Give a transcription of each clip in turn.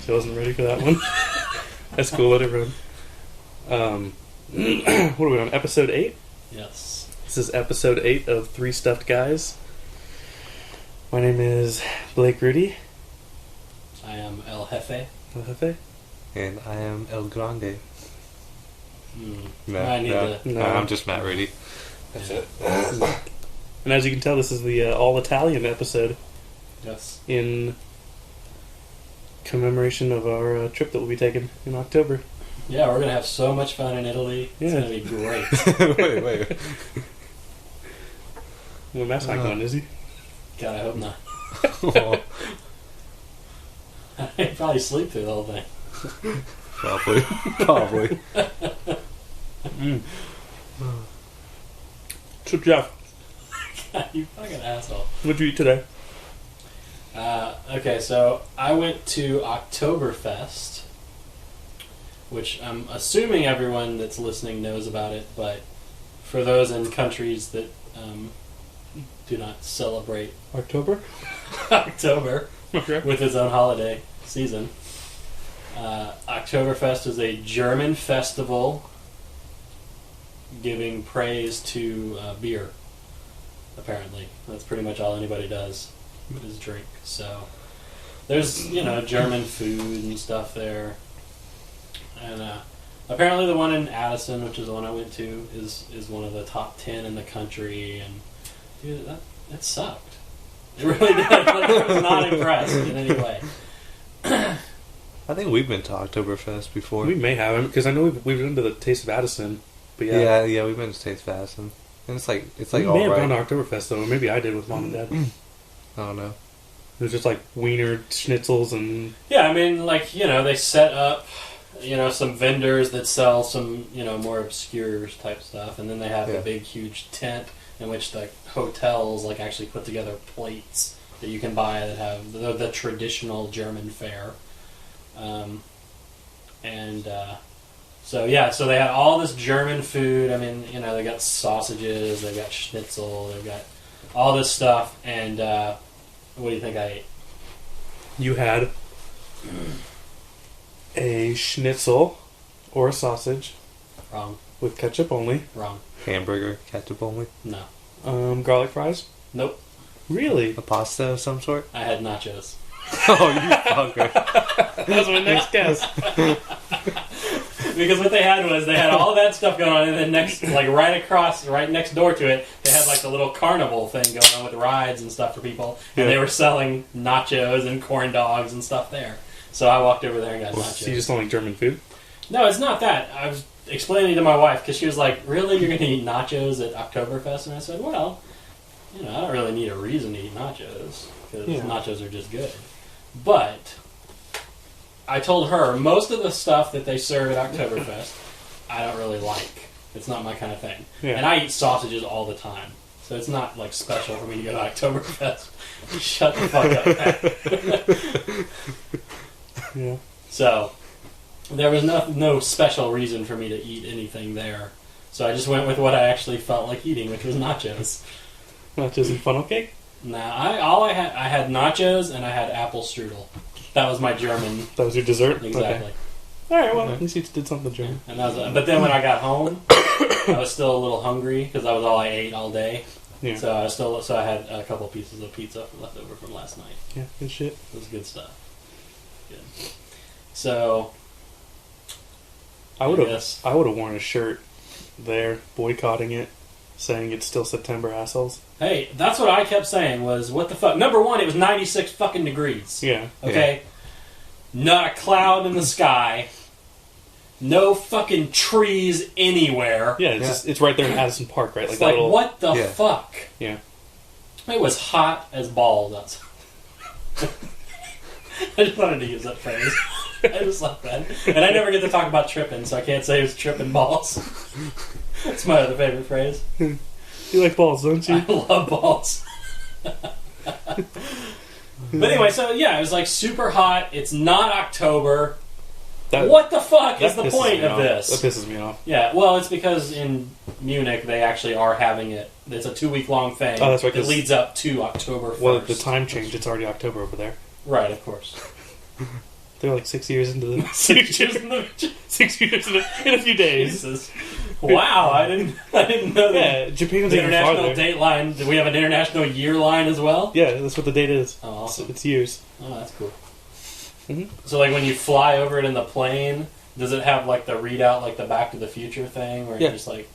I wasn't ready for that one. That's cool, whatever. What are we on? Episode 8? Yes. This is episode 8 of Three Stuffed Guys. My name is Blake Rudy. I am El Jefe. El Jefe? And I am El Grande. No, I'm just Matt Rudy. That's it. And as you can tell, this is the all-Italian episode. Yes. In commemoration of our trip that we'll be taking in October. Yeah, we're going to have so much fun in Italy. It's Yeah. going to be great. wait. Well, Matt's not going, is he? God, I hope not. Oh, I'd probably sleep through the whole thing. Probably. So, Jeff, God, you fucking asshole. what'd you eat today? Okay, so I went to Oktoberfest, which I'm assuming everyone that's listening knows about it, but for those in countries that do not celebrate October? October Okay. with its own holiday season, Oktoberfest is a German festival giving praise to beer. Apparently, that's pretty much all anybody does is drink. So there's German food and stuff there, and apparently the one in Addison, which is the one I went to, is one of the top 10 in the country. And dude, that sucked. It really did. I was not impressed in any way. I think we've been to Oktoberfest before. We may have, because I know we've been to the Taste of Addison. But yeah, we've been to Taste of Addison. And it's like we all may have right. gone to Oktoberfest, though. Or maybe I did with Mom and Dad. I don't know. It was just like wiener schnitzels and... Yeah, I mean, they set up, some vendors that sell some, more obscure type stuff, and then they have a big, huge tent in which the hotels, actually put together plates that you can buy that have the traditional German fare. So they had all this German food. I mean, they got sausages, they got schnitzel, they got all this stuff, and what do you think I ate? You had a schnitzel or a sausage. Wrong. With ketchup only. Wrong. Hamburger, ketchup only. No. Garlic fries? Nope. Really? A pasta of some sort? I had nachos. Oh, you fucker. That was my next guess. Because what they had all that stuff going on, and then right next door to it, they had the little carnival thing going on with rides and stuff for people, and they were selling nachos and corn dogs and stuff there. So I walked over there and got nachos. So you just don't like German food? No, it's not that. I was explaining to my wife, because she was like, really, you're going to eat nachos at Oktoberfest? And I said, well, I don't really need a reason to eat nachos, because nachos are just good. But I told her most of the stuff that they serve at Oktoberfest, I don't really like. It's not my kind of thing. Yeah. And I eat sausages all the time. So it's not special for me to go to Oktoberfest. Shut the fuck up. Yeah. So there was no special reason for me to eat anything there. So I just went with what I actually felt like eating, which was nachos. Nachos and funnel cake? Nah, I had nachos and I had apple strudel. That was my German. That was your dessert? Exactly. Okay. Alright, well, at least you did something German. And but then when I got home, I was still a little hungry because that was all I ate all day. Yeah. So I had a couple pieces of pizza left over from last night. Yeah, good shit. It was good stuff. Good. So I would have worn a shirt there boycotting it, saying it's still September, assholes. Hey, that's what I kept saying was, what the fuck? Number one, it was 96 fucking degrees. Yeah. Okay? Yeah. Not a cloud in the sky. No fucking trees anywhere. Yeah, it's right there in Addison Park, right? It's like what the fuck? Yeah. It was hot as balls outside. I just wanted to use that phrase. I just like that. And I never get to talk about tripping, so I can't say it was tripping balls. That's my other favorite phrase. You like balls, don't you? I love balls. But anyway, so yeah, it was super hot. It's not October. What the fuck is the point of this? That pisses me off. Yeah, well, it's because in Munich they actually are having it. It's a 2-week-long thing. Oh, that's right. It leads up to October 1st. Well, the time change, it's already October over there. Right, of course. They're like 6 years into the 6 years in the 6 years in a few days. Jesus. Wow, I didn't know that. Yeah, Japan's The even international farther. date line. Do we have an international year line as well? Yeah, that's what the date is. Oh, awesome. It's years. Oh, that's cool. Mhm. So, like, when you fly over it in the plane, does it have, like, the readout, like the Back to the Future thing? Where Yeah. you're just like,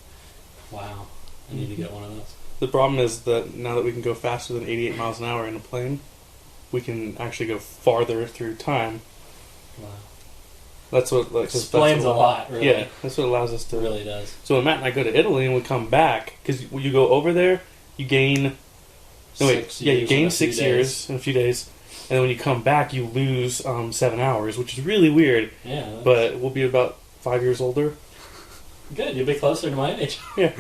wow, I need to get one of those. The problem is that now that we can go faster than 88 miles an hour in a plane, we can actually go farther through time. Wow. That's what Explains a lot, really. Yeah, that's what allows us to. It really does. So when Matt and I go to Italy and we come back, because when you go over there, you gain. No wait, you gain 6 years in a few days, and then when you come back, you lose 7 hours, which is really weird. Yeah. But we'll be about 5 years older. Good, you'll be closer to my age. Yeah,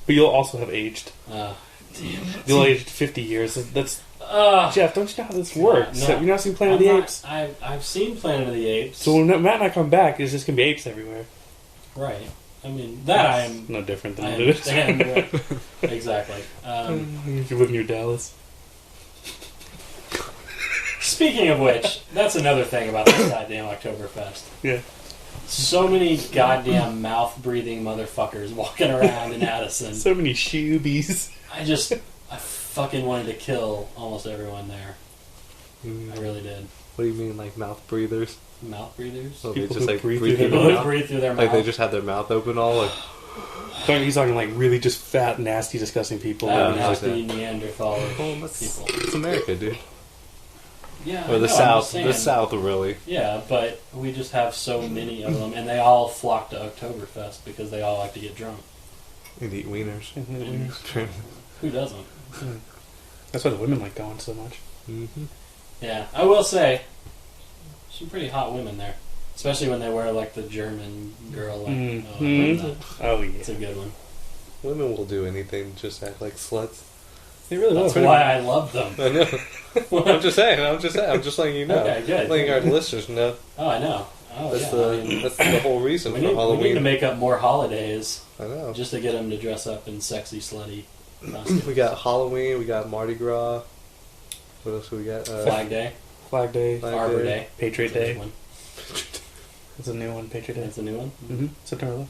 but you'll also have aged. Damn it. You'll aged 50 years. That's Jeff. Don't you know how this works? No, Have you not seen Planet of the Apes? I've seen Planet of the Apes. So when Matt and I come back, there's just gonna be apes everywhere. Right. I mean, that I am. No different than I it is. understand. Exactly. If you live near Dallas. Speaking of which, that's another thing about this goddamn Oktoberfest. Yeah. So many goddamn mouth-breathing motherfuckers walking around in Addison. So many shoobies. I fucking wanted to kill almost everyone there. I really did. What do you mean, like mouth breathers? Mouth breathers? Oh, they People just who like breathe breathe through through their their People mouth? who breathe through their mouth. Like they just have their mouth open all like... He's talking like really just fat, nasty, disgusting people. That Yeah, nasty like Neanderthal Oh, that's, people. it's America, dude. Yeah, Or I the know, I'm South. just saying. The South, really. Yeah, but we just have so many of them, and they all flock to Oktoberfest because they all like to get drunk. And eat wieners. Who doesn't? That's why the women like going so much. Mm-hmm. Yeah, I will say, some pretty hot women there. Especially when they wear, like, the German girl. Like, Oh, yeah. It's a good one. Women will do anything, just act like sluts. They really That's love why I love them. I know. I'm just saying. I'm just letting you know. Okay, good. Letting our listeners know. Oh, I know. Oh, That's yeah. that's the whole reason we for need, Halloween. we need to make up more holidays I know. just to get them to dress up in sexy, slutty costumes. We got Halloween. We got Mardi Gras. What else do we got? Flag Day, Flag Day, Flag Arbor Day. Patriot That's a Day. good one. It's a new one, Patriot Day. That's a new one? Mm-hmm. September 11th.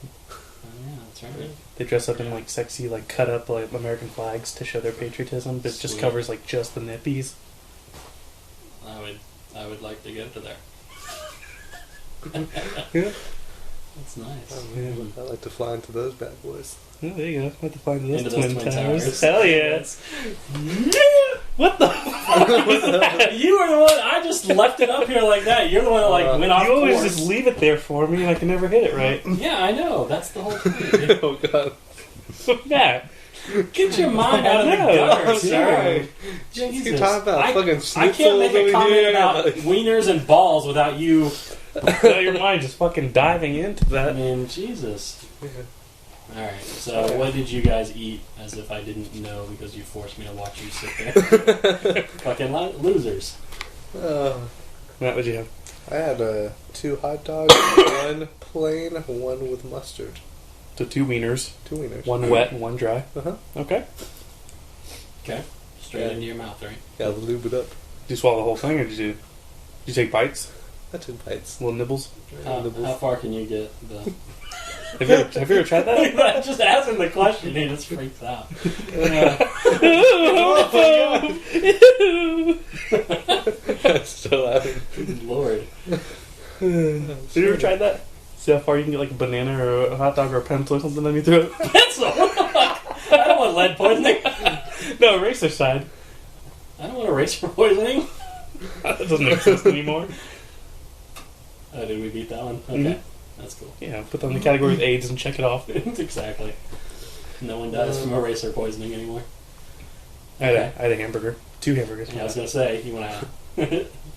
Oh, yeah, that's right. They dress up in like sexy, like cut up like American flags to show their patriotism. But it just Sweet. covers like just the nippies. I would like to go to there. Yeah. That's nice. Yeah. I like to fly into those bad boys. Oh, there you go. Have to find those Into those twin twin towers. towers. Hell yeah! What the fuck was that? You were the one. I just left it up here like that. You're the one that like went off You always course. just leave it there for me, and I can never hit it right. Yeah, I know. That's the whole thing. Oh God! Yeah. Get your mind out of the I know. gutter, I'm sir. sorry. Jesus. You're talking about fucking I schnitzels can't make a over comment here. about wieners and balls without you. Now your mind just fucking diving into I that. mean, Jesus. Yeah. Alright, so what did you guys eat as if I didn't know because you forced me to watch you sit there? Fucking losers. Matt, what'd you have? I had 2 hot dogs, 1 plain, 1 with mustard. So 2 wieners, 2 wieners. 1 wet and 1 dry. Uh-huh. Okay. Okay. Straight into your mouth, right? Yeah, lube it up. Did you swallow the whole thing, or did you take bites? I took bites. Little nibbles? How far can you get the... Have you ever tried that? Just asking the question, he just freaks out. Still laughing. Good Lord. Have you ever tried that? See how far you can get like a banana or a hot dog or a pencil or something down your throat? Pencil! I don't want lead poisoning. No, eraser side. I don't want eraser poisoning. That doesn't exist anymore. Oh, did we beat that one? Okay. Mhm. That's cool. Yeah, put that in the category of AIDS and check it off. Exactly. No one dies from eraser poisoning anymore. I had a hamburger. 2 hamburgers. Yeah, I was going to say, you went out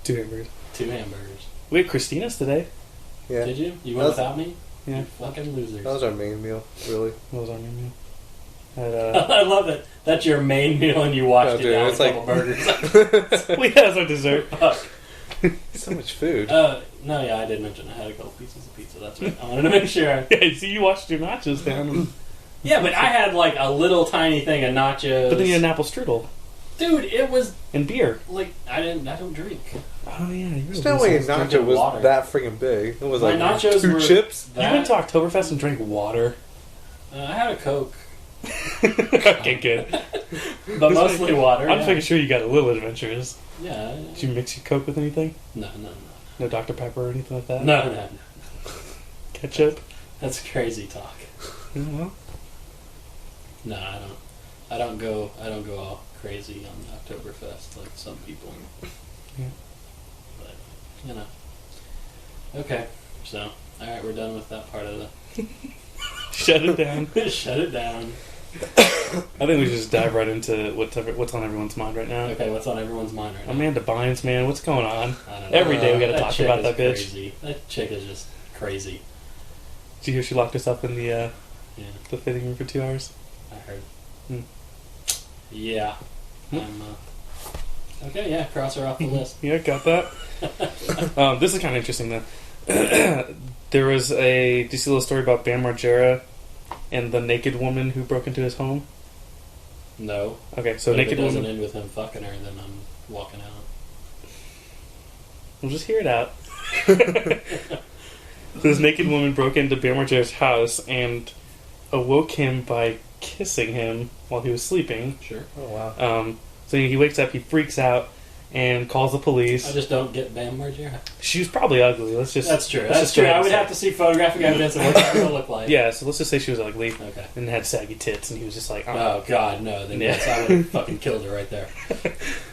2 hamburgers. 2 hamburgers. We had Christina's today. Yeah. Did you? You went without me? Yeah. You fucking losers. That was our main meal, really. What was our main meal? I love it. That's your main meal and you washed No, it down dude, with a it's couple burgers. We had as our dessert. Fuck. So much food. No, yeah, I did mention I had a couple pieces of pizza. That's right. I wanted to make sure. Yeah, see, you washed your nachos down. Yeah, but I had like a little tiny thing of nachos. But then you had an apple strudel. Dude, it was And beer. like I don't drink. Oh yeah, you There's no way a nacho was water. that freaking big. It was My like nachos 2 were chips. You went to Oktoberfest and drank water. I had a Coke, Okay, good. but mostly water. I'm yeah. pretty sure you got a little adventurous. Yeah. Did you mix your Coke with anything? No. No Dr. Pepper or anything like that? No. Ketchup? That's crazy talk. Yeah, well. No, I don't go all crazy on Oktoberfest like some people. Yeah. But Okay, so all right, we're done with that part of the. Shut it down. Shut it down. I think we should just dive right into what's on everyone's mind right now. Okay, what's on everyone's mind right now? Amanda Bynes, man, what's going on? I don't know. Every day we gotta talk chick about is that bitch. Crazy. That chick is just crazy. Did you hear she locked herself in the Yeah, fitting room for 2 hours? I heard. Hmm. Yeah. Hmm. I'm okay, yeah, cross her off the list. Yeah, got that. This is kind of interesting though. There was did you see a little story about Bam Margera and the naked woman who broke into his home? No. Okay, so But naked if it doesn't woman. end with him fucking her, then I'm walking out. We'll just hear it out. This naked woman broke into Bam Margera's house and awoke him by kissing him while he was sleeping. Sure. Oh wow. So he wakes up, he freaks out, and calls the police. I just don't get Bam Margera. She was probably ugly. That's true. That's true. I would have to see photographic evidence of what that would look like. Yeah, so let's just say she was ugly. Okay. And had saggy tits, and he was just like, Oh God, no! Then Yeah. I would have fucking killed her right there.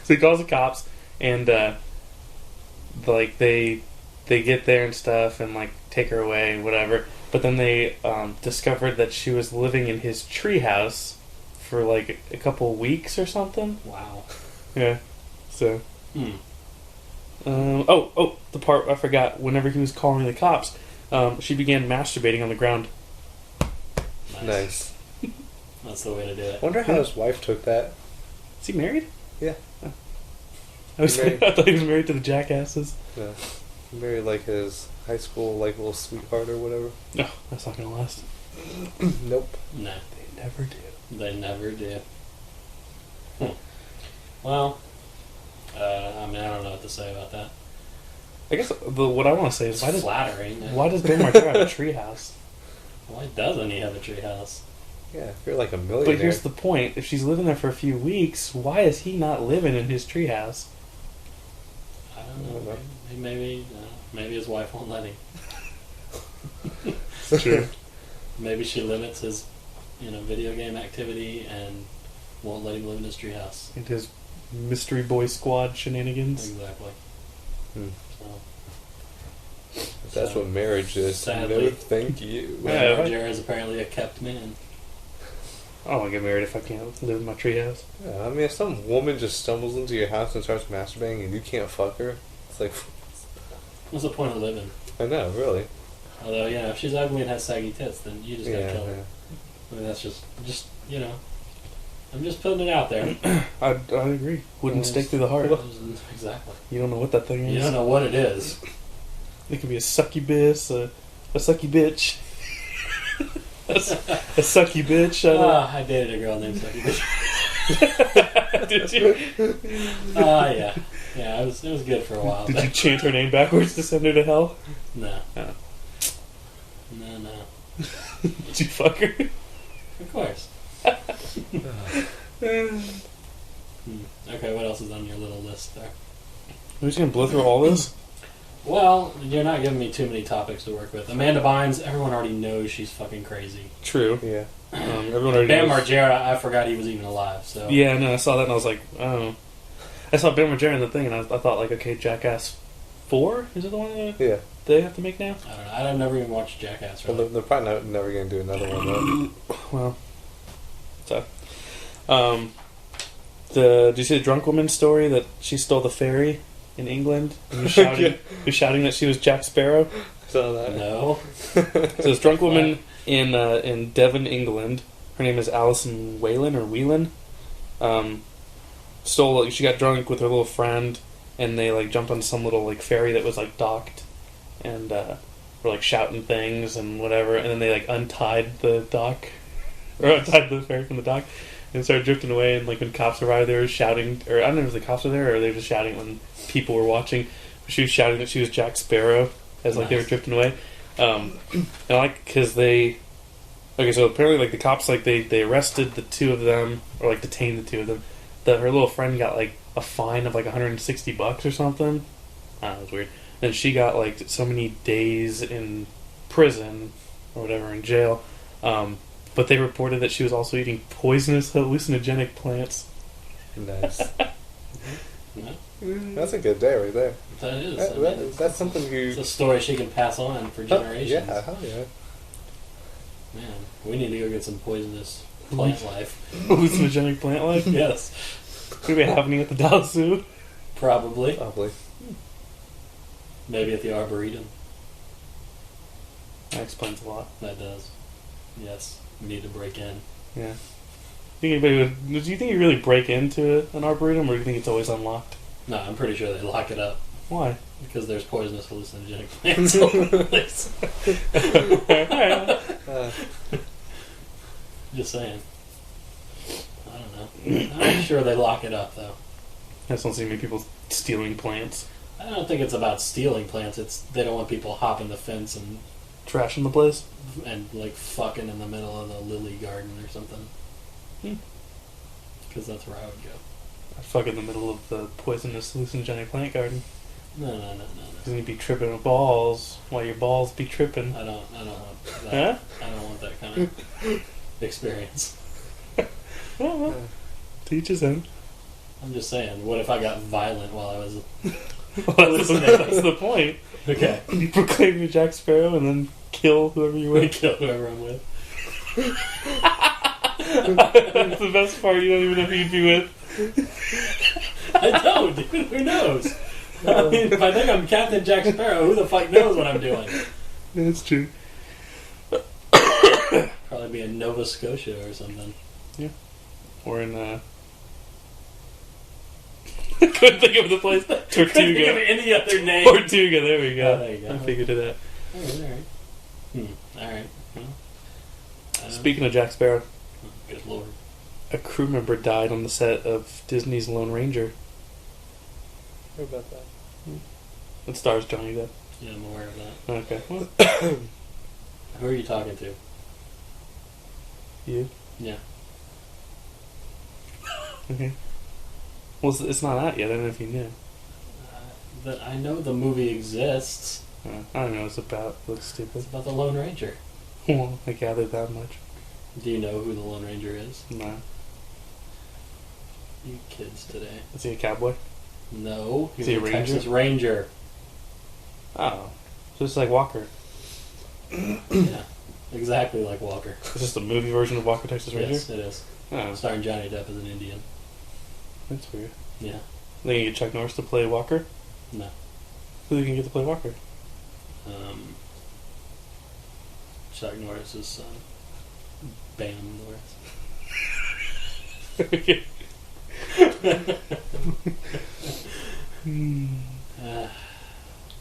So he calls the cops, and like they get there and stuff, and like take her away and whatever. But then they discovered that she was living in his treehouse for like a couple weeks or something. Wow. Yeah. So. Hmm. The part I forgot. Whenever he was calling the cops, she began masturbating on the ground. Nice. That's the way to do it. Wonder how his wife took that. Is he married? Yeah. Oh. He married- I thought he was married to the jackasses. Yeah. He married like his high school like little sweetheart or whatever. No, that's not gonna last. Nope. No, They never do. they never do. Well, I don't know what to say about that. I guess what I want to say is It's flattering. why does Ben Margera have a treehouse? Why doesn't he have a treehouse? Yeah, if you're like a millionaire. But here's the point: if she's living there for a few weeks, why is he not living in his treehouse? I don't know. Maybe his wife won't let him. It's true. Maybe she limits his, video game activity and won't let him live in his treehouse. And his mystery boy squad shenanigans. Exactly. Hmm. So, That's what marriage is. Sadly. No, thank you. Yeah. Margera is apparently a kept man. I don't want to get married if I can't live in my treehouse. Yeah, I mean, if some woman just stumbles into your house and starts masturbating and you can't fuck her, it's like, What's the point of living? I know, really. Although, if she's ugly and has saggy tits, then you just gotta kill her. Yeah. I mean, that's just I'm just putting it out there. I'd agree. Wouldn't stick through the heart. Exactly. You don't know what that thing is. You don't know what it is. It could be a succubus, a sucky bitch. a sucky bitch. I dated a girl named Saggy Bitch. Did you? Yeah. Yeah, it was good for a while. Did you chant her name backwards to send her to hell? No. Oh. No. Did you fuck her? Of course. Okay, what else is on your little list there? We're just gonna blow through all this? Well, you're not giving me too many topics to work with. Amanda Bynes, everyone already knows she's fucking crazy. True. Yeah. Everyone already Bam knows. Margera, I forgot he was even alive. So Yeah, no, I saw that and I was like, oh. I saw Bam Margera in the thing and I thought, like, okay, Jackass 4? Is it the one that Yeah. they have to make now? I don't know. I've never even watched Jackass. Well, Really. they're probably never going to do another one, though. Well, so. Did you see the drunk woman story that she stole the ferry in England? And was shouting that she was Jack Sparrow? So that. No. So this drunk woman in Devon, England, her name is Alison Whelan or Whelan, stole. She got drunk with her little friend, and they like jumped on some little like ferry that was like docked, and were like shouting things and whatever, and then they like untied the dock, or untied the ferry from the dock, and started drifting away. And like when cops arrived, they were shouting, or I don't know if the cops were there or they were just shouting when people were watching. She was shouting that she was Jack Sparrow as like they were drifting away. And like because they, okay, so apparently like the cops like they arrested the two of them or like detained the two of them. Her little friend got like a fine of like $160 or something. I don't know, it was weird. Then she got like so many days in prison or whatever in jail. But they reported that she was also eating poisonous hallucinogenic plants. Nice. That's a good day right there. That is. That's something you... It's a story she can pass on for generations. Yeah, hell yeah. Man, we need to go get some poisonous plant life. Hallucinogenic plant life? Yes. Could be happening at the Dallas Zoo? Probably. Maybe at the Arboretum. That explains a lot. That does. Yes. We need to break in. Yeah. Do you think you really break into an Arboretum, or do you think it's always unlocked? No, I'm pretty sure they lock it up. Why? Because there's poisonous hallucinogenic plants all over the place. Just saying. I don't know. I'm sure they lock it up, though. I just don't see many people stealing plants. I don't think it's about stealing plants. It's they don't want people hopping the fence and trashing the place and like fucking in the middle of the lily garden or something. Because that's where I would go. I'd fuck in the middle of the poisonous hallucinogenic plant garden. No. Because you'd be tripping with balls while your balls be tripping. I don't want that. Huh? I don't want that kind of experience. Well, teach his own. I'm just saying, what if I got violent while I was that's the point. Okay. You proclaim you're Jack Sparrow and then kill whoever you're with. Kill whoever I'm with. That's the best part. You don't even know who you'd be with. I don't, dude. Who knows? I mean, if I think I'm Captain Jack Sparrow, who the fuck knows what I'm doing? That's true. Probably be in Nova Scotia or something. Yeah. Or in, couldn't think of the place. Tortuga. Couldn't think of any other name. Tortuga, there we go. Oh, there you go. I figured it out. Alright. Well, speaking of Jack Sparrow. Good lord. A crew member died on the set of Disney's Lone Ranger. What about that? It stars Johnny Depp. Yeah, I'm aware of that. Okay. Well, who are you talking to? you? Yeah. Okay. Well, it's not out yet. I don't know if you knew. But I know the movie exists. I don't know what it's about. It looks stupid. It's about the Lone Ranger. Well, I gathered that much. Do you know who the Lone Ranger is? No. You kids today. Is he a cowboy? No. Is he a ranger? Texas Ranger. Oh. So it's like Walker. Yeah. Exactly like Walker. Is this the movie version of Walker, Texas Ranger? Yes, it is. Oh. Starring Johnny Depp as an Indian. That's weird. Yeah. They can get Chuck Norris to play Walker? No. Who they can get to play Walker? Chuck Norris's son. Bam Norris. Okay.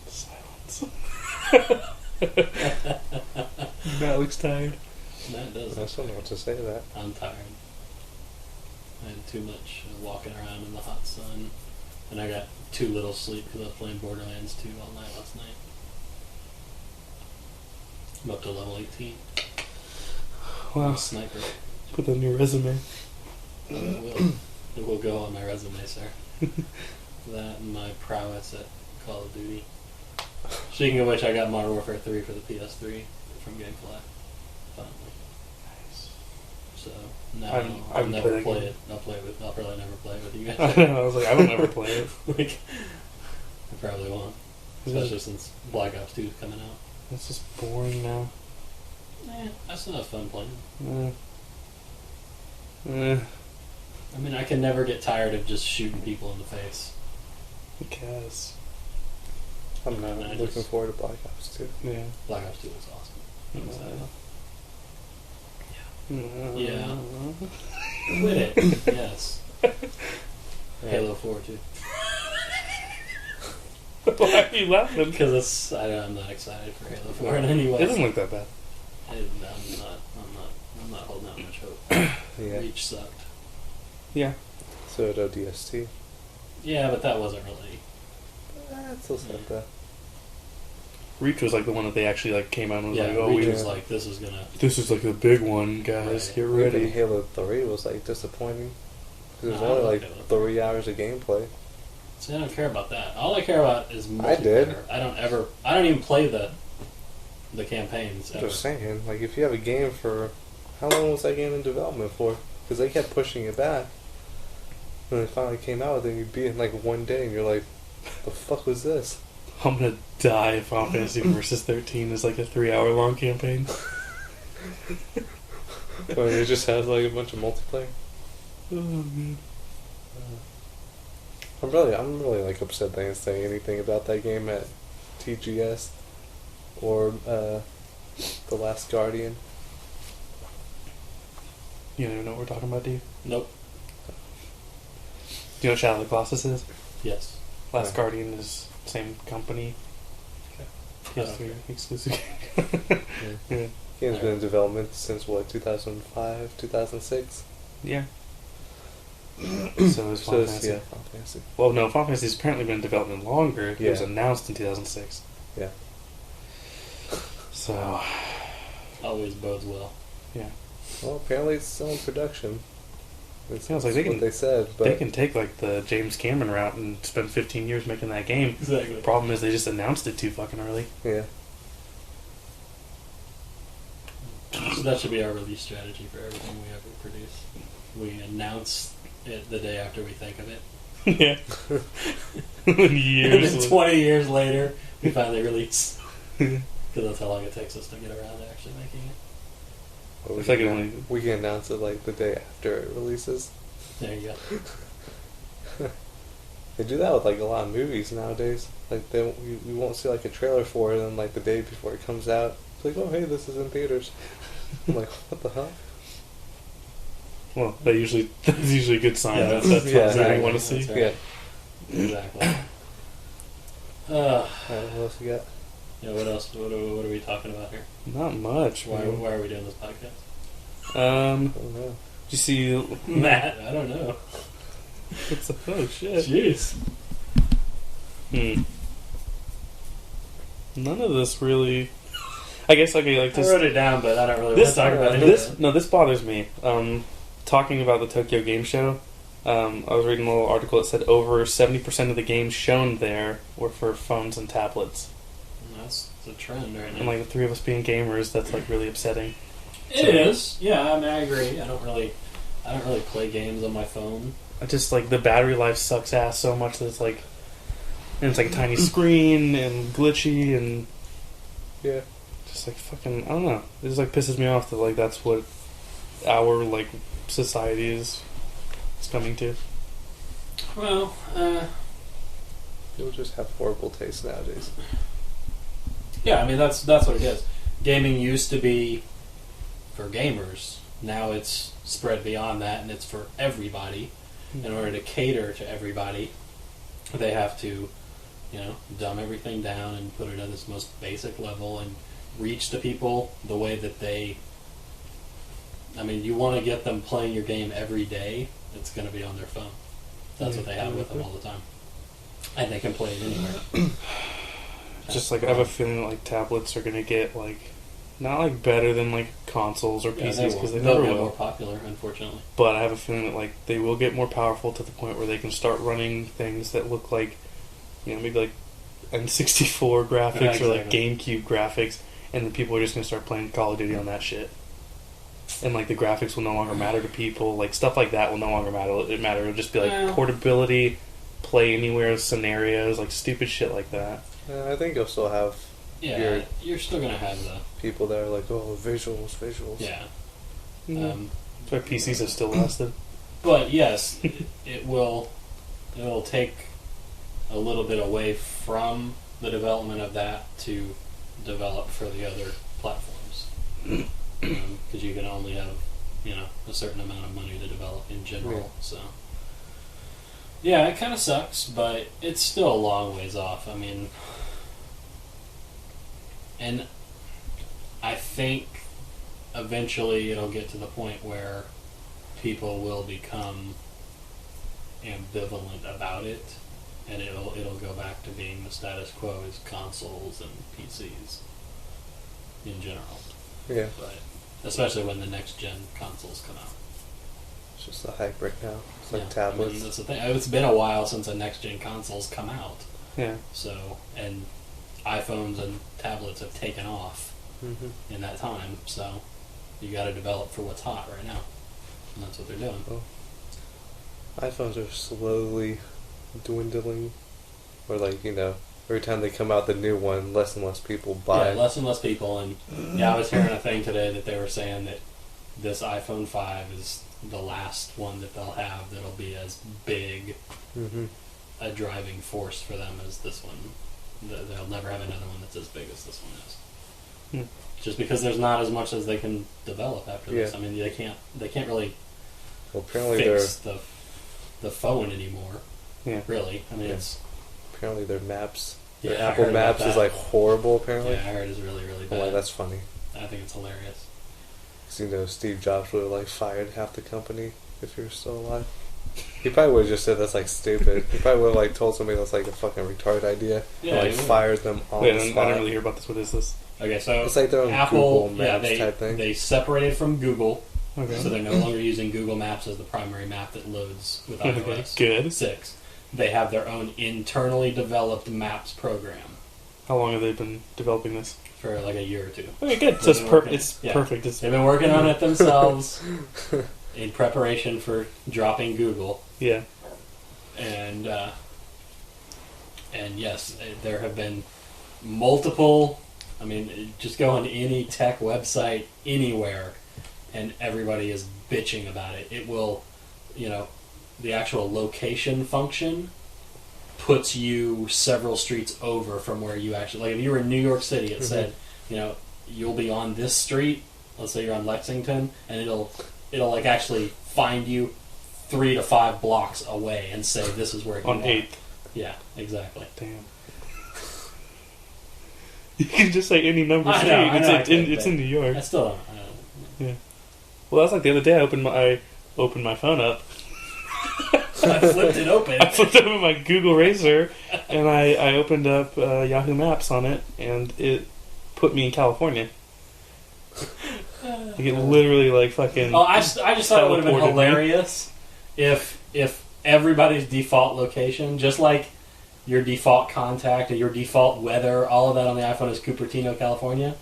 Silence. Matt looks tired. That does. I don't know what to say to that. I'm tired. I had too much walking around in the hot sun. And I got too little sleep because I was playing Borderlands 2 all night last night. I'm up to level 18. Wow. I'm a sniper. Put that on your resume. It will. It will go on my resume, sir. That and my prowess at Call of Duty. Speaking of which, I got Modern Warfare 3 for the PS3 from Gamefly. Finally. Nice. So now I'll never play it. I'll probably never play it with you guys. I was like, I will never play it. Like, I probably won't. Especially since Black Ops 2 is coming out. It's just boring now. I still have fun playing. I mean, I can never get tired of just shooting people in the face. I guess. I'm not looking forward to Black Ops 2. Yeah. Black Ops 2 was awesome. Yeah. Quit it. Yes. Halo 4 too. Why are you laughing? Because I'm not excited for Halo 4 in any way. It doesn't look that bad. I'm not holding out much hope. Yeah. Reach sucked. Yeah. So did ODST. Yeah, but that wasn't really. It's still sad though. Reach was like the one that they actually like came out and was Yeah, like, oh, Reach we was like, this is gonna. this is like the big one, guys. Right. Get Even ready. Halo 3 was like disappointing. Because No, there's I only like like Halo 3 hours of gameplay. See, I don't care about that. All I care about is multiplayer. I did. I don't even play the campaigns I'm ever. just saying, like if you have a game for, how long was that game in development for? Because they kept pushing it back. When it finally came out, then you beat it in like one day, and you're like, the fuck was this? I'm gonna die if Final Fantasy Versus 13 is like a 3-hour long campaign. I mean, it just has like a bunch of multiplayer. Oh man. I'm really like upset they didn't say anything about that game at TGS or The Last Guardian. You don't even know what we're talking about, do you? Nope. Do you know what Shadow of the Colossus is? Yes. Last Yeah. Guardian is same company. PS3 Okay. exclusive. Yeah. Game's been in development since what, 2005, 2006? Yeah. So is Final Fantasy. Yeah, Final Fantasy. Well, no, Final Fantasy has apparently been in development longer. It was Yeah. announced in 2006. Yeah. So, Always bodes well. yeah. Well, apparently it's still in production. It's Yeah, it's like they what can- they said, but They can take like the James Cameron route and spend 15 years making that game. Exactly. The problem is they just announced it too fucking early. yeah. So that should be our release strategy for everything we ever produce. We announce it the day after we think of it. Yeah. And Years. then 20 years later, we finally release. Because that's how long it takes us to get around to actually making it. But It's like it only- we can announce it like the day after it releases. There you go. They do that with like a lot of movies nowadays. Like we won't see like a trailer for it, and like the day before it comes out, it's like, oh hey, this is in theaters. I'm like, what the hell? Well, that's usually a good sign. Yeah, That's that's- something yeah, you exactly. want to see. That's right. Yeah. Exactly. Alright, what else you got? Yeah, what else? What are we talking about here? Not much. Why man. are we doing this podcast? I don't know. Did you see Matt, I don't know. It's oh shit. Jeez. None of this really. I guess okay, like I this. wrote it down, but I don't really want to talk about it. This bothers me. Talking about the Tokyo Game Show, I was reading a little article that said over 70% of the games shown there were for phones and tablets. That's the trend right now. And like the three of us being gamers, that's like really upsetting. It is. Yeah, I mean, I agree. I don't really play games on my phone. I just like the battery life sucks ass so much that it's like, and it's like a tiny screen and glitchy and Yeah. just like fucking I don't know. It just like pisses me off that like that's what our like society is coming to. Well, People just have horrible taste nowadays. yeah, I mean that's what it is. Gaming used to be for gamers. Now it's spread beyond that, and it's for everybody. In order to cater to everybody, they have to, dumb everything down and put it at its most basic level and reach the people the way that they. I mean, you want to get them playing your game every day. It's going to be on their phone. That's what they have with them all the time, and they can play it anywhere. Just like I have a feeling that like tablets are gonna get like not like better than like consoles or PCs because they They'll never get will. more popular, unfortunately. But I have a feeling that like they will get more powerful to the point where they can start running things that look like, maybe like N64 graphics or like GameCube graphics, and then people are just gonna start playing Call of Duty on that shit. And like the graphics will no longer matter to people. Like stuff like that will no longer matter. It'll just be like portability, play anywhere scenarios, like stupid shit like that. I think you'll still have You're still going to have the people that are like, oh, visuals. yeah. That's why PCs have still lasted. But yes, it will take a little bit away from the development of that to develop for the other platforms. Because you can only have, a certain amount of money to develop in general. Yeah. So, yeah, it kind of sucks, but it's still a long ways off. I mean, and I think eventually it'll get to the point where people will become ambivalent about it, and it'll go back to being the status quo as consoles and PCs in general. Yeah. But especially when the next gen consoles come out. It's just the hype right now. It's like Yeah, tablets. I mean, that's the thing. It's been a while since the next gen consoles come out. Yeah. So, and iPhones and tablets have taken off in that time. So, you got to develop for what's hot right now, and that's what they're doing. Oh. iPhones are slowly dwindling, or like, you know, every time they come out the new one, less and less people buy. Yeah, less and less people. And yeah, I was hearing a thing today that they were saying that this iPhone 5 is the last one that they'll have that'll be as big a driving force for them as this one. They'll never have another one that's as big as this one is. Just because there's not as much as they can develop after this. I mean, they can't really fix the phone anymore. Yeah. Really. I mean, it's... Apparently their maps, their Yeah, Apple Maps is like horrible, apparently. Yeah, I heard it's really, really bad. I'm like, that's funny. I think it's hilarious. Because, you know, Steve Jobs would have, like, fired half the company if he were still alive. He probably would have just said that's, like, stupid. He probably would have, like, told somebody that's, like, a fucking retarded idea. Yeah, and, like, fired them on the spot. I didn't really hear about this. What is this? Okay, so it's like their own Apple, Google Maps type thing. They separated from Google, Okay. so they're no longer using Google Maps as the primary map that loads with iOS Good. 6. They have their own internally developed Maps program. How long have they been developing this? For like a year or two. Okay, good. So it's perfect. They've been working on it themselves in preparation for dropping Google. Yeah. And yes, there have been multiple. I mean, just go on any tech website anywhere, and everybody is bitching about it. It will, you know, the actual location function puts you several streets over from where you actually, like if you were in New York City, it said, you know, you'll be on this street, let's say you're on Lexington, and it'll like actually find you 3 to 5 blocks away and say this is where you on are. 8th. Yeah, exactly. Damn. You can just say any number street. It's in New York. I still don't. Yeah. Well, that's like the other day. I opened my phone up. I flipped it open. I flipped open my Google Racer, and I opened up Yahoo Maps on it, and it put me in California. Like it literally like fucking. Oh, I just thought it would have been hilarious if everybody's default location, just like your default contact and your default weather, all of that on the iPhone is Cupertino, California.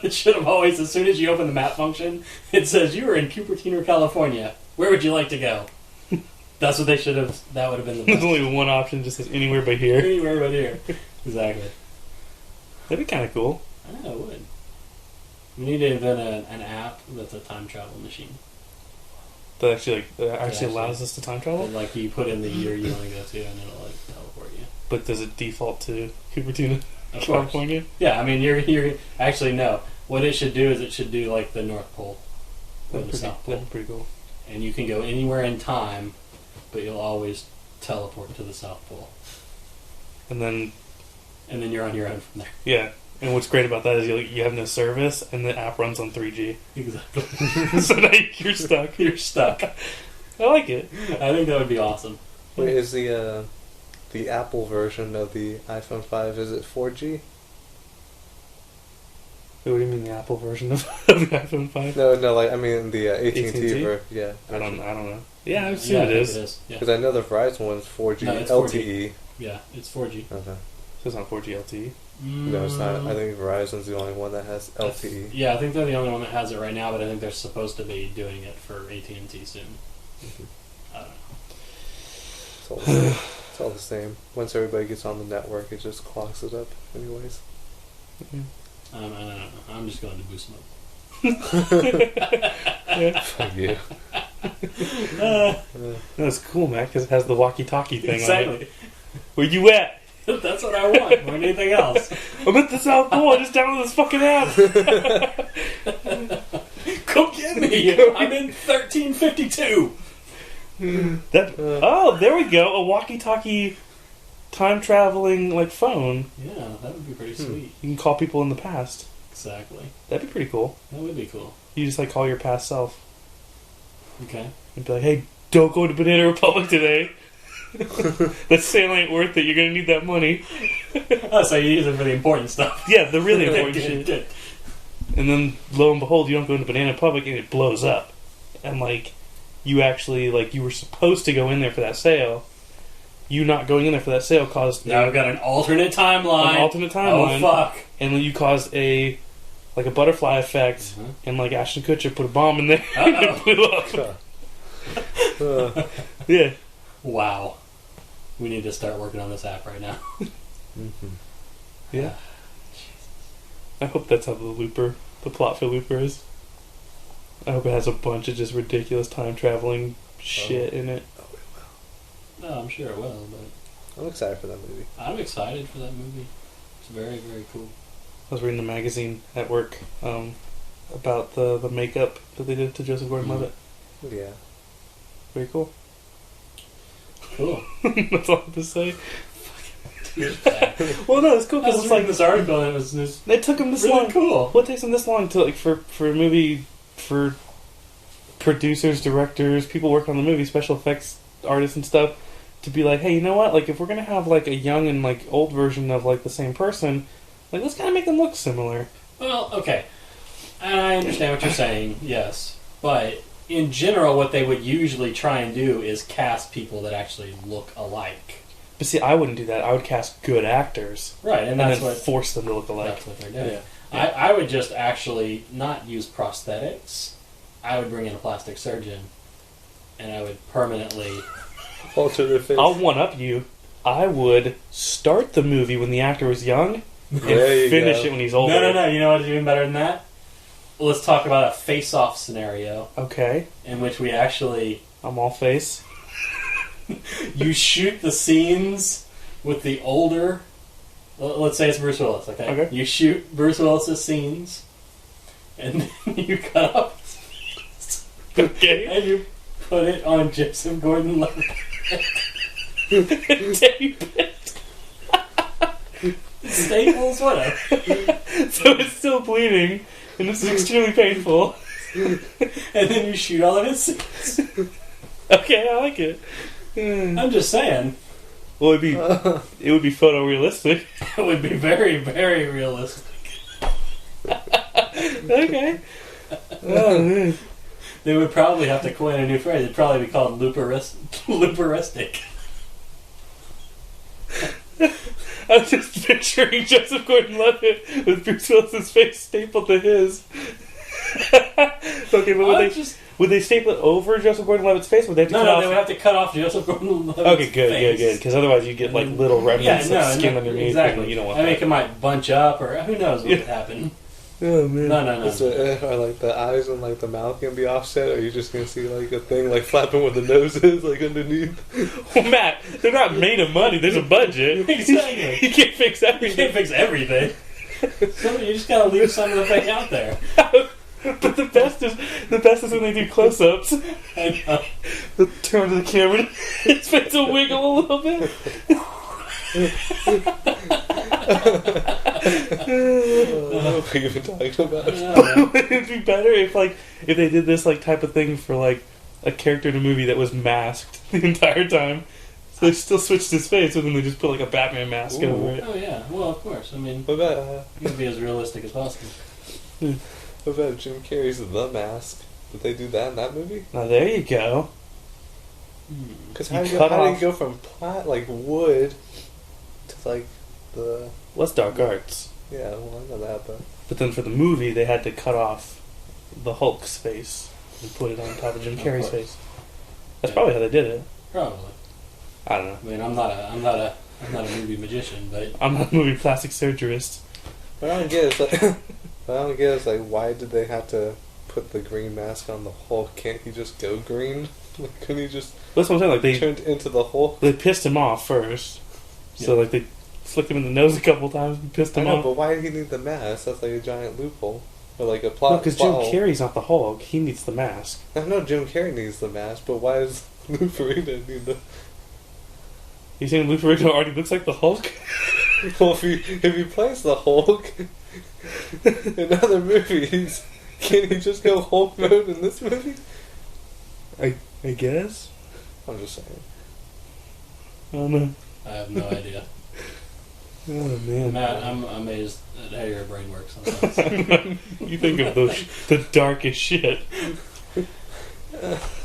It should have always, as soon as you open the map function, it says you are in Cupertino, California. Where would you like to go? That's what they should have. That would have been the best. There's only one option, just says anywhere but here. Anywhere but here. Exactly. That'd be kind of cool. I know it would. We need to invent an app that's a time travel machine. That actually allows us to time travel? And, like you put in the year you want to go to and it'll like teleport you. But does it default to Cupertino, Of California? Course. Yeah, I mean you're actually no. What it should do is it should do like the North Pole or the South Pole. That'd be pretty cool. And you can go anywhere in time, but you'll always teleport to the South Pole. And then you're on your own from there. Yeah. And what's great about that is you have no service, and the app runs on 3G. Exactly. So now you're stuck. You're stuck. I like it. I think that would be awesome. Wait, is the Apple version of the iPhone 5, is it 4G? What do you mean the Apple version of the iPhone 5? No, like I mean the AT&T AT&T? version. Yeah. I don't know. Yeah, I assume it is. Because I know the Verizon one's 4G No, it's LTE. 4G. Yeah, it's 4G. Okay. So it's not 4G LTE? No, it's not. I think Verizon's the only one that has LTE. Yeah, I think they're the only one that has it right now, but I think they're supposed to be doing it for AT&T soon. I don't know. It's all the same. It's all the same. Once everybody gets on the network, it just clogs it up anyways. I don't know. I'm just going to Boost Mode. Yeah. Fuck you. That's cool, man, because it has the walkie-talkie thing Exactly. on it. Where you at? That's what I want more than anything else. I'm at the South Pole. I just downloaded this fucking app. Come get me. I'm in 1352. Oh, there we go. A walkie-talkie time-traveling like phone. Yeah, that would be pretty sweet. You can call people in the past. Exactly. That'd be pretty cool. That would be cool. You just like call your past self Okay. and be like, "Hey, don't go to Banana Republic today. That sale ain't worth it. You're going to need that money. Oh, so you use it for the important stuff. Yeah, the really important Good, shit. good. And then, lo and behold, you don't go into Banana Republic and it blows up. And, like, you actually, like, you were supposed to go in there for that sale. You not going in there for that sale caused... Now I've got an alternate timeline. An alternate timeline. Oh, fuck. And then you caused a butterfly effect, and, like, Ashton Kutcher put a bomb in there and it blew up. Yeah. Wow. We need to start working on this app right now. Yeah. I hope that's how the plot for Looper is. I hope it has a bunch of just ridiculous time traveling shit in it. Oh, it will. No, I'm sure it will, but... I'm excited for that movie. I'm excited for that movie. It's very, very cool. I was reading a magazine at work about the makeup that they did to Joseph Gordon-Levitt. Yeah. Very cool. Cool. That's all I have to say. Well, no, it's cool because it's like this article and it was it took them this really long. Cool. What takes them this long to, like, for a movie, for producers, directors, people working on the movie, special effects artists and stuff, to be like, hey, you know what? Like, if we're gonna have like a young and like old version of like the same person, like, let's kind of make them look similar. Well, okay, and I understand what you're saying, yes, but in general, what they would usually try and do is cast people that actually look alike. But see, I wouldn't do that. I would cast good actors, Right, and then that's what force them to look alike. That's what they're doing. Yeah. I would just actually not use prosthetics. I would bring in a plastic surgeon, and I would permanently alter their face. I'll one up you. I would start the movie when the actor was young and finish it when he's older. No. You know what's even better than that? Let's talk about a face-off scenario. Okay. In which we actually... I'm all face. You shoot the scenes with the older... Let's say it's Bruce Willis, okay? You shoot Bruce Willis's scenes, and then you cut off okay. and you put it on Joseph Gordon-Levitt. Tape it. Staples, whatever. So it's still bleeding, and this is extremely painful. And then you shoot all of his scenes. Okay, I like it. I'm just saying. Well, it would be photorealistic. It would be very, very realistic. Okay. Oh, man. They would probably have to coin a new phrase. It'd probably be called looperistic. I was just picturing Joseph Gordon-Levitt with Bruce Willis's face stapled to his. Okay, but would they staple it over Joseph Gordon-Levitt's face? Would they have to cut off? They would have to cut off Joseph Gordon-Levitt's Okay, good. face. Because otherwise you get like little remnants of skin underneath. Exactly. And you don't want I that. think it might bunch up, or who knows what would happen. Oh man. No. Are like the eyes and like the mouth gonna be offset, or are you just gonna see like a thing like flapping where the nose is, like underneath? Well, Matt, they're not made of money. There's a budget. Exactly. You can't fix everything. You can't fix everything. So you just gotta leave some of the thing out there. But the best is when they do close-ups. I know. They'll turn to the camera, his face will wiggle a little bit. What are you even talking about? It'd be better if they did this like type of thing for like a character in a movie that was masked the entire time. So they still switched his face, but then they just put like a Batman mask over it. Oh yeah, well of course. I mean, What about you can be as realistic as possible. what about Jim Carrey's The Mask? Did they do that in that movie? Now there you go. Because You how do cut you off- go from like wood to like the Well, that's dark arts. yeah? Well, I know that, But then for the movie, they had to cut off the Hulk's face and put it on top of Jim Carrey's face. That's probably how they did it. Probably. I don't know. I mean, I'm not a movie magician, but I'm not a movie plastic surgeonist. What I don't get is like, what I don't get is like, why did they have to put the green mask on the Hulk? Can't he just go green? Like, couldn't he just That's what I'm saying. Like they turned into the Hulk? They pissed him off first. So Yeah. like they flicked him in the nose a couple times and pissed I him know, off. but why did he need the mask? That's like a giant loophole. Or like a plot. Because Jim plot hole. Carrey's not the Hulk. He needs the mask. I know Jim Carrey needs the mask, but why does Lou Ferrigno need the? You saying Lou Ferrigno already looks like the Hulk? Well, if he plays the Hulk in other movies, can he just go Hulk mode in this movie? I guess. I'm just saying. I don't know. I have no idea. Oh man, Matt, I'm amazed at how your brain works sometimes. You think of the darkest shit.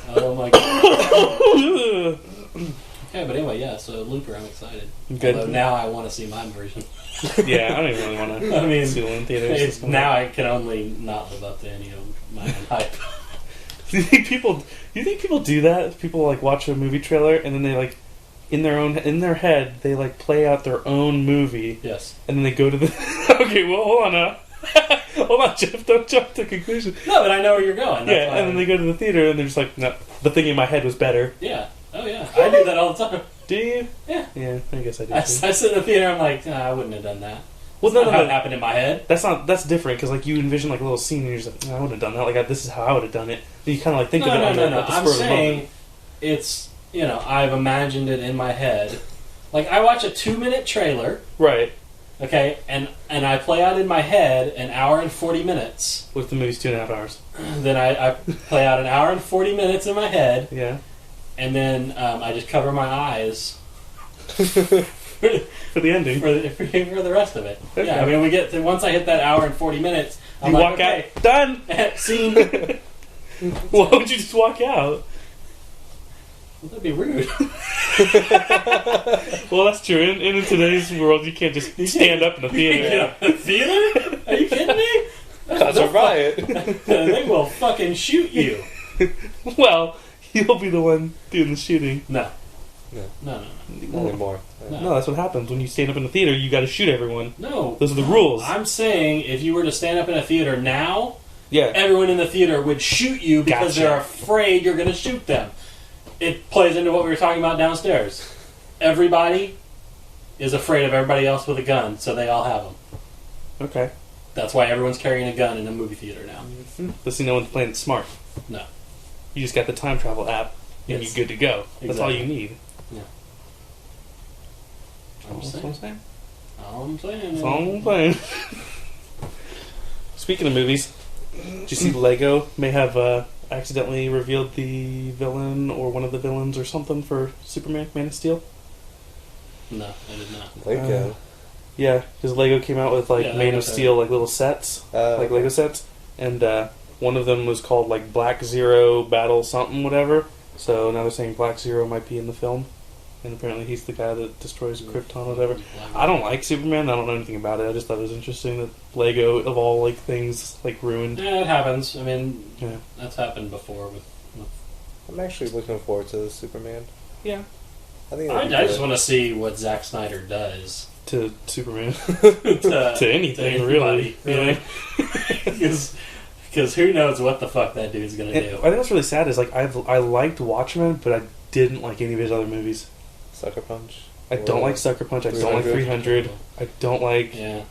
Oh my god. Yeah, but anyway, yeah, so Looper, I'm excited. Good. Although now I want to see my version. Yeah, I don't even really want to I mean, see one in theaters. now I can only not live up to any of my own hype. Do you think people do that? People like watch a movie trailer and then they like in their head they like play out their own movie. Yes. And then they go to the okay, well hold on now. Hold on, Jeff, don't jump to conclusion. No, but I know where you're going. That's yeah, and then they go to the theater and they're just like, no, the thing in my head was better. Yeah. Oh yeah. I do that all the time. Do you? Yeah. Yeah, I guess I do. I sit in the theater, I'm like, nah, I wouldn't have done that. Well, That's not how it happened in my head. That's different because like you envision like a little scene and you're just like, no, I wouldn't have done that. Like this is how I would have done it. And you kind of like think of it. No. I'm saying it's I've imagined it in my head. Like I watch a 2-minute trailer, right? Okay, and I play out in my head an hour and 40 minutes. With the movie's 2.5 hours. Then I play out an hour and 40 minutes in my head. Yeah. And then I just cover my eyes for the ending for the rest of it. Okay. Yeah, I mean we get to, once I hit that hour and 40 minutes, I'm you like, walk okay, out done. Scene. Why would you just walk out? Well, that'd be rude. Well, that's true. In today's world, you can't just stand up in the theater. Theater? Are you kidding me? That's a riot. They will fucking shoot you. Well, you'll be the one doing the shooting. No. No. No. Not anymore. No, that's what happens. When you stand up in the theater, you gotta shoot everyone. No. Those are the rules. I'm saying if you were to stand up in a theater now, yeah, everyone in the theater would shoot you because Gotcha. they're afraid you're going to shoot them. It plays into what we were talking about downstairs. Everybody is afraid of everybody else with a gun, so they all have them. Okay. That's why everyone's carrying a gun in a movie theater now. But see, no one's playing it smart. No. You just got the time travel app, and Yes. you're good to go. That's all you Exactly. need. Yeah. That's what I'm saying. All I'm saying. That's all I'm saying. Speaking of movies, did you see Lego may have accidentally revealed the villain or one of the villains or something for Superman, Man of Steel? No, I did not. Lego. Yeah, because Lego came out with like Yeah, Man I of got Steel like little sets, like Okay. Lego sets, and one of them was called like Black Zero Battle something whatever. So now they're saying Black Zero might be in the film, and apparently he's the guy that destroys Krypton or whatever. I don't like Superman. I don't know anything about it. I just thought it was interesting that Lego of all like things like ruined. Yeah, it happens. I mean, Yeah. that's happened before with I'm actually looking forward to Superman. Yeah. I think I it'll be just good. want to see what Zack Snyder does To Superman. to anything, really. really. Because who knows what the fuck that dude's gonna And do? I think what's really sad is like I liked Watchmen, but I didn't like any of his other movies. Sucker Punch. I don't like Sucker Punch. I don't like 300. I don't like Yeah,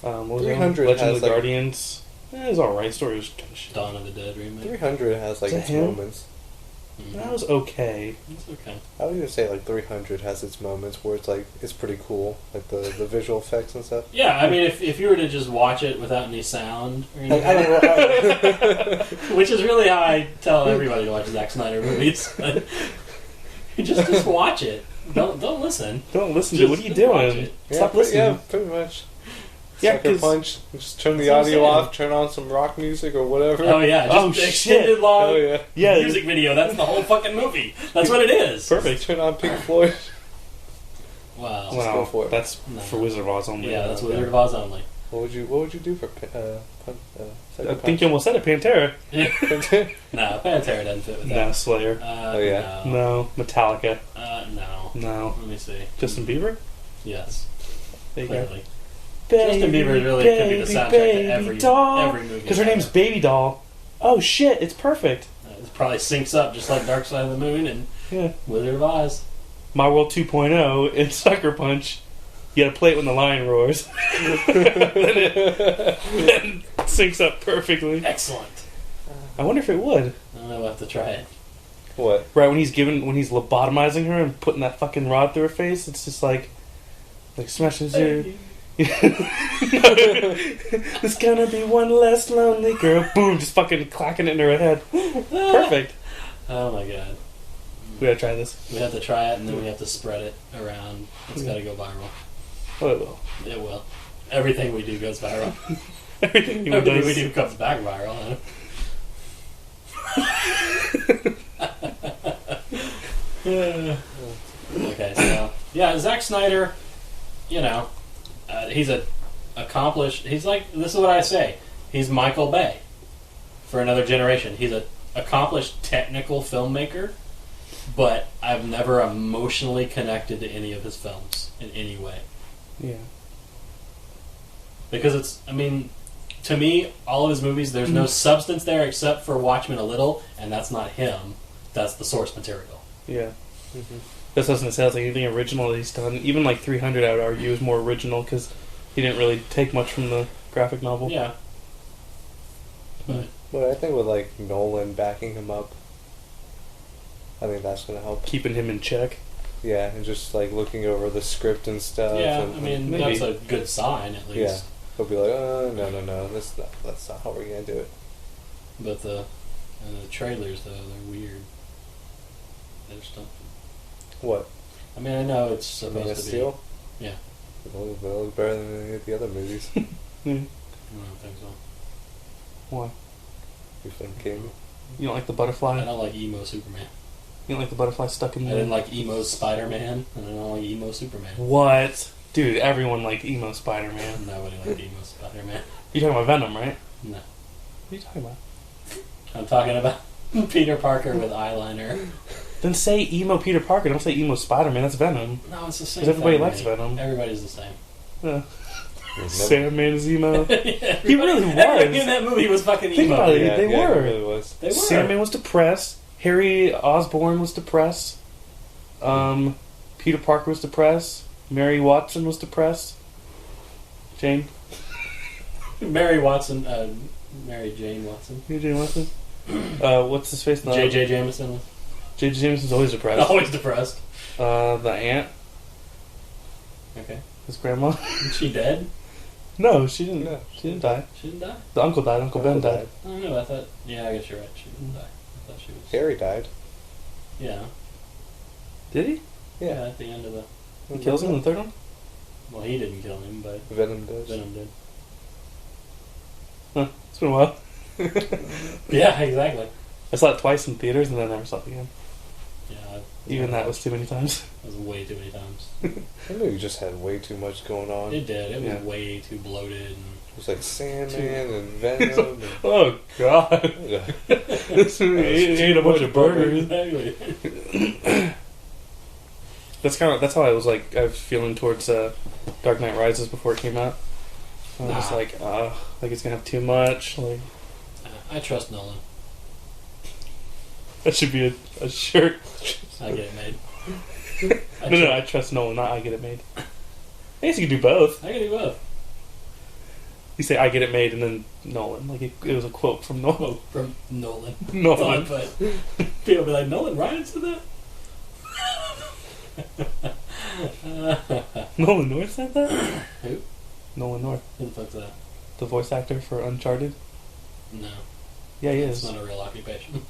what was 300 it? Legend has, of the like- Guardians. It was alright. Story was kind of shit. Dawn of the Dead remake. 300 has like Is that its him? moments. That was okay. It's okay. I would even say like 300 has its moments where it's like it's pretty cool, like the visual effects and stuff. Yeah, I mean, if you were to just watch it without any sound, or Like, I anything, don't know. which is really how I tell everybody to watch Zack Snyder movies. just watch it. Don't listen. Don't listen to it. What are you Just watch doing? it. Stop listening. Yeah, pretty much. Yeah, Sucker 'cause- Punch. Just turn the That's what I'm audio saying. off. Turn on some rock music or whatever. Oh yeah, just Oh, extended shit. long Oh yeah. Yeah, music video. That's the whole fucking movie. That's what it is. perfect. Turn on Pink Floyd. Wow. Let's go for it. That's No. for Wizard of Oz only. Yeah, that's Wizard of Oz only. What would you do for Sucker I Punch? think you almost said it. Pantera. No, Pantera doesn't fit with No, that. Slayer. Oh, yeah. No. No, Metallica. No. No, Let me see. Justin Bieber. Yes. There you Clearly. go. Justin Bieber really could be the soundtrack to every movie. Because her name's Baby Doll. Oh shit! It's perfect. It probably syncs up just like Dark Side of the Moon and Yeah. Wizard of Oz. My World 2.0 and Sucker Punch. You gotta play it when the lion roars. then syncs up perfectly. Excellent. I wonder if it would. I don't know. We'll have to try it. What? Right when he's lobotomizing her and putting that fucking rod through her face, it's just like smashes her. There's gonna be one less lonely girl. Boom! Just fucking clacking it into her head. Perfect. Oh my god. We gotta try this. We have to try it, and then we have to spread it around. It's got to go viral. Oh, it will. It will. Everything we do goes viral. Everything we do comes back viral. Okay, so yeah, Zack Snyder, he's a accomplished. He's like, this is what I say. He's Michael Bay for another generation. He's a accomplished technical filmmaker, but I've never emotionally connected to any of his films in any way. Yeah. Because to me, all of his movies, there's no substance there except for Watchmen a little, and that's not him. That's the source material. Yeah. Mm-hmm. That's what I was going to say. Like anything original that he's done, even like 300, I would argue, is more original because he didn't really take much from the graphic novel. Yeah. But I think with like Nolan backing him up, I think that's going to help. Keeping him in check. Yeah, and just like looking over the script and stuff. Yeah, and, that's a good sign at least. Yeah, he'll be like, no, that's not how we're gonna do it. But the trailers though, they're weird. They're something. What? I know it's supposed to be. Steel? Yeah. They'll look better than any of the other movies. Mm. I don't think so. Why? You thinking? You don't like the butterfly? I don't like emo Superman. You don't like the butterfly stuck in I the... didn't like emo Spider-Man, and I don't like emo Superman. What? Dude, everyone liked emo Spider-Man. Nobody liked emo Spider-Man. You're talking about Venom, right? No. What are you talking about? I'm talking about Peter Parker with eyeliner. Then say emo Peter Parker. Don't say emo Spider-Man. That's Venom. No, it's the same. Because everybody thing, likes Venom. Everybody's the same. Yeah. Sandman is emo. Yeah, he really was. Everybody in that movie was fucking emo. Think about it. They were. He really was. They were. Sandman was depressed. Harry Osborn was depressed. Peter Parker was depressed. Mary Watson was depressed. Jane? Mary Jane Watson. Mary Jane Watson? What's his face? J.J. Jameson. J.J. Jameson's always depressed. Always depressed. The aunt. Okay. His grandma. Is she dead? No, she didn't. No. She didn't die. She didn't die? The uncle died. Uncle Ben died. I don't know. I thought... Yeah, I guess you're right. She didn't die. I thought she was... Harry died. Yeah. Did he? Yeah, at the end of the... He kills him in the third one? Well, he didn't kill him, but... Venom does. Venom did. Huh. It's been a while. Yeah, exactly. I saw it twice in theaters and then I never saw it again. Yeah. Even that was too many times. That was way too many times. I knew you just had way too much going on. It did. It was Yeah. way too bloated. And It was like Sandman and Venom. And Oh, God. This movie ate a bunch of burgers. Exactly. That's how I was like. I was feeling towards Dark Knight Rises before it came out. I was like it's gonna have too much. Like I trust Nolan. that should be a shirt. I get it made. No, I trust Nolan, not I get it made. I guess you could do both. I can do both. You say I get it made and then Nolan. Like it was a quote from Nolan. From Nolan. Nolan. But people be like, Nolan Ryan said that? Nolan North said that? Who? Nolan North. Who the fuck's that? The voice actor for Uncharted? No. Yeah, he It's is. not a real occupation.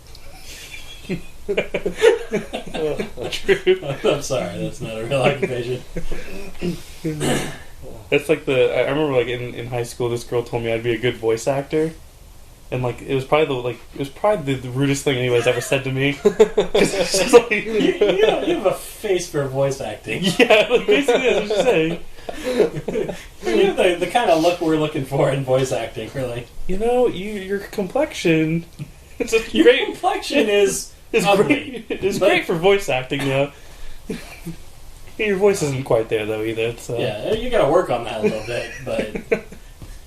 True. I'm sorry, that's not a real occupation. That's like I remember like in high school this girl told me I'd be a good voice actor. And like it was probably the rudest thing anybody's ever said to me. 'Cause it's just like, you have a face for voice acting. yeah, like basically that's what she's saying. You have the kind of look we're looking for in voice acting, really. Your complexion. It's Your great. complexion is It's ugly. great. It's great for voice acting, Your voice isn't quite there though either. So. Yeah, you gotta work on that a little bit, but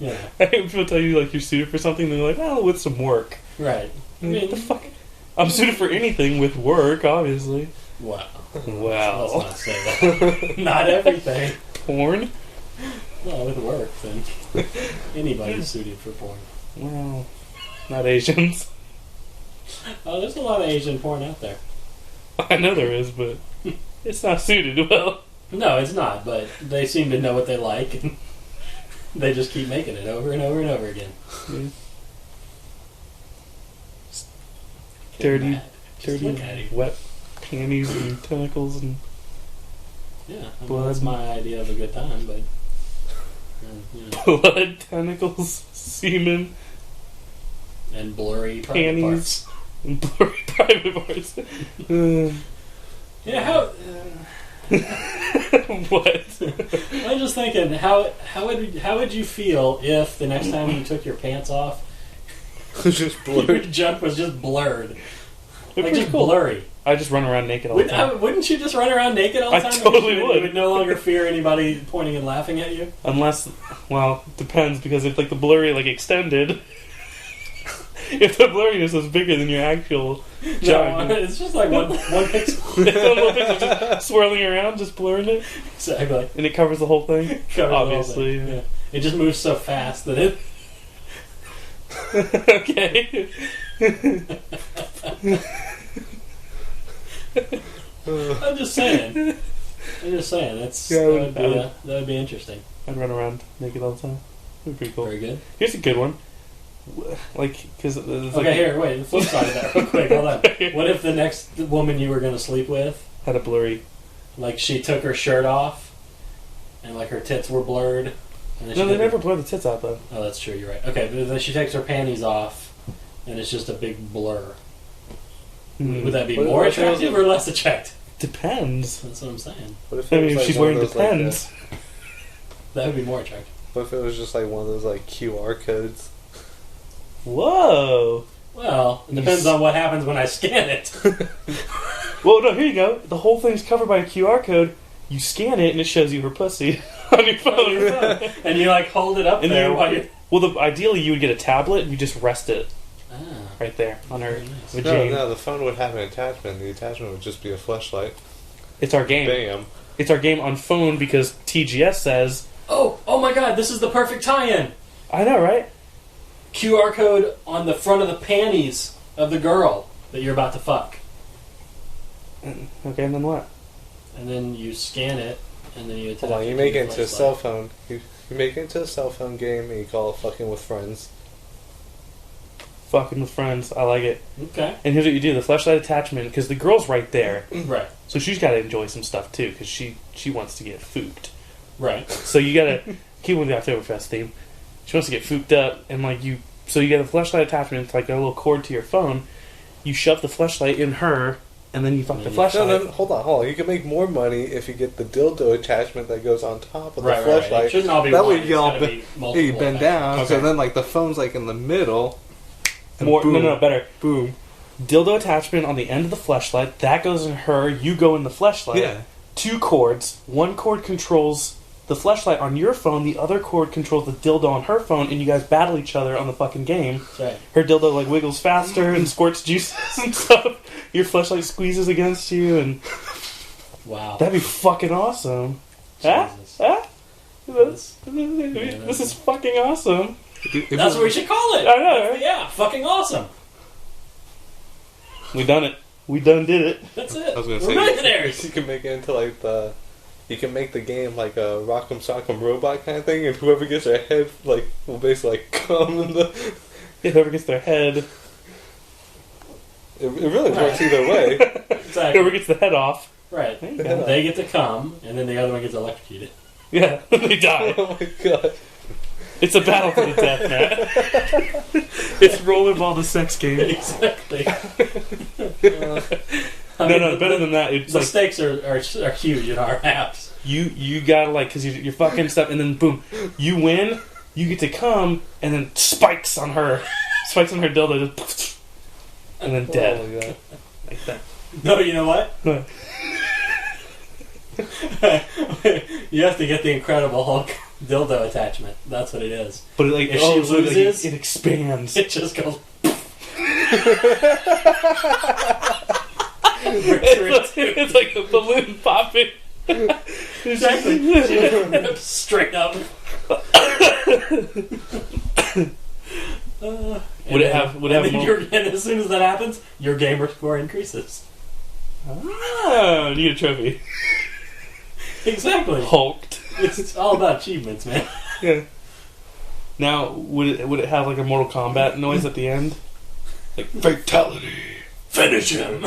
yeah, I hate when people tell you like you're suited for something, and they're like, "Well, with some work." right. I What the fuck? I'm suited for anything with work, obviously. Wow. Wow. Let's not say that. Not everything. Porn? Well, with work, then anybody's suited for porn. Well, not Asians. Oh, there's a lot of Asian porn out there. I know there is, but it's not suited well. No, it's not, but they seem to know what they like, and they just keep making it over and over and over again. Yeah. Get mad. Just Dirty, look at him. wet panties and tentacles and blood. That's my idea of a good time, but blood, tentacles, semen, and blurry panties, and blurry private parts. Yeah, how? What? I'm just thinking, how would you feel if the next time you took your pants off, just blurred. your junk was just blurred, like just cool. blurry? I just run around naked all the time. Wouldn't you just run around naked all the time? I totally would. You would no longer fear anybody pointing and laughing at you? Unless, well, depends, because if like the blurry extended, if the blurriness was bigger than your actual junk. No, it's just like one pixel. It's one little pixel just swirling around, just blurring it. Exactly. And it covers the whole thing? Obviously. Yeah. It just moves so fast that it... Okay. I'm just saying. That would be interesting. I'd run around naked all the time. That'd be pretty cool. Very good. Here's a good one. Because here, wait. The flip side of that, real quick. Hold on. What if the next woman you were going to sleep with had a blurry, like she took her shirt off, and like her tits were blurred? And no, they never blur the tits out though. Oh, that's true. You're right. Okay, but then she takes her panties off, and it's just a big blur. Would that be more attractive or less attractive? Depends. That's what I'm saying. What if if she's wearing Depends. That would be more attractive. What if it was just like one of those like QR codes? Whoa. Well, it depends on what happens when I scan it. Well, no, here you go. The whole thing's covered by a QR code. You scan it and it shows you her pussy on your phone. And you like hold it up and there while you... Well, ideally you would get a tablet and you just rest it right there on her vagina. No, the phone would have an attachment. The attachment would just be a fleshlight. It's our game. Bam. It's our game on phone because TGS says... Oh my god, this is the perfect tie-in. I know, right? QR code on the front of the panties of the girl that you're about to fuck. Okay, and then what? And then you scan it, and then you attach you make it into a cell phone. You make it into a cell phone game, and you call it fucking with friends. Fucking with friends. I like it. Okay. And here's what you do. The fleshlight attachment, because the girl's right there. Right. So she's got to enjoy some stuff, too, because she wants to get fooped. Right. So you got to keep with the Oktoberfest theme. She wants to get fooped up, and so you get a fleshlight attachment. It's like a little cord to your phone. You shove the fleshlight in her, and then you fuck the fleshlight. No, hold on. You can make more money if you get the dildo attachment that goes on top of the fleshlight. Right. It shouldn't all be that one. way you bend down, so then like the phone's like in the middle. Boom, no, better. Boom. Dildo attachment on the end of the fleshlight. That goes in her. You go in the fleshlight. Yeah. 2 cords. One cord controls the fleshlight on your phone. The other cord controls the dildo on her phone, and you guys battle each other on the fucking game. That's right. Her dildo wiggles faster and squirts juices and stuff. Your fleshlight squeezes against you, and wow, that'd be fucking awesome. Jesus. This is fucking awesome. That's what we should call it. I know, right? Yeah, fucking awesome. We done it. We done did it. That's it. I was gonna We're millionaires. You can make it into you can make the game like a Rock'em Sock'em Robot kind of thing, and whoever gets their head will basically come in the. Yeah, whoever gets their head. It really works either way. Exactly. Whoever gets the head off. Right. They get to come, and then the other one gets electrocuted. Yeah, they die. Oh my god. It's a battle to the death, Matt. It's rollerball the sex game. Exactly. No, better than that. It's the stakes are huge in our apps. You gotta because you're fucking stuff, and then boom, you win. You get to come, and then spikes on her dildo, just, and then dead. Oh my god. Like that. No, you know what? You have to get the Incredible Hulk dildo attachment. That's what it is. But if she loses, it expands. It just goes. It's like a balloon popping. Exactly. Straight up. Would it have and as soon as that happens, your gamer score increases. Oh, you get a trophy. Exactly. Hulked. It's all about achievements, man. Yeah. Now, would it have like a Mortal Kombat noise at the end? Like fatality. Finish him.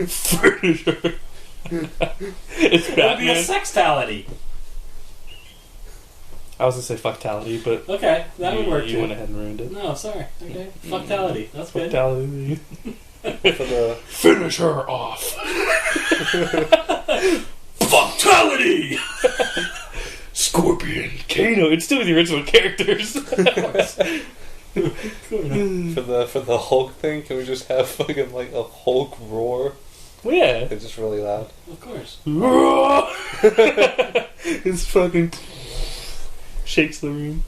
Furniture. It's It would be a Batman. sextality. I was gonna say fucktality, but Okay, that would work you too. went ahead and ruined it. No, sorry. Okay, fucktality. That's good. Fucktality. For the Finish her off. Fucktality. Scorpion. Kano. It's still the original characters. for the Hulk thing, can we just have fucking like a Hulk roar? Well, yeah. It's just really loud. Of course. It's fucking shakes the room.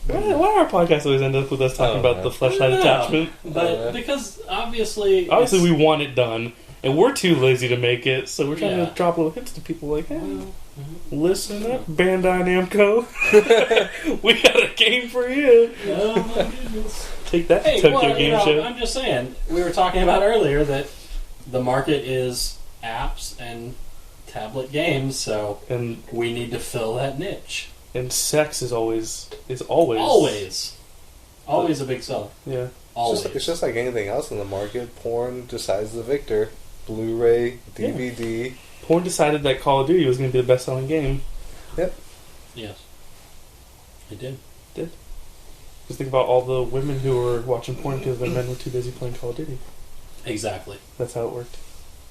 Why our podcast always end up with us talking about the fleshlight attachment? But because obviously we want it done, and we're too lazy to make it, so we're trying Yeah. to drop little hints to people like, hey, Well, listen up, Bandai Namco. We got a game for you. oh my goodness. Take that, Hey, Tokyo well, Game Show. I'm just saying, we were talking about earlier that the market is apps and tablet games, so And we need to fill that niche. sex is always Always a big seller. yeah. Always. It's just like anything else in the market. Porn decides the victor. Blu-ray, DVD. Porn decided that Call of Duty was going to be the best-selling game. Yep. Yes. It did. Just think about all the women who were watching porn because their men were too busy playing Call of Duty. Exactly. That's how it worked.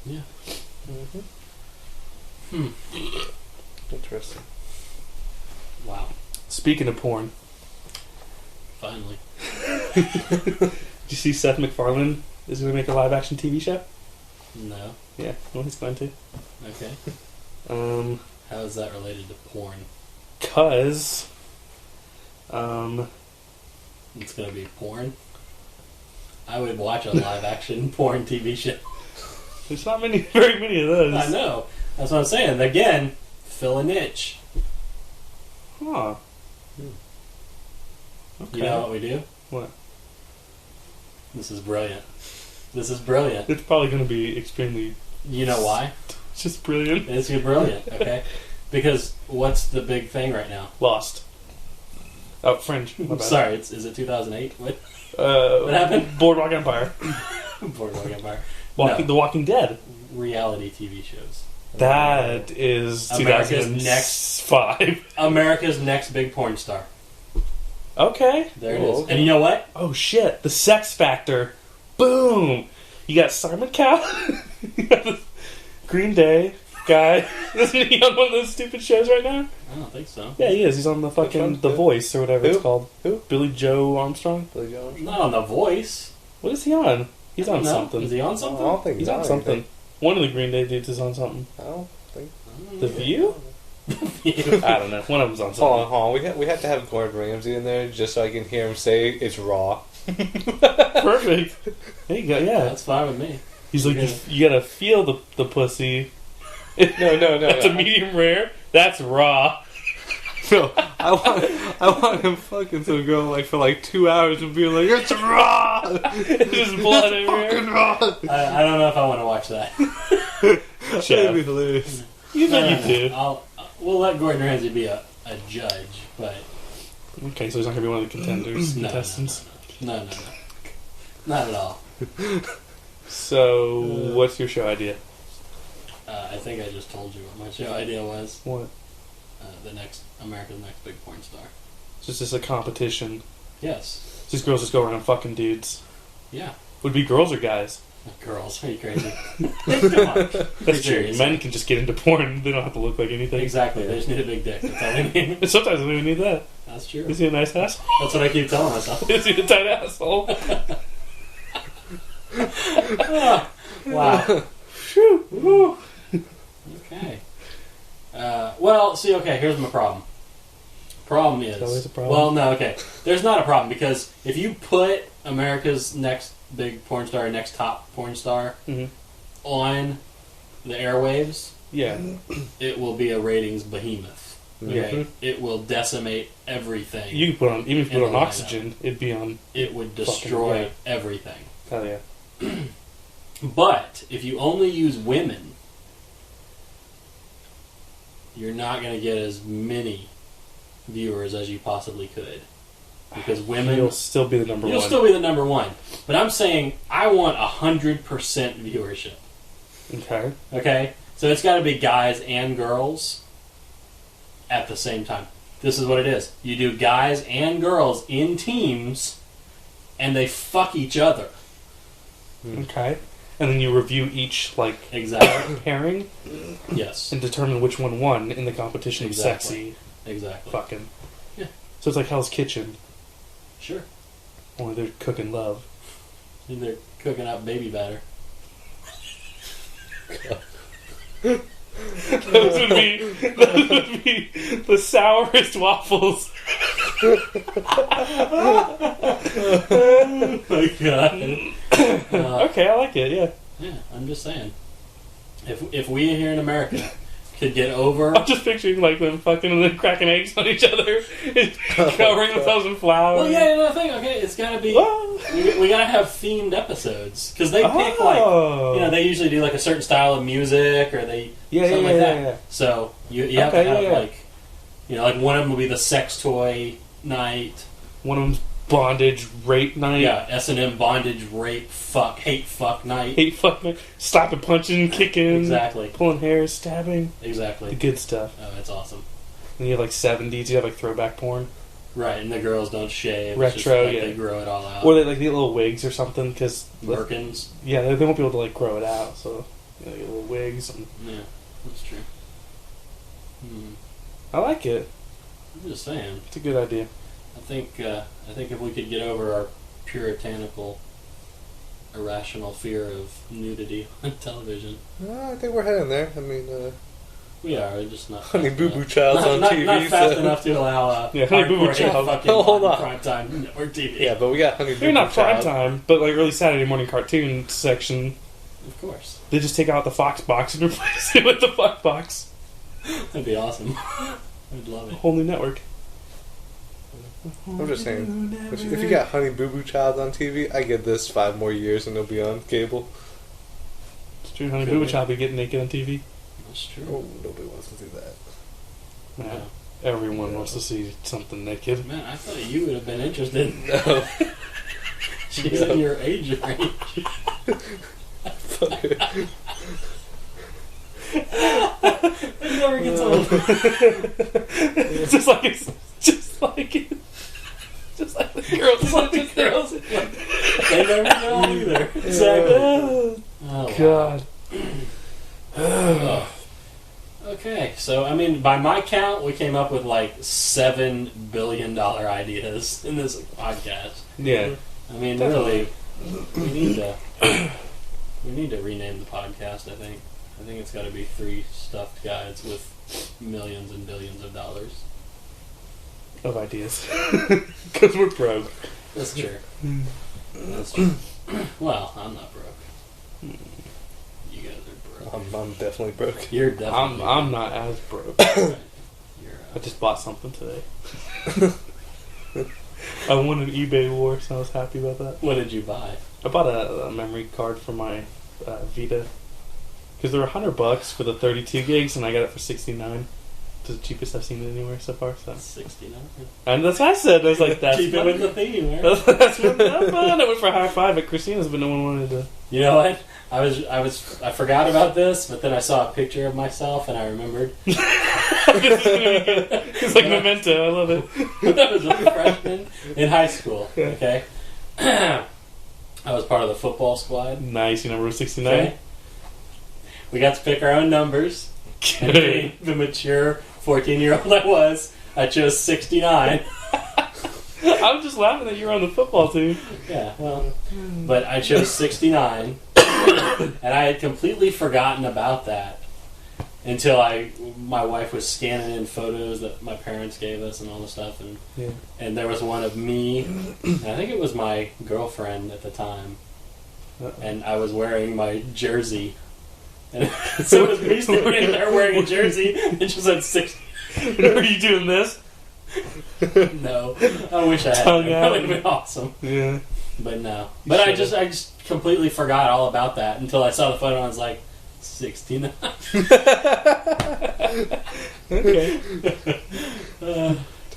Yeah. Interesting. Wow. Speaking of porn, Finally. did you see Seth MacFarlane is going to make a live-action TV show? No. Yeah, well, he's going to. Okay. How is that related to porn? Cause, It's going to be porn? I would watch a live-action porn TV show. there's not very many of those. I know. That's what I'm saying. Again, fill a niche. Huh. Okay. You know what we do? What? This is brilliant. This is brilliant. It's probably going to be extremely... You know why? It's just brilliant. It's brilliant, okay? Because what's the big thing right now? Lost. Oh, Fringe. My bad. Sorry, is it 2008? What happened? Boardwalk Empire. Boardwalk Empire. The Walking Dead. Reality TV shows. That is America's 2005. America's next big porn star. Okay. There it Oh, is. okay. And you know what? Oh shit! The Sex Factor. Boom. You got Simon Cowell. You got the Green Day guy. Isn't he on one of those stupid shows right now? I don't think so. Yeah, he is. He's on the fucking one? The Who? Voice or whatever it's Who? called. Who? Billy Joe Armstrong. Billy Jones? Not on The Voice. What is he on? He's I don't on know. something. Is he on I something? don't think He's he's on something. anything. One of the Green Day dudes is on something. I don't think. The View? I don't know. One of them's on something. Hold on. We had to have Gordon Ramsay in there just so I can hear him say it's raw. Perfect. There you go. Yeah. That's fine with me. He's like, you gotta feel the pussy. No. That's a medium rare. That's raw. No, I want him fucking some girl like for like 2 hours and be like, it's raw. It's just blood everywhere. Raw. I don't know if I want to watch that. That'd be hilarious. You know No, you do. We'll let Gordon Ramsay be a judge, but Okay, so he's not gonna be one of the contenders, no, contestants. no. Not at all. So, what's your show idea? I think I just told you what my show idea was. What? America's Next Big Porn Star. It's just a competition. Yes. Just girls just go around fucking dudes. Yeah. Would it be girls or guys? Girls, are you crazy? Come on. That's true. Serious. Men can just get into porn. They don't have to look like anything. Exactly. They just need a big dick. That's all they need. And sometimes they don't even need that. That's true. Is he a nice asshole? That's what I keep telling myself. Is he a tight asshole? Wow. Phew. Okay. Well, see, okay, here's my problem. Problem is... Always a problem. Well, no, okay. There's not a problem, because if you put America's Next Big Porn Star, next top porn star, on the airwaves, Yeah. it will be a ratings behemoth. Okay? Yeah. It will decimate everything. You can put on, even if you put In on the oxygen, it'd be on. It would destroy yeah. everything. Hell yeah. But if you only use women, you're not going to get as many viewers as you possibly could. Because women... You'll still be the number one. You'll still be the number one. But I'm saying I want 100% viewership. Okay. Okay? So it's got to be guys and girls at the same time. This is what it is. You do guys and girls in teams, and they fuck each other. Okay. And then you review each, like, exactly pairing? Yes. And determine which one won in the competition of Exactly. sexy fucking. Yeah. So it's like Hell's Kitchen. Sure. Only they're cooking love. And they're cooking up baby batter. Those would be the sourest waffles. Oh my god. Okay, I like it, yeah. Yeah, I'm just saying. If we here in America could get over... I'm just picturing like them fucking and then cracking eggs on each other and covering themselves in flour. Well, yeah, another thing, okay, it's gotta be... we gotta have themed episodes. Because they pick, like... You know, they usually do, like, a certain style of music, or they... something like that. Yeah. So, you have to have, like... You know, like, one of them will be the sex toy night. One of them's bondage rape night. Yeah, S&M bondage rape hate fuck night. Hate fuck night. Slapping, punching, kicking. Exactly. Pulling hair, stabbing. Exactly. The good stuff. Oh, that's awesome. And you have like 70s, you have like throwback porn. Right, and the girls don't shave. Retro, it's just, like, yeah. They grow it all out. Or they like the little wigs or something, because... Merkins. Yeah, they won't be able to like grow it out, so... You know, little wigs. And... Yeah, that's true. I like it. I'm just saying. It's a good idea. I think if we could get over our puritanical, irrational fear of nudity on television. I think we're heading there. I mean, we are just not. Honey Boo Boo Child's on not, TV. Not fast enough to allow. Honey Boo Boo Child. Hold on. Primetime network TV. Yeah, but we got Honey Boo Boo Maybe not prime Child. time, but like early Saturday morning cartoon section. Of course. They just take out the Fox box and replace it with the Fuck box. That'd be awesome. I'd love A it. whole new network. I'm just saying, if you got Honey Boo Boo Child on TV, I get this 5 more years and it'll be on cable. It's true, Honey Boo Boo Child be getting naked on TV. That's true. Oh, nobody wants to do that. Yeah. Everyone wants to see something naked. Man, I thought you would have been interested. No. She's in your age range. It never gets old. It's just like the girls. Just like the girls. They never get old either. Exactly. Oh, God. Oh. Okay, so I mean, by my count, we came up with like $7 billion ideas in this podcast. Yeah. I mean, really, we need to rename the podcast. I think it's got to be 3 stuffed guys with millions and billions of dollars Of ideas. Because we're broke. That's true. That's true. Well, I'm not broke. You guys are broke. I'm definitely broke. You're definitely. I'm not as broke. Right. I just bought something today. I won an eBay war, so I was happy about that. What did you buy? I bought a memory card for my Vita. Because they were $100 for the 32 gigs, and I got it for $69. It's the cheapest I've seen it anywhere so far. So. 69. And that's what I said. I was like, that's Keep it with the theme, right? That's what I'm fun. I went for a high five at Christina's, but no one wanted to. You know what? I forgot about this, but then I saw a picture of myself and I remembered. It's like Memento. I love it. I was a freshman in high school. Okay, I was part of the football squad. Nice. You number 69. Okay? We got to pick our own numbers. And being the mature 14-year-old I chose 69. I was just laughing that you were on the football team. Yeah, well, but I chose 69, and I had completely forgotten about that until my wife was scanning in photos that my parents gave us and all the stuff, and there was one of me, and I think it was my girlfriend at the time, and I was wearing my jersey, and so it was me standing there wearing a jersey, and just said 60. Were you doing this? No, I wish I had. That would have been awesome. Yeah, but no. But I just completely forgot all about that until I saw the photo and I was like, 69. Okay.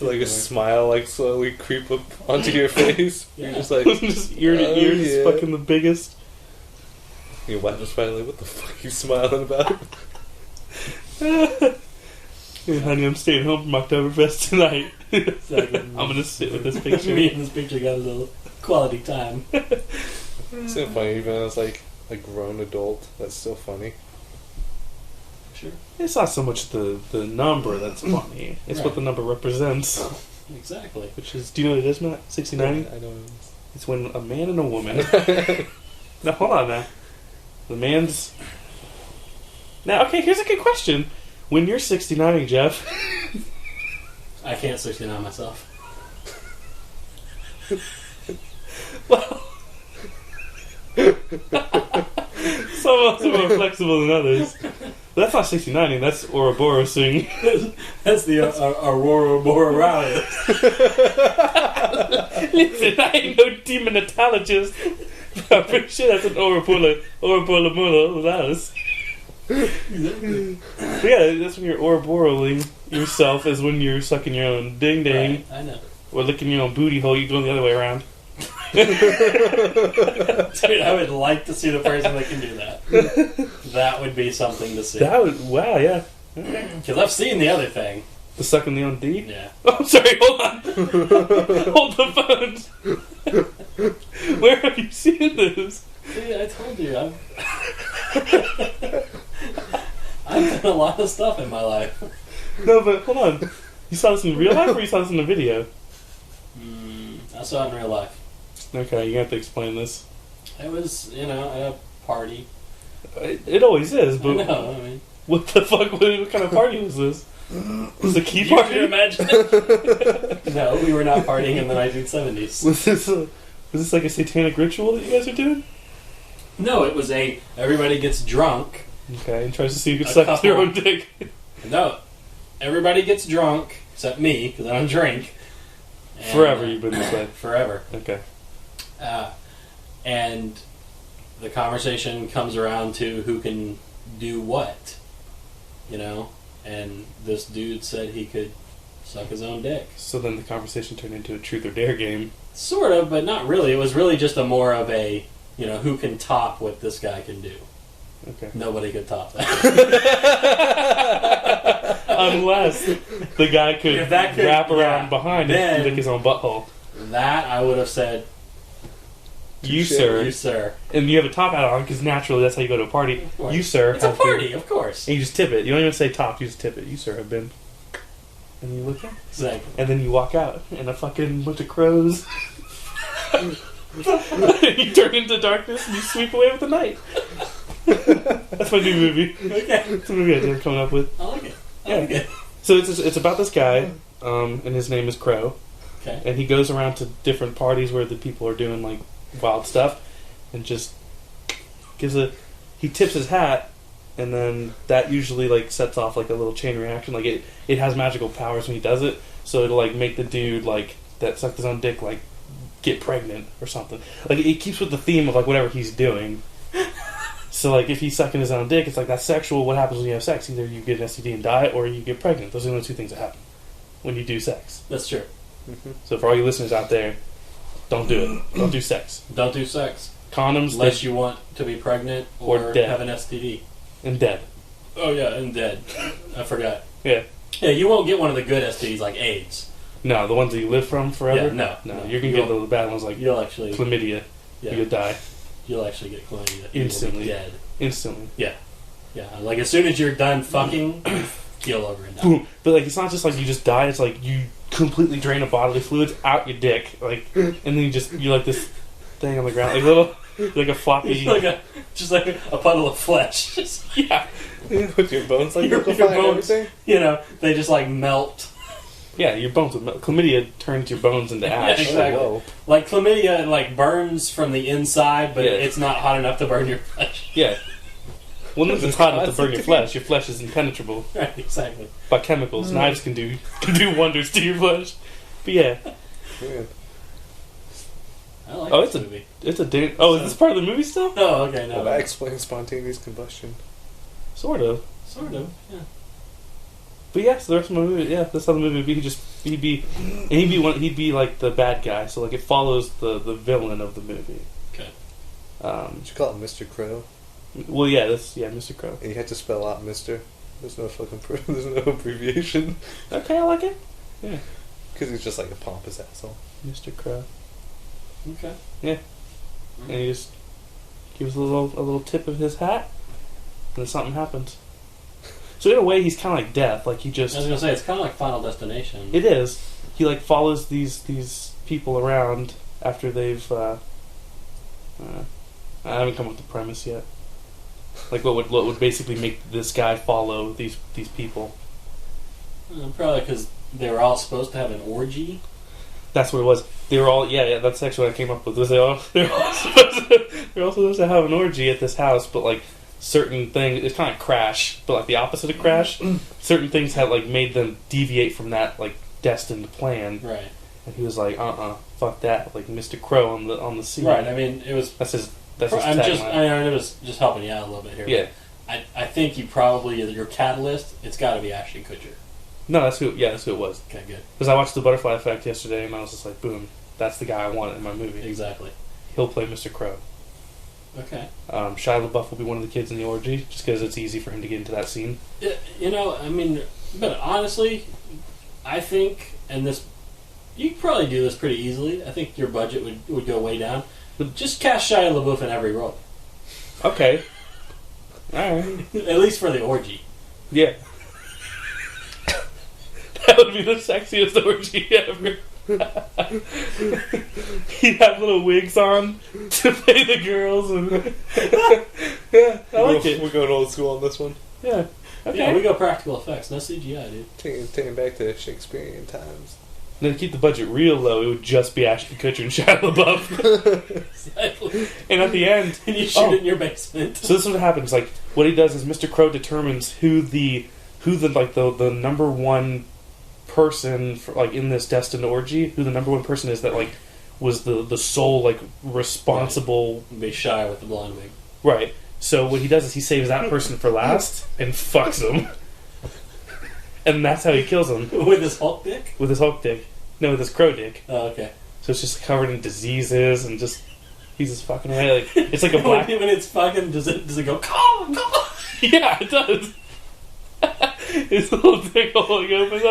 Like a smile, like slowly creep up onto your face. Yeah. You're just like just ear to ear, just fucking the biggest. Your wife is probably like, "What the fuck are you smiling about?" Hey, honey, I'm staying home from Oktoberfest tonight. Exactly. I'm gonna sit with this picture. Me and this picture got a little quality time. It's so funny, even as like a grown adult. That's still funny. Sure. It's not so much the number that's funny. It's Right. what the number represents. Exactly. Which is, do you know what it is, Matt? 69? I don't. It's when a man and a woman... Now, hold on now. The man's... Now, okay, here's a good question. When you're 69ing, Jeff... I can't 69 myself. Well... Some of us are more flexible than others. But that's not 69ing, that's Ouroborosing. That's the Aurora Borealis. Listen, I ain't no demonetologist. But I'm pretty sure that's an Ouroboros. Yeah, that's when you're Ouroboraling yourself, is when you're sucking your own ding ding. Right, I know. Or licking your own booty hole, you're going the other way around. Dude, I would like to see the person that can do that. That would be something to see. That would, wow, yeah. Because I've seen the other thing. The sucking the own D? Yeah. Oh, I'm sorry, hold on. Hold the phone. Where have you seen this? See, I told you, I've done a lot of stuff in my life. No, but hold on. You saw this in real life or you saw this in a video? I saw it in real life. Okay, you're going to have to explain this. It was, at a party. It always is, but I know, I mean... what the fuck? What kind of party was this? Was it a key You party? can imagine it? No, we were not partying in the 1970s. Was this like a satanic ritual that you guys are doing? No, it was everybody gets drunk. Okay, and tries to see who can A suck couple. their own dick. No, everybody gets drunk, except me, because I don't drink. And, Forever you've been this way. Forever. Okay. And the conversation comes around to who can do what, And this dude said he could suck his own dick. So then the conversation turned into a truth or dare game. Sort of, but not really. It was really just more of a, who can top what this guy can do. Okay. Nobody could top that. Unless the guy could, If that could wrap around behind and then- lick his own butthole. That I would have said, You, sir. you, sir. And you have a top hat on, because naturally that's how you go to a party. course. You, sir. It's a have been- party, of course. And you just tip it. You don't even say top, you just tip it. You, sir, have been. And you look at it. Exactly. And then you walk out, and a fucking bunch of crows. You turn into darkness, and you sweep away with the night. That's my new movie. Okay. It's a movie idea I'm coming up with. I like it. I Yeah. like it. So it's about this guy, and his name is Crow. Okay. And he goes around to different parties where the people are doing like wild stuff, and just he tips his hat, and then that usually like sets off like a little chain reaction. Like it has magical powers when he does it, so it'll like make the dude like that sucked his own dick like get pregnant or something. Like it keeps with the theme of like whatever he's doing. So like if he's sucking his own dick, it's like that's sexual. What happens when you have sex? Either you get an STD and die, or you get pregnant. Those are the only two things that happen when you do sex. That's true. Mm-hmm. So for all you listeners out there, don't do it. Don't do sex. Don't do sex. Condoms, Unless you want to be pregnant Or dead. have an STD. and dead. Oh, yeah, and dead. I forgot. Yeah. Yeah, you won't get one of the good STDs like AIDS. No, the ones that you live from forever? Yeah, no. You're going to get the bad ones like You'll actually... chlamydia. Yeah, You'll die. you'll actually get chlamydia. You will Instantly. be dead. Instantly. Yeah. Yeah, like as soon as you're done fucking, you keel over and die. Boom. But like it's not just like you just die, it's like you completely drain of bodily fluids out your dick. Like and then you're like this thing on the ground. Like little like a floppy Just like a puddle of flesh. Just, yeah. With your bones like your liquefy and bones, everything? they just like melt. Yeah, your bones would melt. Chlamydia turns your bones into ash. Yeah, exactly. Oh, Like chlamydia, like burns from the inside, but Yeah. it's not hot enough to burn your flesh. Yeah. Well, unless it's hot enough to burn your flesh. Your flesh is impenetrable Right, exactly. by chemicals. Knives can do wonders to your flesh. But yeah, yeah. I like Oh, this movie. it's a dude. Oh, is this part of the movie still? Oh, okay, no. Well, that explains spontaneous combustion. Sort of. Sort of, yeah. But yeah, so the rest of my movie, yeah, that's how the movie would be. He just He'd be like the bad guy. So like it follows the villain of the movie. Okay. Did you call it Mr. Crow? Well, yeah, Mr. Crow. And you had to spell out Mr. There's no fucking there's no abbreviation. Okay, I like it. Yeah. Because he's just like a pompous asshole. Mr. Crow. Okay. Yeah. And he just gives a little tip of his hat, and then something happens. So in a way, he's kind of like Death. Like he just. I was gonna say it's kind of like Final Destination. It is. He like follows these people around after they've. I haven't come up with the premise yet. Like what would basically make this guy follow these people? Probably because they were all supposed to have an orgy. That's what it was. They were all that's actually what I came up with. Was they're all supposed to have an orgy at this house, but like certain things, it's kind of Crash, but like the opposite of Crash. Certain things had like made them deviate from that like destined plan. Right. And he was like, fuck that, like Mr. Crow on the scene. Right. I mean, it was. That's his tagline. I was just helping you out a little bit here. Yeah. I think you probably your catalyst. It's got to be Ashton Kutcher. No, that's who it was. Okay, good. Because I watched The Butterfly Effect yesterday, and I was just like, boom, that's the guy I want in my movie. Exactly. He'll play Mr. Crow. Okay. Shia LaBeouf will be one of the kids in the orgy, just because it's easy for him to get into that scene. You know, I mean, but honestly, I think, and this, you could probably do this pretty easily. I think your budget would go way down. Just cast Shia LaBeouf in every role. Okay. Alright. At least for the orgy. Yeah. That would be the sexiest orgy ever. He'd have little wigs on to play the girls. And yeah, I like it. We're going old school on this one. Yeah. Okay. Yeah, we go practical effects, no CGI, dude. Taking back to Shakespearean times. And to keep the budget real low, it would just be Ashton Kutcher and Shia LaBeouf. Exactly. And at the end, and you shoot it in your basement. So this is what happens. Like what he does is Mr. Crow determines who the number one person for, like in this destined orgy, who the number one person is that like was the sole like responsible. Right. Be shy with the blonde wig. Right. So what he does is he saves that person for last and fucks him, and that's how he kills him with his Hulk dick. With his Hulk dick. No, with his crow dick. Oh, okay. So it's just covered in diseases and just he's just fucking away. Like it's like a black. When it's fucking, does it go? Come on. Yeah, it does. His little dick holding open.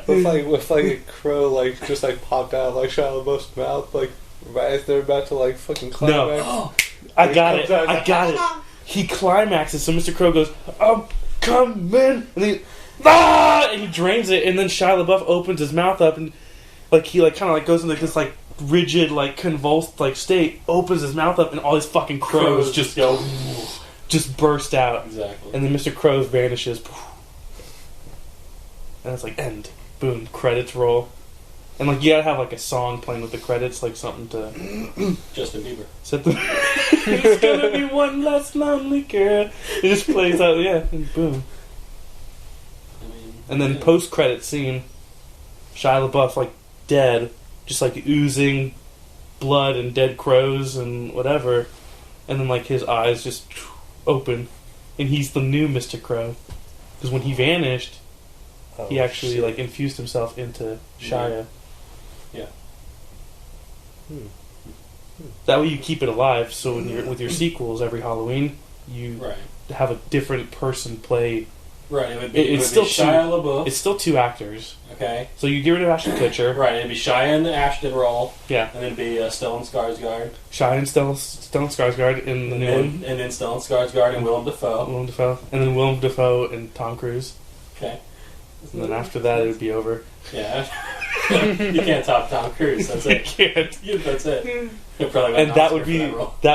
Like, with like a crow like just like popped out of like Shia LaBeouf's mouth like right as they're about to like fucking climax. No. I got it. He climaxes, so Mr. Crow goes, come in, and he drains it, and then Shia LaBeouf opens his mouth up, and like he like kind of like goes into this like rigid like convulsed like state, opens his mouth up, and all these fucking crows just go. Just burst out. Exactly. And then Mr. Crow vanishes. And it's like, end. Boom. Credits roll. And like, you gotta have like a song playing with the credits, like something to... Justin Bieber. Set the... It's gonna be one less lonely girl. It just plays out, yeah, and boom. And then post-credit scene, Shia LaBeouf like dead, just like oozing blood and dead crows and whatever. And then like his eyes just... open, and he's the new Mr. Crow. Because when he vanished, he actually like infused himself into Shia. Yeah. That way you keep it alive. So when you're with your sequels every Halloween, you have a different person play. Right. It would be, it's still Shia LaBeouf. It's still two actors. Okay. So you get rid of Ashton Kutcher. Right. It'd be Shia in the Ashton role. Yeah. And then it'd be Stellan Skarsgård. Shia and Stellan Skarsgård in the new one. And then Stellan Skarsgård and Willem Dafoe. And then Willem Dafoe and Tom Cruise. Okay. And then after that, it would be over. Yeah. You can't top Tom Cruise. That's it. You can't. That's it. And that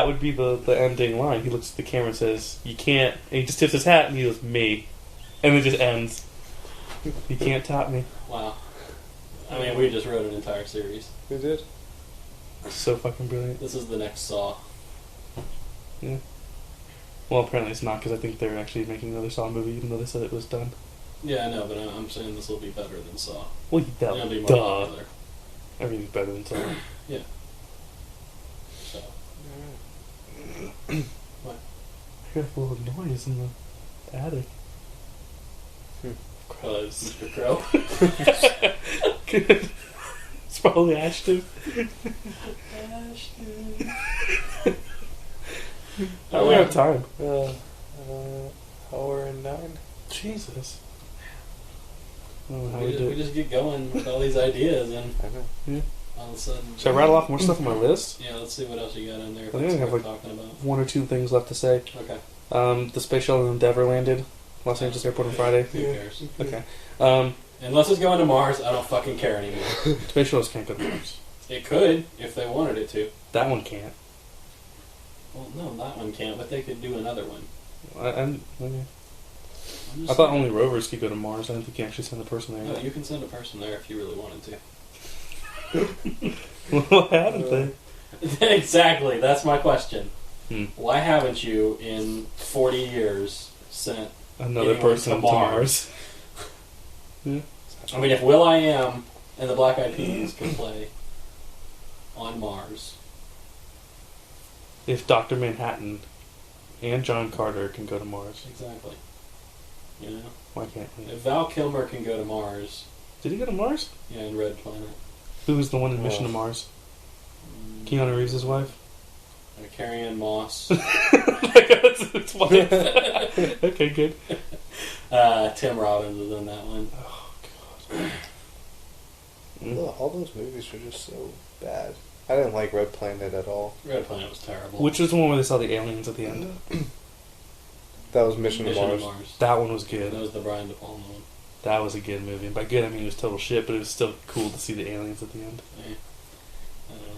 would be the ending line. He looks at the camera and says, "You can't." And he just tips his hat and he goes, "Me," and it just ends. You can't top me. Wow. I mean, we just wrote an entire series. We did. So fucking brilliant. This is the next Saw. Yeah. Well, apparently it's not, because I think they're actually making another Saw movie, even though they said it was done. Yeah, I know, but I'm saying this will be better than Saw. Well, it'll be more popular. Everything's better than Saw. Yeah. So. What? I heard a little noise in the attic. Because Mr. Crow. Good. It's probably Ashton. I don't have time. Hour and 9. Jesus. We just get going with all these ideas, and I know. Yeah. all of a sudden... Should I rattle off more stuff on my list? Yeah, let's see what else you got in there. I think I have like talking about. one or two things left to say. Okay. The space shuttle Endeavour landed Los Angeles Airport on Friday. Who cares? Okay. Unless it's going to Mars, I don't fucking care anymore. Space shuttles can't go to Mars. It could, if they wanted it to. That one can't. Well, no, that one can't, but they could do another one. I thought only rovers could go to Mars. I didn't think you actually send a person there. No, you can send a person there if you really wanted Well, what happened then? to. Exactly, that's my question. Hmm. Why haven't you, in 40 years, sent Another anyone person to to Mars. Yeah. I mean, if will.i.am and the Black Eyed Peas can play on Mars. If Dr. Manhattan and John Carter can go to Mars, Exactly. You know? why can't we? If Val Kilmer can go to Mars, Did he go to Mars? yeah, in Red Planet. Who was the one in Mission to Mars? Keanu Reeves' wife? Carrie Ann Moss. It's fine. Okay, good. Tim Robbins was in that one. Oh, God. All those movies were just so bad. I didn't like Red Planet at all. Red Planet was terrible. Which was the one where they saw the aliens at the end? That was Mission to Mars. That one was That good. was the Brian De Palma one. That was a good movie. And by good, I mean it was total shit, but it was still cool to see the aliens at the end. Yeah.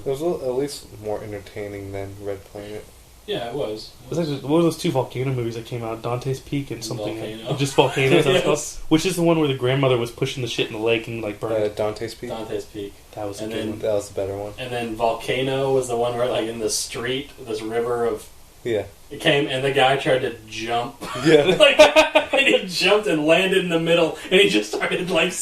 It was at least more entertaining than Red Planet. Yeah, it was. It was like, what were those two volcano movies that came out? Dante's Peak and something. Volcano. Just Volcanoes. That's Yes. called. Which is the one where the grandmother was pushing the shit in the lake and like burned. Dante's Peak. Dante's Peak. That was a And good then- one. That was the better one. And then Volcano was the one where, like, in the street, this river of... Yeah. It came, and the guy tried to jump. Yeah. Like, and he jumped and landed in the middle, and he just started, like...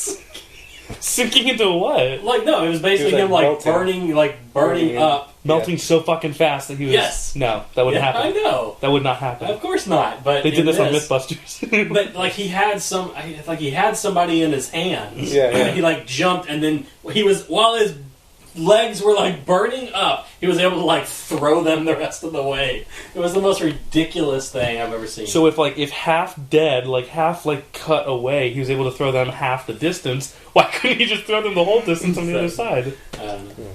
Sinking into what? Like, no, it was basically He was, him, like, melting. burning Burning up. Melting so fucking fast that he was. Yes. No, that wouldn't Yeah, happen. I know. That would not happen. Of course not, but... They did in this on Mythbusters. But, like, he had he had somebody in his hands. Yeah, yeah. And he, like, jumped, and then while his legs were, like, burning up, he was able to, like, throw them the rest of the way. It was the most ridiculous thing I've ever seen. So if half dead, like half like cut away, he was able to throw them half the distance. Why couldn't he just throw them the whole distance on the other side? I don't know. Yeah.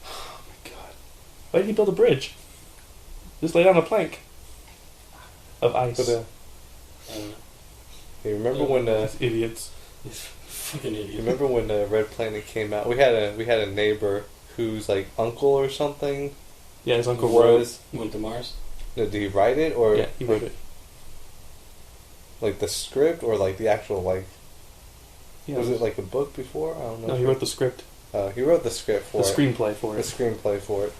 Oh my god! Why did he build a bridge? Just lay down a plank of ice. But, I don't know. you remember when These idiots. Fucking idiot. remember when Red Planet came out? We had a neighbor whose like uncle or something Yeah, his uncle was. Went to Mars? No, did he write it or? Yeah, he wrote it. Like the script or like the actual like? Yeah, Was it like a book before? I don't know. No, he wrote the script, He wrote the script for the it. screenplay for The it. screenplay for it.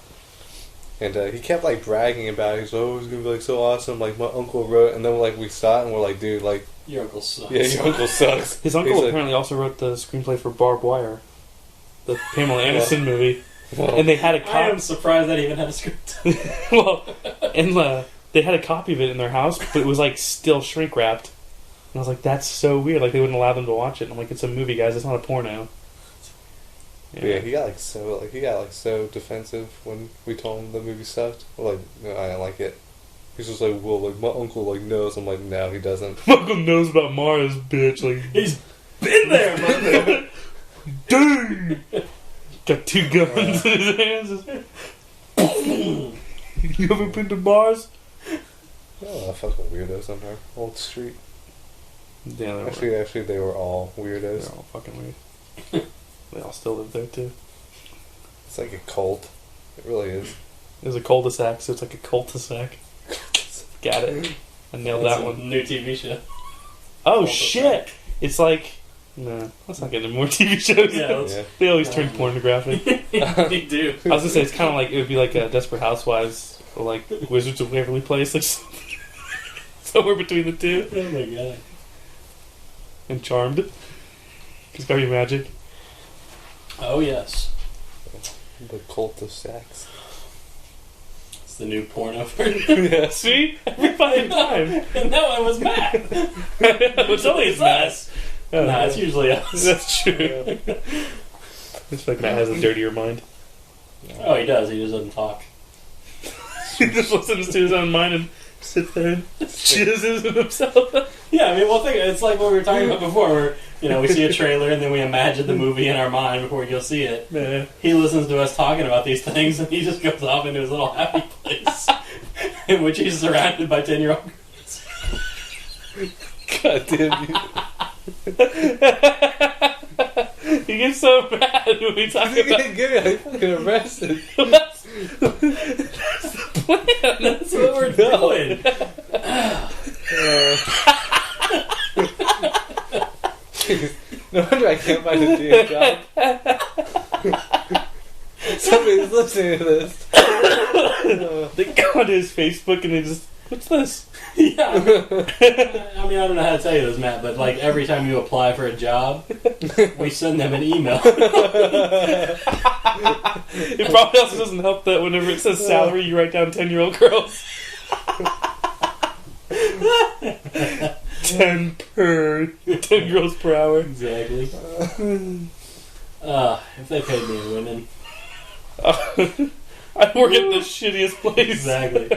And he kept like bragging about it. He's like, oh, it's gonna be like so awesome. Like my uncle wrote, and then like we saw it, and we're like, dude, like, Your uncle sucks. yeah, your uncle sucks. His uncle He's like, apparently also wrote the screenplay for Barbed Wire, the Pamela Anderson movie, well, and they had a I am copy. surprised that even had a script. Well, and they had a copy of it in their house, but it was like still shrink wrapped. And I was like, that's so weird. Like they wouldn't allow them to watch it. And I'm like, it's a movie, guys. It's not a porno. yeah, he got so defensive when we told him the movie sucked. We're like, no, I don't like it. He's just like, well, like my uncle like knows. I'm like, no, he doesn't. My uncle knows about Mars, bitch. Like, He's been there, man. dude, got two guns in his hands. You ever been to Mars? Oh, fucking weirdos on our old street. Yeah, they were. Actually, they were all weirdos. They're all fucking weird. They all still live there too. It's like a cult. It really is. There's a cul-de-sac, so it's like a cul-de-sac. Got it. I nailed that one. New TV show. Oh Cul-de-sac. shit! It's like, no, let's not get into more TV shows. Yeah, let's- Yeah. They always turn pornographic. They do. I was gonna say it's kind of like it would be like Desperate Housewives or like Wizards of Waverly Place, like somewhere between the two. Oh my god. And Charmed. It's gotta be magic. Oh yes. The cult of sex. the new porno version. Yeah, see? Every fucking time. And that one was Matt. It's always Matt. Oh, Nah, it's usually us. That's true. It's like Matt has a dirtier mind. Oh, he does. He just doesn't talk. He just listens to his own mind and sits there and jizzes in himself. Yeah, I mean, well, it's like what we were talking about before, where, we see a trailer and then we imagine the movie in our mind before we go see it. Yeah. He He listens to us talking about these things and he just goes off into his little happy place in which he's surrounded by 10-year-old girls. God damn you. He gets so mad when we talk about Get fucking arrested. That's the plan. That's what we're doing. No wonder I can't find a damn job. Somebody's listening to this. They go onto his Facebook and they just, what's this? Yeah. I mean, I don't know how to tell you this, Matt, but like every time you apply for a job, we send them an email. It probably also doesn't help that whenever it says salary, you write down 10-year-old girls. 10 girls per hour. Exactly. If they paid me in women. I work at the shittiest place. Exactly.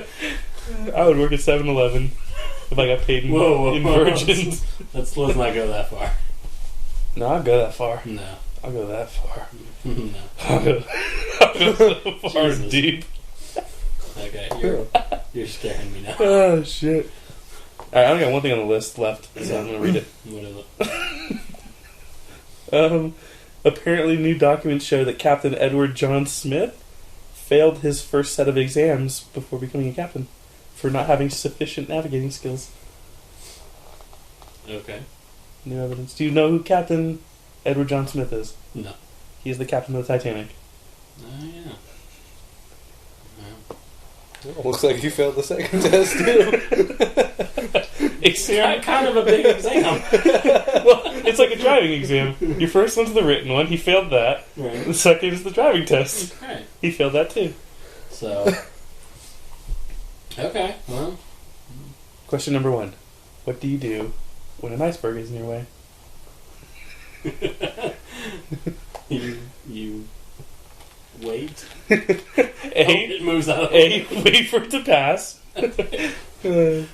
I would work at 7-Eleven if I got paid in virgins. Let's not go that far. No, I'll go that far. No. I'll go that far. No. I'll go so far Jesus. deep. Okay, you're scaring me now. Oh, shit. Alright, I only got one thing on the list left, so I'm going to read it. What is it? Apparently new documents show that Captain Edward John Smith failed his first set of exams before becoming a captain for not having sufficient navigating skills. Okay. New evidence. Do you know who Captain Edward John Smith is? No. He is the captain of the Titanic. Oh, yeah. Well, looks like you failed the second test, too. It's kind of a big exam. Well, it's like a driving exam. Your first one's the written one. He failed that. Right. The second is the driving test. Right. He failed that too. So. Okay, well. Question number 1. What do you do when an iceberg is in your way? You wait. A, It moves out of the A, wait for it to pass. Those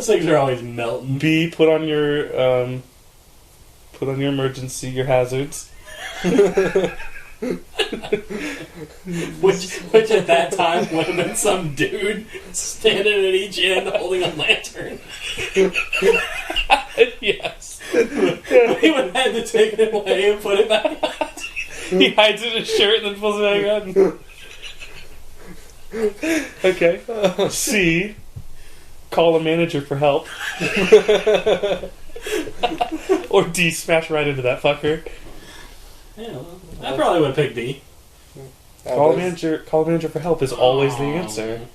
things are always melting. B, put on your emergency, your hazards. Which at that time would have been some dude standing at each end holding a lantern. Yes. He would have had to take it away and put it back on. He hides it in his shirt and then pulls it back on. Okay. C, call a manager for help. Or D, smash right into that fucker. Yeah, well, I probably would pick D. Call a manager for help is always the answer.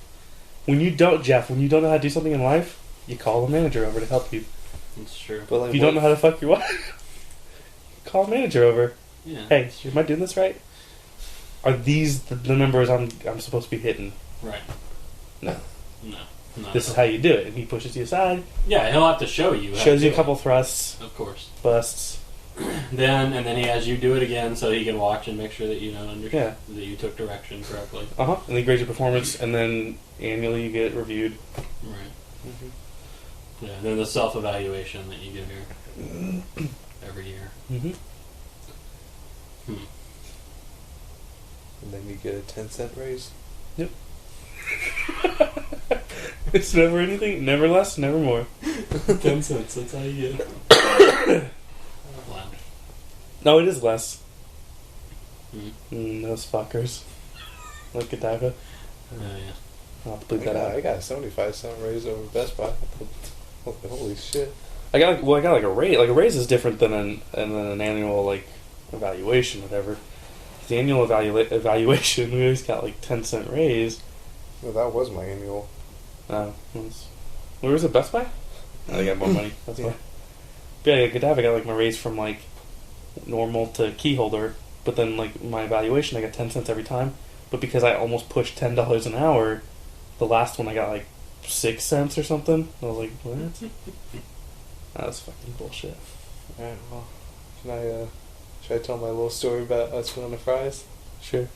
When you don't know how to do something in life, you call a manager over to help you. That's true. But like, If you don't know how to fuck your wife, call a manager over. Yeah. Hey, am I doing this right? Are these the numbers I'm supposed to be hitting? Right. No. This is how you do it. And he pushes you aside. Yeah, he'll have to show you. Shows you a couple thrusts. Of course. Busts. And then he has you do it again so he can watch and make sure that you know Yeah. that you took direction correctly. And then he grades your performance, and then annually you get reviewed. Right. Mm-hmm. Yeah. And then the self-evaluation that you give here every year. Mm-hmm. And then you get a 10-cent raise. Yep. It's never anything, never less, never more. 10 cents, that's how you get it. Wow. No, it is less. Mm-hmm. Those fuckers. Like Godiva. Oh, yeah. I'll have to bleep that out. I got a 75-cent raise over Best Buy. Holy shit. I got a raise. Like a raise is different than an annual like evaluation, whatever. The annual evaluation, we always got like 10-cent raise. Well, that was my annual. Where was it? Best Buy? I got more money. That's Yeah. why. But yeah, Godiva, I got like my raise from like normal to key holder, but then like my evaluation, I got 10 cents every time. But because I almost pushed $10 an hour, The last one I got like 6 cents or something. I was like, what? That was fucking bullshit. Alright, well, should I tell my little story about us going to Fry's? Sure.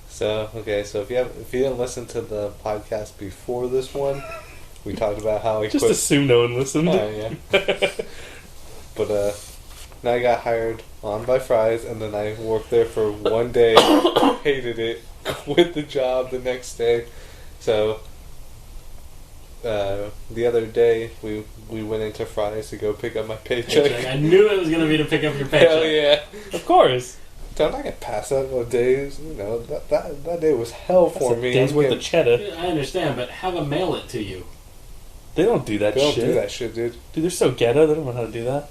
So if you didn't listen to the podcast before this one, we talked about how we just assume no one listened. Yeah. But now I got hired on by Fry's, and then I worked there for one day, hated it, quit the job the next day. So the other day we went into Fry's to go pick up my paycheck. I knew it was going to be to pick up your paycheck. Hell yeah. Of course. I'm not gonna pass up on days. You know, that day was hell for me. Days worth of cheddar. I understand, but have them mail it to you. They don't do that shit. They don't do that shit, dude. Dude, they're so ghetto, they don't know how to do that.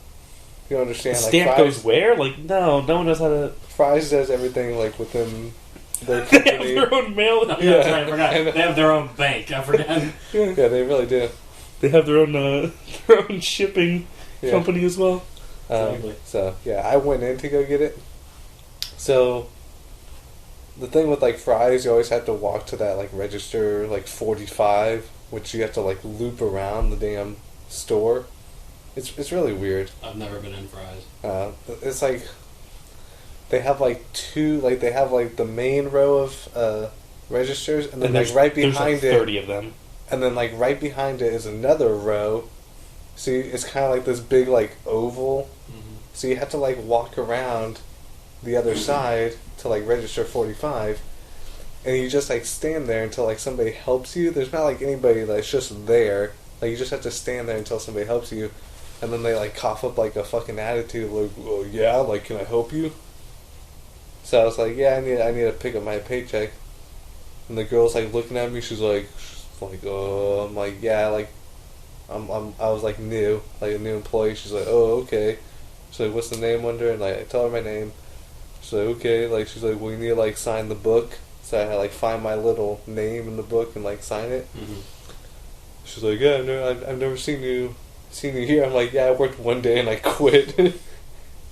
You don't understand, the like, stamp Fry's goes where? Like, no one knows how to... Fry's does everything, like, within their company. They have their own mail. No, yeah, that's right, I forgot. They have their own bank, I forgot. Yeah, they really do. They have their own shipping company as well. Exactly. So, yeah, I went in to go get it. So, the thing with, like, Fry's, you always have to walk to that, like, register, like, 45, which you have to, like, loop around the damn store. It's really weird. I've never been in Fry's. It's like they have like two, like they have like the main row of registers, and then like right behind there's like 30 of them, and then like right behind it is another row. So it's kind of like this big like oval. Mm-hmm. So you have to like walk around the other side to like register 45, and you just like stand there until like somebody helps you. There's not like anybody that's just there. Like you just have to stand there until somebody helps you. And then they, like, cough up, like, a fucking attitude, like, oh, yeah, like, can I help you? So I was like, yeah, I need to pick up my paycheck. And the girl's, like, looking at me, she's like, oh, I'm like, yeah, like, I was, like, new, like, a new employee. She's like, oh, okay. She's like, what's the name under? And, like, I tell her my name. She's like, okay. Like, she's like, well, you need to, like, sign the book. So I had to, like, find my little name in the book and, like, sign it. Mm-hmm. She's like, yeah, no, I've never seen you here. I'm like, yeah, I worked one day and I quit.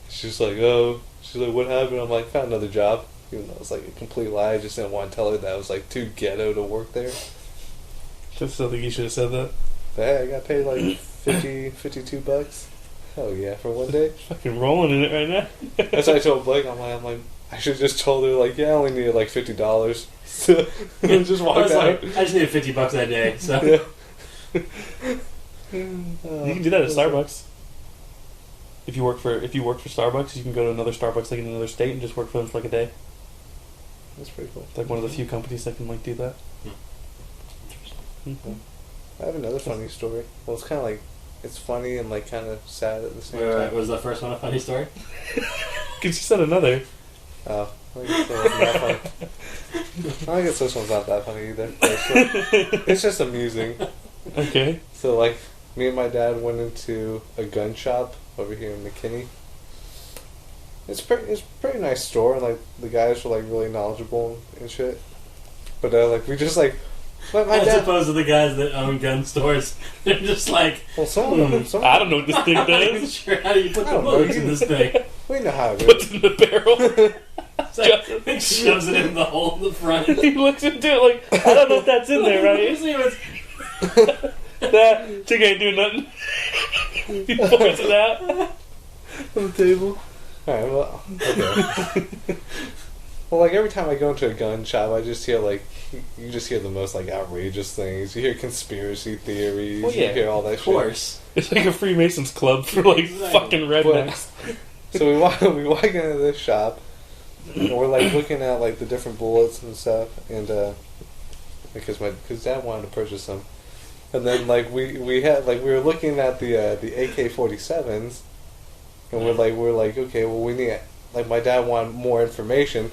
She's like, oh. She's like, what happened? I'm like, found another job. Even though it was like a complete lie. I just didn't want to tell her that I was like too ghetto to work there. Just don't think you should have said that. But hey, I got paid like $52. Hell yeah, for one day. Fucking rolling in it right now. That's what I told Blake. I'm like, I should have just told her like, yeah, I only needed like $50. So just walked out. Like, I just needed $50 that day. So. Yeah. You can do that at Starbucks. If you work for Starbucks, you can go to another Starbucks like in another state and just work for them for like a day. That's pretty cool. It's like one of the few companies that can like do that. Mm-hmm. I have another funny story. Well, it's kind of like it's funny and like kind of sad at the same time. Right. Was the first one a funny story? Because you said another. Oh, I guess that wasn't that funny. I guess this one's not that funny either. It's just amusing. Okay. So like, me and my dad went into a gun shop over here in McKinney. It's a pretty nice store. Like the guys were like really knowledgeable and shit. But like we just like. As opposed to the guys that own gun stores, they're just like, well, some of them. I don't know what this thing I'm not even does. sure how do you put the bullets in this thing. We know how it Puts is. it in the barrel. He shoves it in the hole in the front. He looks into it like, I don't know if that's in there, right? That chick ain't doing nothing. He pours it out on the table. Alright, well, okay. Well, like every time I go into a gun shop, I just hear like you just hear the most like outrageous things. You hear conspiracy theories. Well, yeah, you hear all that of course. It's like a Freemasons club for like fucking rednecks. So we walk into this shop, and we're like looking at like the different bullets and stuff, and because Dad wanted to purchase some, and then like we were looking at the AK-47s, and we're like okay, well we need, like my dad wanted more information.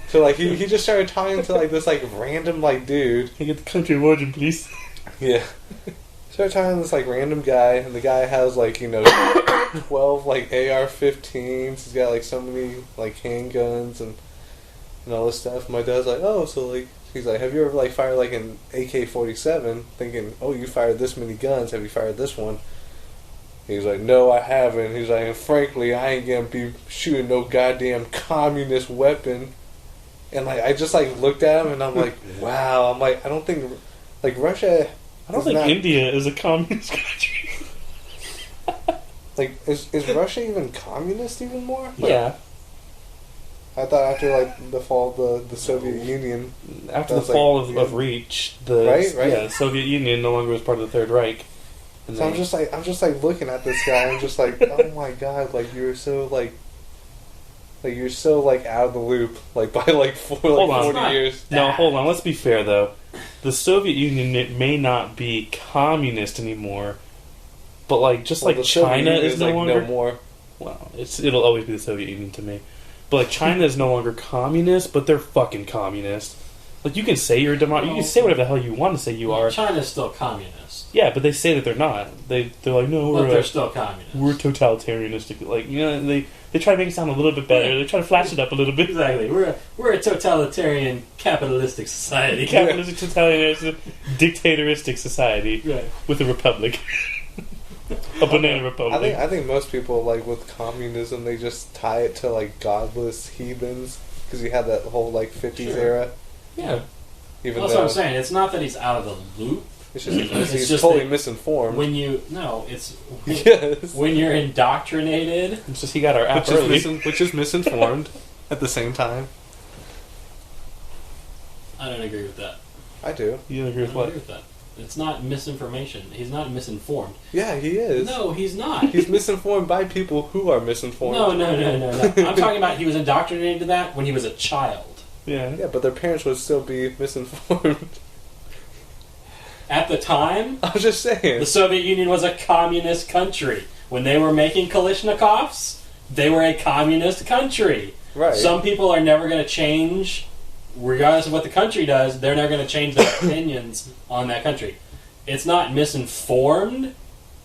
So like he just started talking to like this like random like dude. Can I get the country of origin, please? Yeah. Started talking to this like random guy, and the guy has like 12 like AR-15s. He's got like so many like handguns and all this stuff. My dad's like, oh, so like he's like, have you ever like fired like an AK-47? Thinking, oh, you fired this many guns. Have you fired this one? He's like, no, I haven't. He's like, and frankly, I ain't gonna be shooting no goddamn communist weapon. And like I just like looked at him and I'm like, wow. I'm like, I don't think like Russia. I don't think India is a communist country. Like, is Russia even communist even more? Like, Yeah. I thought after like the fall of the Soviet Union, After the fall of Reach, right? Yeah, Soviet Union no longer was part of the Third Reich. And so I'm just like looking at this guy. I'm just like, oh my god! Like you're so like you're so like out of the loop. Like by like 40 years. No, hold on. Let's be fair though. The Soviet Union may not be communist anymore, but like just like China is no longer. No more. Well, it'll always be the Soviet Union to me. But like China is no longer communist, but they're fucking communist. Like you can say you're a democracy, you can say whatever the hell you want to say you are. China's still communist. Yeah, but they say that they're not. They're like, no, they're still communist. We're totalitarianistic. Like, you know, they try to make it sound a little bit better. They try to flash it up a little bit. Exactly. We're a totalitarian capitalistic society. Capitalistic, totalitarian, dictatoristic society with a republic. A banana republic. I think most people, like, with communism, they just tie it to, like, godless heathens. Because you had that whole, like, 50s era. Yeah. That's what I'm saying. It's not that he's out of the loop. It's just he's totally misinformed. When you're indoctrinated. It's just he got our app early. Which is misinformed at the same time. I don't agree with that. I do. You don't agree with what? I agree with that. It's not misinformation. He's not misinformed. Yeah, he is. No, he's not. He's misinformed by people who are misinformed. No. I'm talking about he was indoctrinated to that when he was a child. Yeah. Yeah, but their parents would still be misinformed. At the time, I'm just saying. The Soviet Union was a communist country. When they were making Kalashnikovs, they were a communist country. Right. Some people are never going to change, regardless of what the country does, they're never going to change their opinions on that country. It's not misinformed,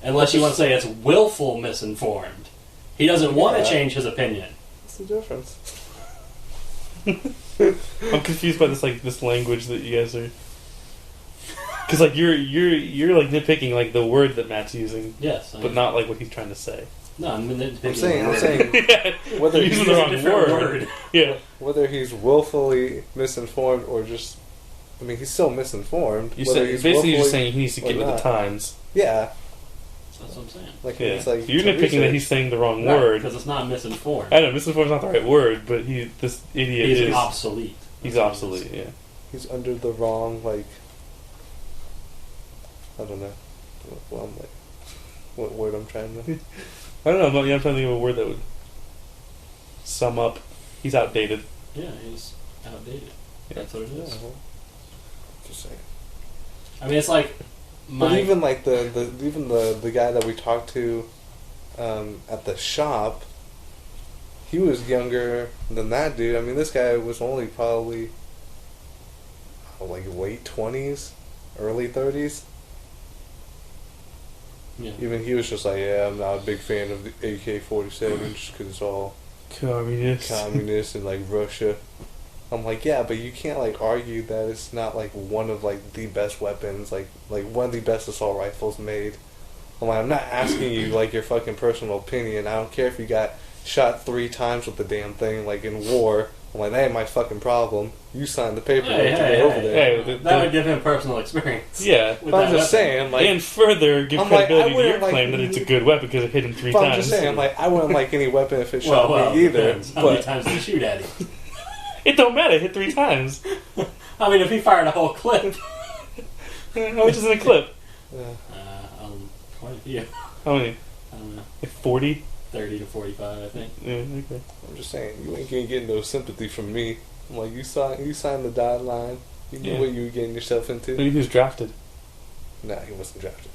unless you want to say it's willful misinformed. He doesn't want to change his opinion. What's the difference? I'm confused by this language that you guys are. Because like you're like nitpicking like the word that Matt's using, yes, but not like what he's trying to say. No, I'm saying whether he's using the wrong word. Yeah, whether he's willfully misinformed or just, I mean, he's still misinformed. Basically, you're just saying he needs to get with the times. Yeah, that's what I'm saying. Like, yeah. it's like you're nitpicking that he's saying the wrong word because it's not misinformed. I know misinformed is not the right word, but this idiot is obsolete. He's obsolete. Yeah, he's under the wrong I don't know. What word I'm trying to... I don't know, but I'm trying to think of a word that would sum up. He's outdated. Yeah, he's outdated. Yeah. That's what it is. Yeah, well, just saying. I mean, it's like... But even like the guy that we talked to at the shop, he was younger than that dude. I mean, this guy was only probably like late 20s, early 30s. Yeah. Even he was just like, yeah, I'm not a big fan of the AK-47 just because it's all communist and like Russia. I'm like, yeah, but you can't like argue that it's not like one of like the best weapons, like one of the best assault rifles made. I'm like, I'm not asking you like your fucking personal opinion. I don't care if you got shot 3 times with the damn thing, like in war. I'm like, that ain't my fucking problem. You signed the paper to go over there. That would give him personal experience. Yeah. But I'm just saying, like... And further, give credibility to your claim that it's a good weapon because it hit him 3 times. I'm just saying, like, I wouldn't like any weapon if it shot me either. Depends. How many times did he shoot at him? It don't matter, it hit 3 times. I mean, if he fired a whole clip... How much is in a clip? Quite a few. How many? I don't know. Like 40? 30 to 45, I think. Yeah, okay. I'm just saying, you ain't gonna get no sympathy from me. I'm like, you signed the dotted line. You knew what you were getting yourself into. Maybe he was drafted. Nah, he wasn't drafted.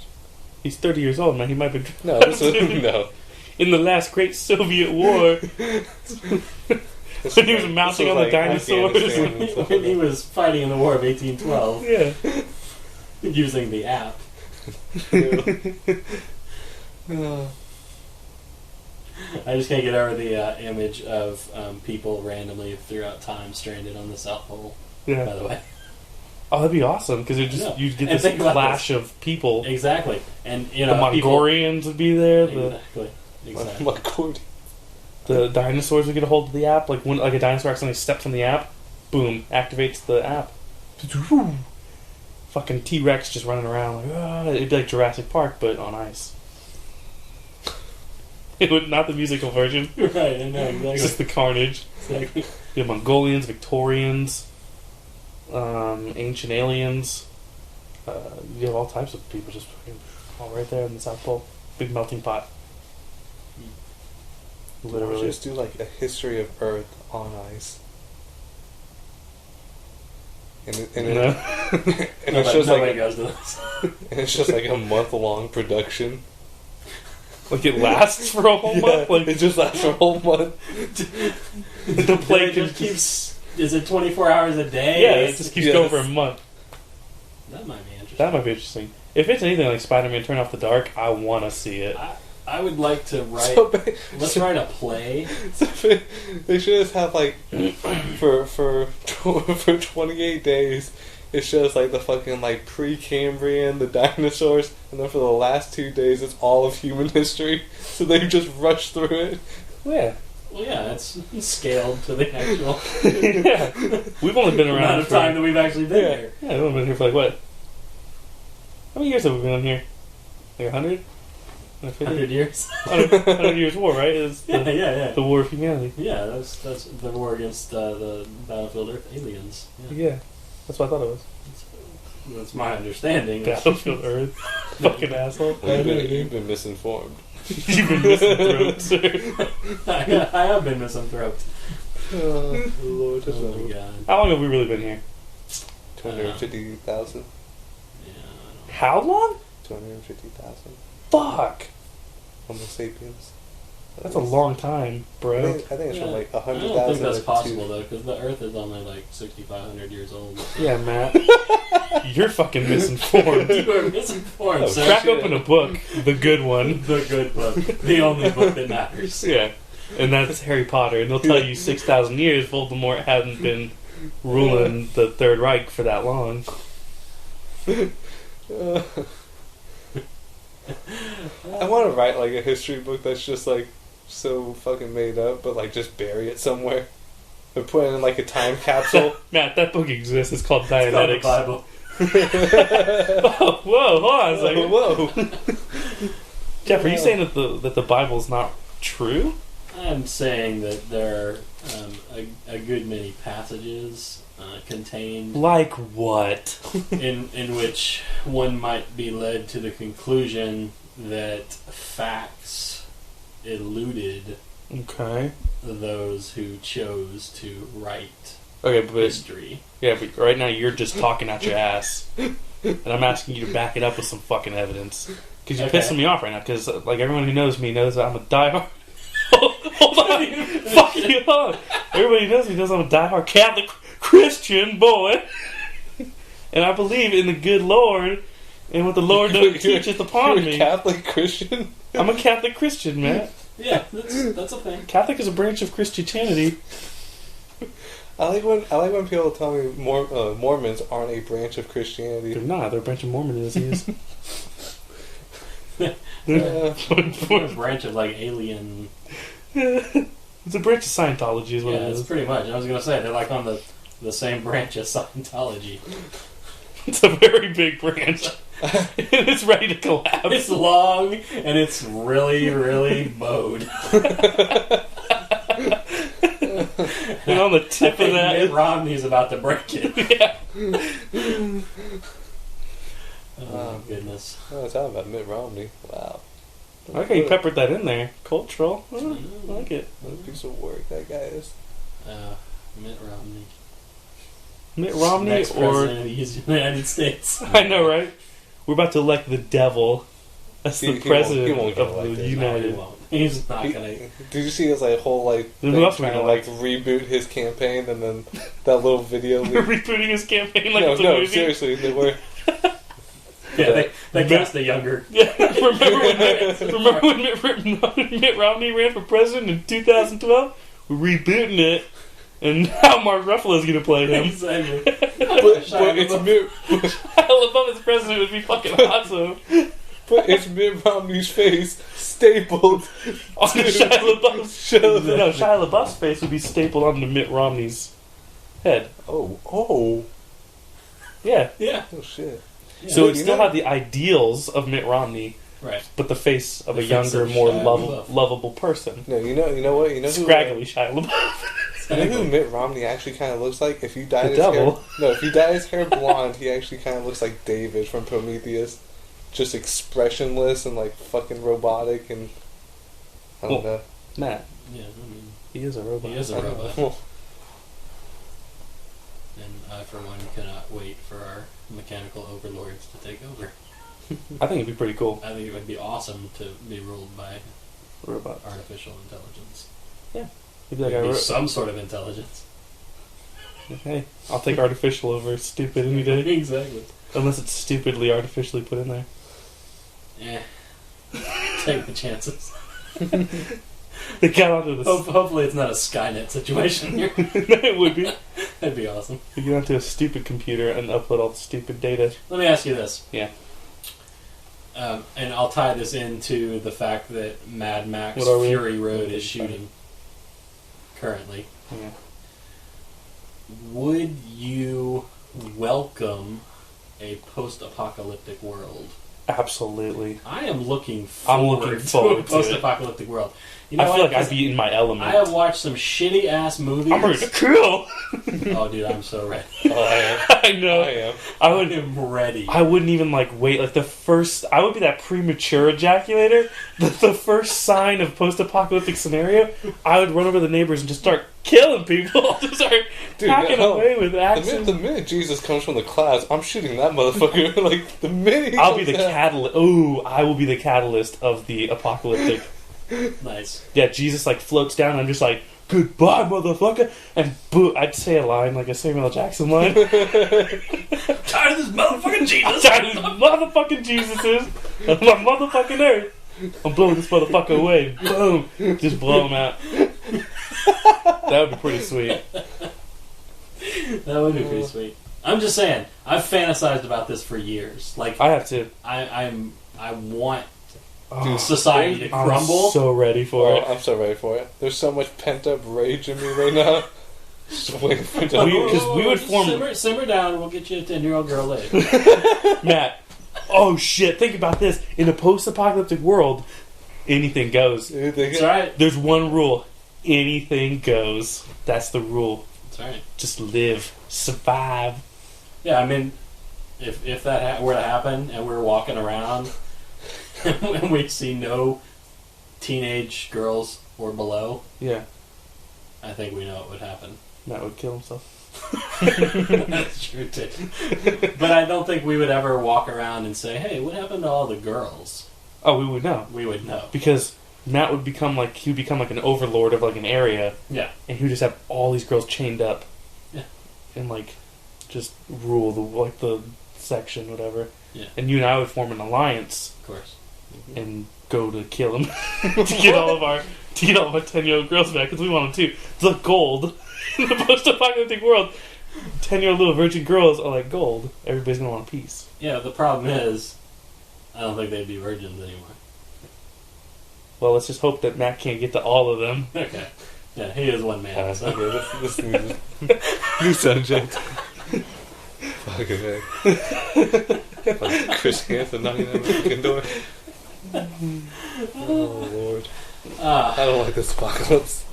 He's 30 years old, man. He might be drafted. No, no. In the last great Soviet war. When he was mounting on the dinosaurs. When he was fighting in the War of 1812. Yeah. Using the app. I just can't get over the image of people randomly throughout time stranded on the South Pole. Yeah. By the way. Oh, that'd be awesome because you'd get this clash of people. Exactly, and the Mongolians would be there. Exactly. Mongolian. The dinosaurs would get a hold of the app. Like when a dinosaur accidentally steps on the app, boom, activates the app. Fucking T-Rex just running around like, it'd be like Jurassic Park, but on ice. It would not the musical version. Right, I know, exactly. It's just the carnage. Exactly. You have Mongolians, Victorians, ancient aliens. You have all types of people just fucking all right there in the South Pole. Big melting pot. Literally. Just do like a history of Earth on ice. And it's just like goes to this. and it's just like a month-long production. Like it lasts for a whole month? Like it just lasts for a whole month. The play just keeps... Is it 24 hours a day? Yeah, it just keeps going for a month. That might be interesting. That might be interesting. If it's anything like Spider-Man Turn Off the Dark, I want to see it. I would like to write... let's write a play. So they should just have like... For 28 days, it shows like the fucking like pre-Cambrian, the dinosaurs, and then for the last 2 days, it's all of human history. So they just rush through it. Yeah. Well, yeah, it's scaled to the actual... Yeah. We've only been around amount of time that we've actually been here. Yeah, we've only been here for like what? How many years have we been on here? Like 100? 100 years? 100 years war, right? It's the war of humanity. Yeah, that's the war against the Battlefield Earth aliens. Yeah, that's what I thought it was. That's my understanding. Battlefield Earth. Fucking asshole. You've been misinformed. You've been misanthroped, sir. I have been misanthroped. Oh, Lord. Oh my God. How long have we really been here? 250,000. Yeah. How long? 250,000. Fuck. Homo sapiens. That's a long time, bro. I think it's from like I 100,000. don't think that's possible though, because the Earth is only like 6,500 years old. Yeah, Matt. You're fucking misinformed. You are misinformed, sir. Crack open a book, the good one. The good book. The only book that matters. Yeah. And that's Harry Potter. And they'll tell you 6,000 years Voldemort hadn't been ruling the Third Reich for that long. I want to write like a history book that's just like so fucking made up, but like just bury it somewhere. Or put it in like a time capsule. Matt, that book exists. It's called It's called the Dianetics. Bible. Oh, whoa, hold on a second. Whoa. Jeff, are you saying that the Bible's not true? I'm saying that there are a good many passages contained Like what? in which one might be led to the conclusion that facts eluded Okay. those who chose to write Okay, but history. yeah, but right now you're just talking out your ass, and I'm asking you to back it up with some fucking evidence. Because you're pissing me off right now. Because like everyone who knows me knows that I'm a diehard. Hold on, fuck you up. Everybody knows me knows I'm a diehard Catholic Christian boy, and I believe in the good Lord and what the Lord teacheth upon You're me. a Catholic Christian? I'm a Catholic Christian, man. Yeah, that's a thing. Catholic is a branch of Christianity. I like when people tell me Mormons aren't a branch of Christianity. They're not. They're a branch of Mormonism. What a branch of like alien. It's a branch of Scientology, is what Yeah, it it's is. pretty much. I was gonna say they're like on the same branch as Scientology. It's a very big branch. And it's ready to collapse. It's long and it's really, really bowed. And on the tip of that, Mitt Romney's about to break it. yeah. Oh goodness! Oh, talking about Mitt Romney. Wow. Okay, you peppered that in there. Cultural. Oh, I like it. What a piece of work that guy is. Mitt Romney. Mitt Romney Next or president of the United States. I know, right? We're about to elect the devil as the president he won't get of the elected. United. No, he won't. He's not gonna. Did you see his like whole like Then thing who else we trying to gonna like reboot his campaign, and then that little video? We're rebooting his campaign like it's a no, movie. seriously, they were. Yeah, they cast a younger. Yeah, remember when Mitt Romney ran for president in 2012? We're rebooting it, and now Mark Ruffalo's going to play him. Exactly. But it's Mitt. Shia LaBeouf as president would be fucking awesome. But it's Mitt Romney's face stapled On to Shia LaBeouf's show No, Shia LaBeouf's face would be stapled onto Mitt Romney's head. Oh. Yeah. Yeah. Oh, shit. Yeah. So it still had the ideals of Mitt Romney, Right. but the face of The a face younger, of more Shia LaBeouf. lovable person. No, you know what? You know who... Scraggly Shia LaBeouf. You know who Mitt Romney actually kind of looks like? If you dye The his devil. hair... No, if you dye his hair blonde, he actually kind of looks like David from Prometheus. Just expressionless and, like, fucking robotic and... I don't know. Matt, Yeah, I mean, he is a robot. he is a robot. Well, And I, for one, cannot wait for our mechanical overlords to take over. I think it'd be pretty cool. I think it would be awesome to be ruled by Robot. artificial intelligence. He'd be like, Maybe some sort of intelligence. hey, I'll take artificial over stupid any day. Exactly. Unless it's stupidly artificially put in there. Yeah. Take the chances. They got onto this. Hopefully it's not a Skynet situation here. It would be. That'd be awesome. You get onto a stupid computer and upload all the stupid data. Let me ask you this. Yeah. And I'll tie this into the fact that Mad Max What are we? Fury Road is shooting currently. Yeah. Would you welcome a post-apocalyptic world? Absolutely. I am looking I'm looking forward to a post-apocalyptic world. You I know feel what? like I'd be in my element. I have watched some shitty-ass movies. I'm ready to kill! Oh, dude, I'm so ready. oh, I am. I know. I am. I I would. am ready. I wouldn't even wait. Like the first, I would be that premature ejaculator. The first sign of post-apocalyptic scenario, I would run over the neighbors and just start killing people. Just start hacking away with axes. The minute Jesus comes from the clouds, I'm shooting that motherfucker. Like the minute he I'll be comes the out- catalyst. Ooh, I will be the catalyst of the apocalyptic. Nice. Yeah, Jesus floats down. And I'm just like, goodbye, motherfucker, and I'd say a line like a Samuel L. Jackson line. Tired of this motherfucking I'm Jesus. tired of these motherfucking Jesuses on my motherfucking earth. I'm blowing this motherfucker away. Boom. Just blow him out. That would be pretty sweet. That would be pretty sweet. I'm just saying, I've fantasized about this for years. Like, I have to. I want Oh, society to I'm crumble. so ready for Oh, it. I'm so ready for it. There's so much pent up rage in me right now. Just waiting for it to Because we would form- Simmer down, we'll get you a 10-year-old girl later. Matt, oh shit, think about this. In a post-apocalyptic world, anything goes. That's right. There's one rule. Anything goes. That's the rule. That's right. Just live. Survive. Yeah, I mean, if that were to happen and we're walking around and we see no teenage girls or below, Yeah. I think we know what would happen. Matt would kill himself. That's true too. But I don't think we would ever walk around and say, "Hey, what happened to all the girls?" Oh, we would know. We would know. Because Matt would become an overlord of an area, Yeah. and he would just have all these girls chained up. Yeah. And just rule the section, whatever. Yeah. And you and I would form an alliance Of course. and go to kill him to get all of our 10-year-old girls back because we want them too. The gold in the post-apocalyptic world. 10-year-old little virgin girls are like gold. Everybody's gonna want a piece. Yeah, the problem is, I don't think they'd be virgins anymore. Well, let's just hope that Matt can't get to all of them. Okay. Yeah, he is one man. So. Okay, this needs new subject. Fucking heck. Like Chris Hansen knocking on the fucking door. Oh Lord. I don't like this apocalypse.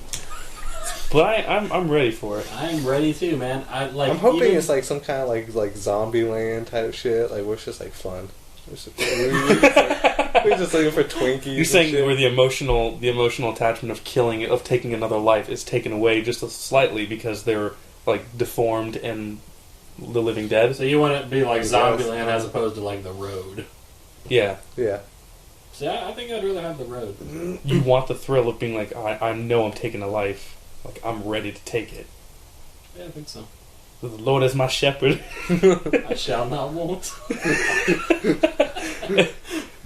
But I'm ready for it. I'm ready too, man. I'm hoping it's like some kind of like zombie land type shit. Like where it's just like fun. We're just looking for Twinkies. You're saying and shit. where the emotional attachment of taking another life is taken away just slightly because they're deformed and the living dead. So you want it to be like Zombieland as opposed to like The Road. Yeah. Yeah. See, I think I'd rather have The Road. You want the thrill of being like, I know I'm taking a life. Like, I'm ready to take it. Yeah, I think so. The Lord is my shepherd. I shall not want.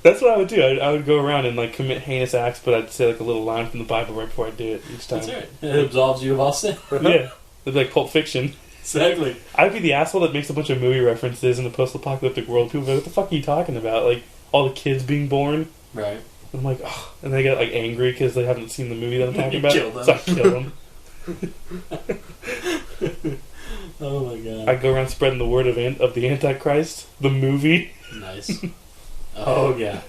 That's what I would do. I would go around and commit heinous acts, but I'd say a little line from the Bible right before I do it each time. That's right. It absolves you of all sin. Yeah. It'd be like Pulp Fiction. Exactly. I'd be the asshole that makes a bunch of movie references in the post-apocalyptic world. People are like, what the fuck are you talking about? Like, all the kids being born. Right. I'm like, oh. And they get angry because they haven't seen the movie that I'm talking You about. kill them. So I kill them. Oh my god. I go around spreading the word of the Antichrist, the movie. Nice. Oh yeah.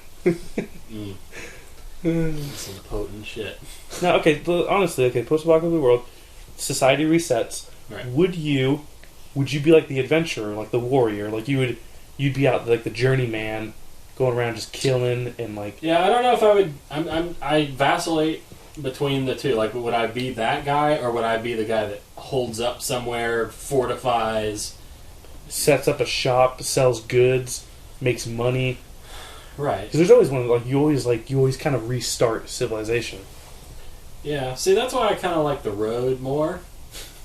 Some potent shit. Now, okay, honestly, post-apocalyptic world, society resets. Right. Would you be like the adventurer, like the warrior, like you'd be out like the journeyman, going around just killing and like? Yeah, I don't know if I would. I vacillate between the two. Like, would I be that guy, or would I be the guy that holds up somewhere, fortifies, sets up a shop, sells goods, makes money? Right. Because there's always one you always kind of restart civilization. Yeah. See, that's why I kind of like the road more.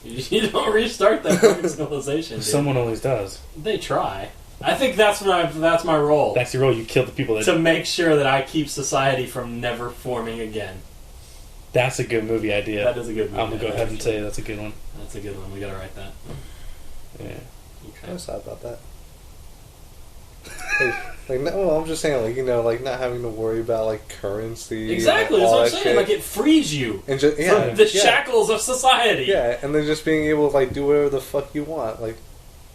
You don't restart that fucking civilization. Dude. Someone always does. They try. I think that's my role. That's your role. You kill the people that... To make sure that I keep society from never forming again. That's a good movie idea. That is a good movie. I'm going to go ahead and say that's a good one. That's a good one. We got to write that. Yeah. Okay. I'm sad about that. No, I'm just saying, not having to worry about, currency. Exactly, that's what I'm saying. Shit. It frees you and from the shackles of society. Yeah, and then just being able to, do whatever the fuck you want.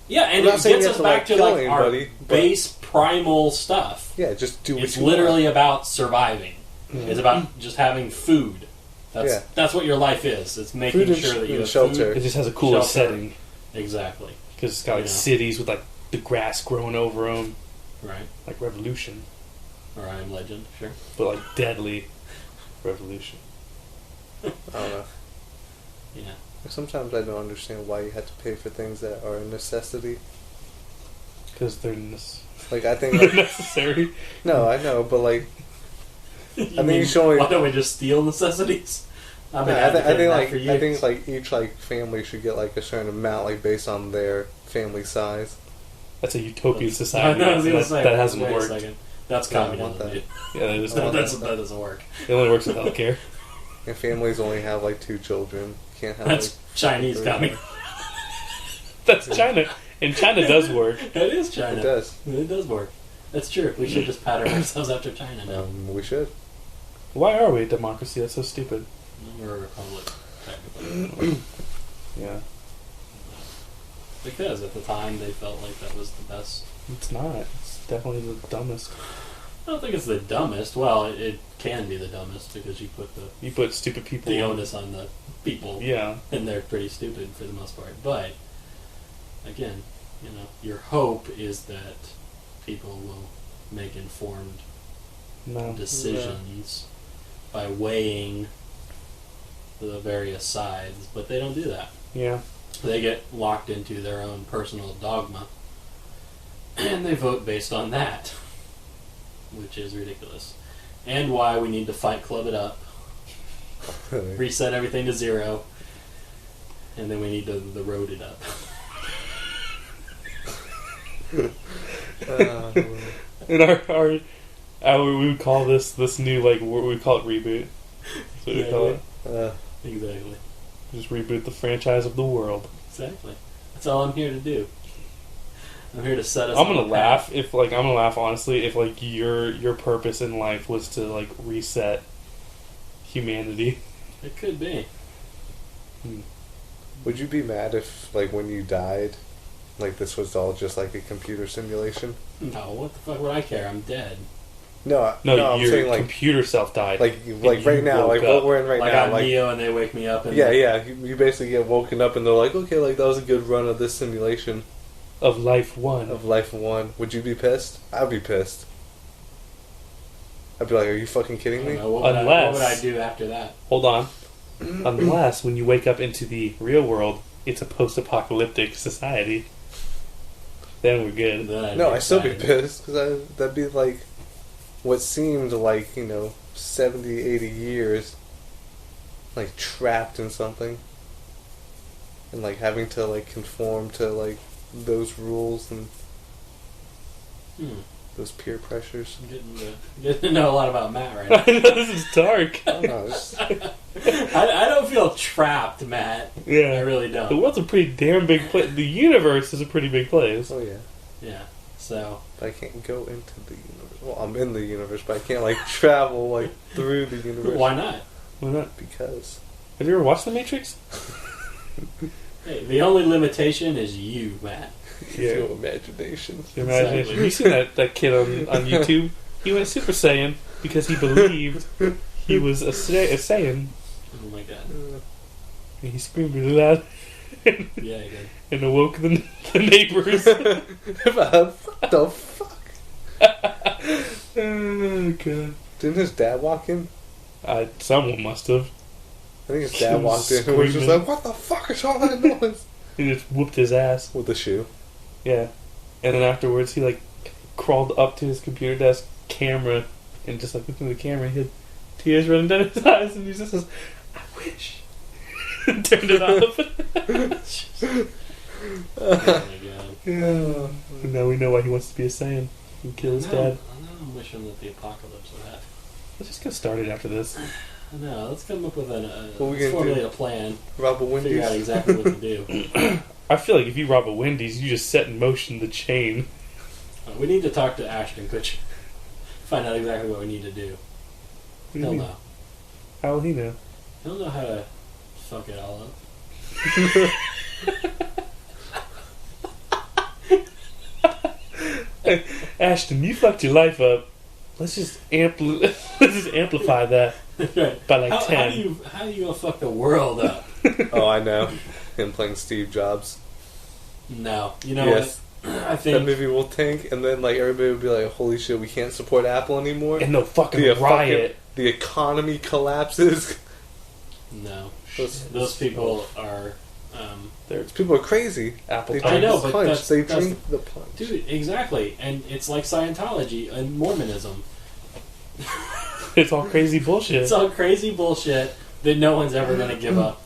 Yeah, and it gets us back to, our base primal stuff. Yeah, just do what it's you want. It's literally about surviving. Mm-hmm. It's about just having food. That's what your life is. It's making sure that you have shelter. Food. It just has a cooler setting. Exactly. Because it's got, cities with, the grass growing over them. Right. Like Revolution. Or I Am Legend, sure. But, deadly Revolution. I don't know. Yeah. Sometimes I don't understand why you have to pay for things that are a necessity. Because they're... I think... they're necessary? No, I know, but, I think you should only... Why don't we just steal necessities? I think each family should get a certain amount based on their family size. That's a utopian society. That hasn't worked. That's communism, dude. Yeah, that doesn't work. It only works with healthcare. And families only have 2 children. Can't have that's Chinese communism. That's China, and China does work. It is China. It does. It does work. That's true. We should just pattern ourselves after China now. We should. Why are we a democracy? That's so stupid. We're a republic, technically. Yeah. Because at the time they felt like that was the best. It's not. It's definitely the dumbest. I don't think it's the dumbest. Well, it can be the dumbest because you put stupid people. The onus on the people. Yeah. And they're pretty stupid for the most part. But again, your hope is that people will make informed decisions by weighing the various sides, but they don't do that. Yeah. They get locked into their own personal dogma, and they vote based on that, which is ridiculous. And why we need to Fight Club it up, reset everything to 0, and then we need to the road it up. In our we would call this new we call it reboot. That's what we call it. Exactly. Just reboot the franchise of the world. Exactly. That's all I'm here to do. I'm here to set us. I'm gonna laugh honestly if your purpose in life was to reset humanity. It could be. Would you be mad if when you died, this was all just a computer simulation? No, what the fuck would I care? I'm dead. No, I'm your saying computer self died. Right now, what we're in right now. I'm Neo and they wake me up. And yeah. You basically get woken up and they're like, okay, that was a good run of this simulation. Of life one. Would you be pissed? I'd be pissed. I'd be like, are you fucking kidding me? What would I do after that? Hold on. Unless when you wake up into the real world, it's a post-apocalyptic society. Then we're good. I'd still be pissed because that'd be what seemed 70, 80 years trapped in something and having to conform to those rules and those peer pressures. I'm getting to know a lot about Matt right now. I know, this is dark. I don't feel trapped, Matt. Yeah. I really don't. The world's a pretty damn big place. The universe is a pretty big place. Oh, yeah. Yeah, so... But I can't go into the universe. Well, I'm in the universe, but I can't, travel, through the universe. Why not? Why not? Because... Have you ever watched The Matrix? Hey, the only limitation is you, Matt. Yeah. Your imagination. Your imagination. Exactly. You seen that kid on YouTube? He went Super Saiyan because he believed he was a Saiyan. Oh my god. And he screamed really loud. Yeah, he did. And awoke the neighbors. What the fuck? Oh, God. Didn't his dad walk in? Someone must have. I think his dad walked in and was just like, what the fuck is all that noise? He just whooped his ass. With a shoe. Yeah. And then afterwards, he, like, crawled up to his computer desk camera and just, like, looked into the camera and he had tears running down his eyes and he just says, I wish. Turned it off. Oh my god. Yeah. And now we know why he wants to be a Saiyan and kill his dad. I know, I'm wishing that the apocalypse would happen. Let's just get started after this. I know, let's come up with formulate a plan. Rob a Wendy's? Figure out exactly what to do. I feel like if you rob a Wendy's, you just set in motion the chain. We need to talk to Ashton Kutcher. Find out exactly what we need to do. He'll know. How will he know? He'll know how to fuck it all up. Ashton, you fucked your life up. Let's just amplify that Right. by like 10. How are you gonna fuck the world up? Oh, I know. Him playing Steve Jobs. No. You know Yes. what? I That think movie will tank, and then like everybody will be like, "Holy shit, we can't support Apple anymore." And they'll fucking The riot. the economy collapses. no. Those Those people are people are crazy. Apple They Times. I know, drink but the punch. that's- They that's- drink the punch. dude, exactly. And it's like Scientology and Mormonism. It's all crazy bullshit. It's all crazy bullshit that no one's ever gonna give up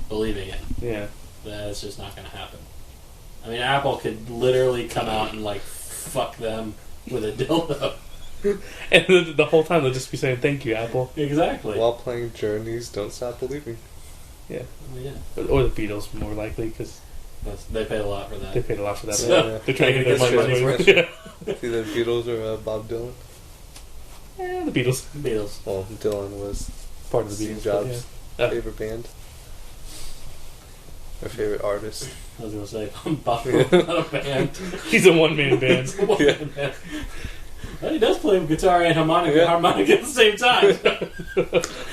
believing it. Yeah. That's just not gonna happen. I mean, Apple could literally come out and like fuck them with a dildo. And the whole time they'll just be saying, thank you, Apple. Exactly. While playing Journeys, Don't Stop Believing. Yeah. Oh, yeah. Or the Beatles, more likely, because They paid a lot for that. they paid a lot for that. So, They're trying to get their money's worth. Yeah. Either Beatles or Bob Dylan. The Beatles. Beatles. Well, Dylan was Part of the Steve Beatles. Jobs' Yeah. favorite band. Our favorite artist. I was gonna say Bob Dylan, not a band. He's a one-man band. Yeah. Well, he does play guitar and harmonica at the same time.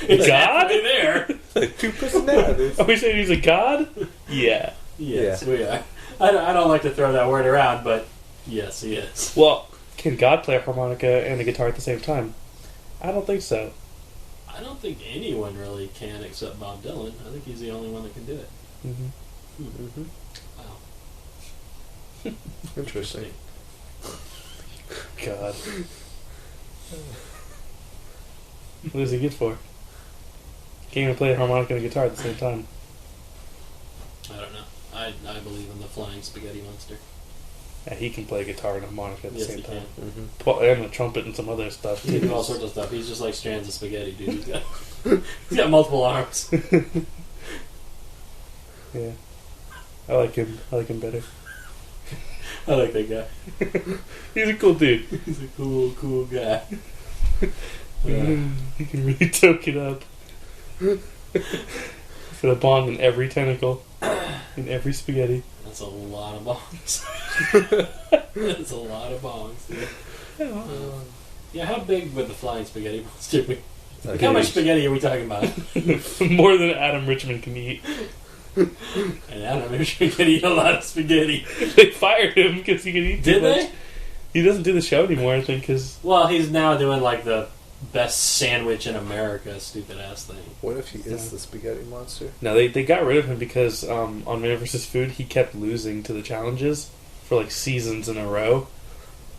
It's God? halfway there. Like two personalities. Are we saying he's a god? Yeah. Yes, Yeah. we are. I don't like to throw that word around, but yes, he is. Well, can God play a harmonica and a guitar at the same time? I don't think so. I don't think anyone really can except Bob Dylan. I think he's the only one that can do it. Mm-hmm. Mm-hmm. Wow. Interesting. God. What does he get for? Can't even play a harmonica and a guitar at the same time. I don't know. I believe in the flying spaghetti monster. Yeah, he can play a guitar and a harmonica at the Yes, same he time. can. Mm-hmm. And a trumpet and some other stuff. He can do all sorts of stuff. He's just like strands of spaghetti, dude. He's got multiple arms. Yeah. I like him better. I like that guy. He's a cool dude. He's a cool guy. He can really toke it up. Put a bong in every tentacle. In every spaghetti. That's a lot of bongs. That's a lot of bongs. Dude. Yeah, how big would the flying spaghetti monster be? Like, how much spaghetti are we talking about? More than Adam Richmond can eat. And Adam Richmond can eat a lot of spaghetti. They fired him because he could eat too Did much. they? He doesn't do the show anymore, I think, because... Well, he's now doing like the best sandwich in America stupid ass thing. What if he is the spaghetti monster? No, they got rid of him because on Man vs. Food, he kept losing to the challenges for like seasons in a row.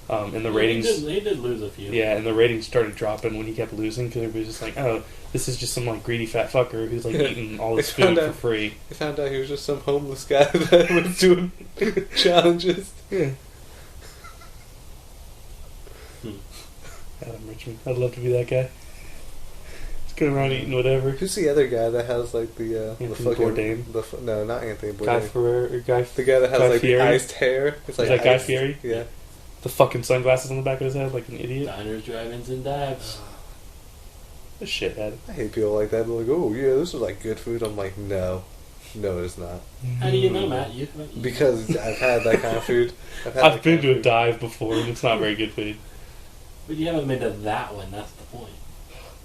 And the ratings... He did lose a few. Yeah, and the ratings started dropping when he kept losing because everybody was just like, oh, this is just some like greedy fat fucker who's like eating all his food for free. I found out he was just some homeless guy that was doing challenges. Yeah. Adam Richmond. I'd love to be that guy. Just going around eating whatever. Who's the other guy that has like the Anthony fucking Bourdain? no, not Anthony Bourdain. Guy Ferrer or Guy... The guy that has Guy like Fieri? the iced hair. It's like Is that Guy iced- Fieri? Yeah. The fucking sunglasses on the back of his head like an idiot. Diners, drive-ins, and dives. A shithead. I hate people like that. They're like, oh yeah, this is like good food. I'm like, no. No, it's not. How do you know, Matt? Because I've had that kind of food. I've been to a dive before, and it's not very good food. But you haven't been to that one. That's the point.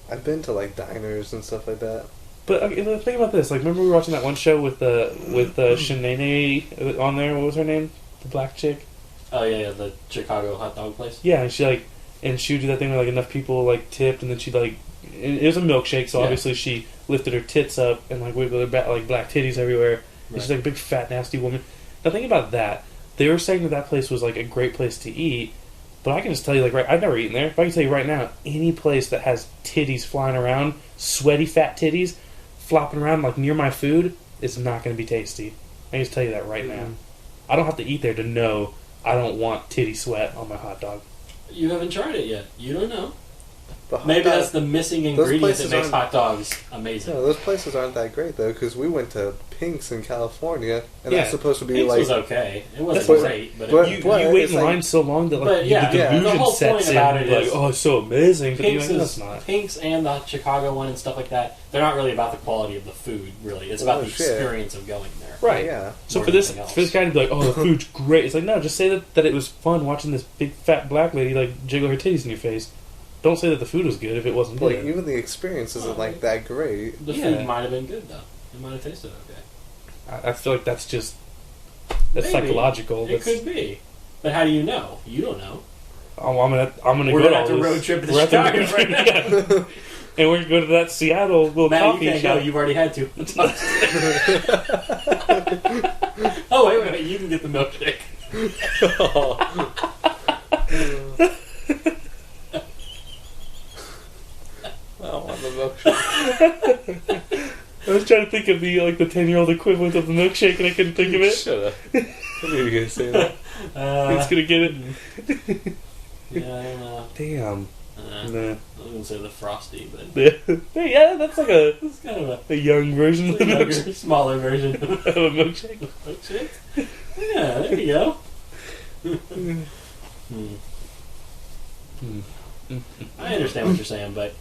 I've been to like diners and stuff like that. But okay, think about this. Like, remember we were watching that one show with Shanae on there? What was her name? The black chick. Oh yeah, the Chicago hot dog place. Yeah, and she would do that thing where like enough people like tipped, and then she'd like, it was a milkshake, so obviously she lifted her tits up and like wiggled her back, like black titties everywhere. Right. And she's like a big fat nasty woman. Now think about that. They were saying that place was like a great place to eat, but I can just tell you, like, right, I've never eaten there. But I can tell you right now, any place that has titties flying around, sweaty fat titties flopping around like near my food, is not going to be tasty. I can just tell you that right now. I don't have to eat there to know I don't want titty sweat on my hot dog. You haven't tried it yet. You don't know. Maybe that's the missing ingredient that makes hot dogs amazing. No, those places aren't that great though, because we went to Pink's in California, and that's supposed to be Pink's like. was okay. It wasn't great, but you wait in line so long that like the delusion sets in. Like, oh, it's so amazing. But Pink's, that's not. Pink's and the Chicago one and stuff like that. They're not really about the quality of the food. Really, it's about the experience of going there. Right. Yeah. So for this guy to be like, oh, the food's great. It's like, no, just say that it was fun watching this big fat black lady like jiggle her titties in your face. Don't say that the food was good if it wasn't good. Like, even the experience isn't like that great. The food might have been good though. It might have tasted okay. I feel like that's psychological. It could be, but how do you know? You don't know. Oh, I'm gonna We're gonna have to road trip to Chicago right now. And we're gonna go to that Seattle little coffee you can't shop. Go. You've already had 2 times. Oh wait, you can get the milkshake. I don't want the milkshake. I was trying to think of the 10-year-old equivalent of the milkshake, and I couldn't think of it. Shut up! I knew you were gonna say that. It's gonna get it. Yeah, I don't know. Damn. Nah. I was gonna say the Frosty, but yeah, that's like it's kind of a young version of the milkshake, smaller version of a milkshake. Milkshake. Yeah, there you go. I understand what you're saying, but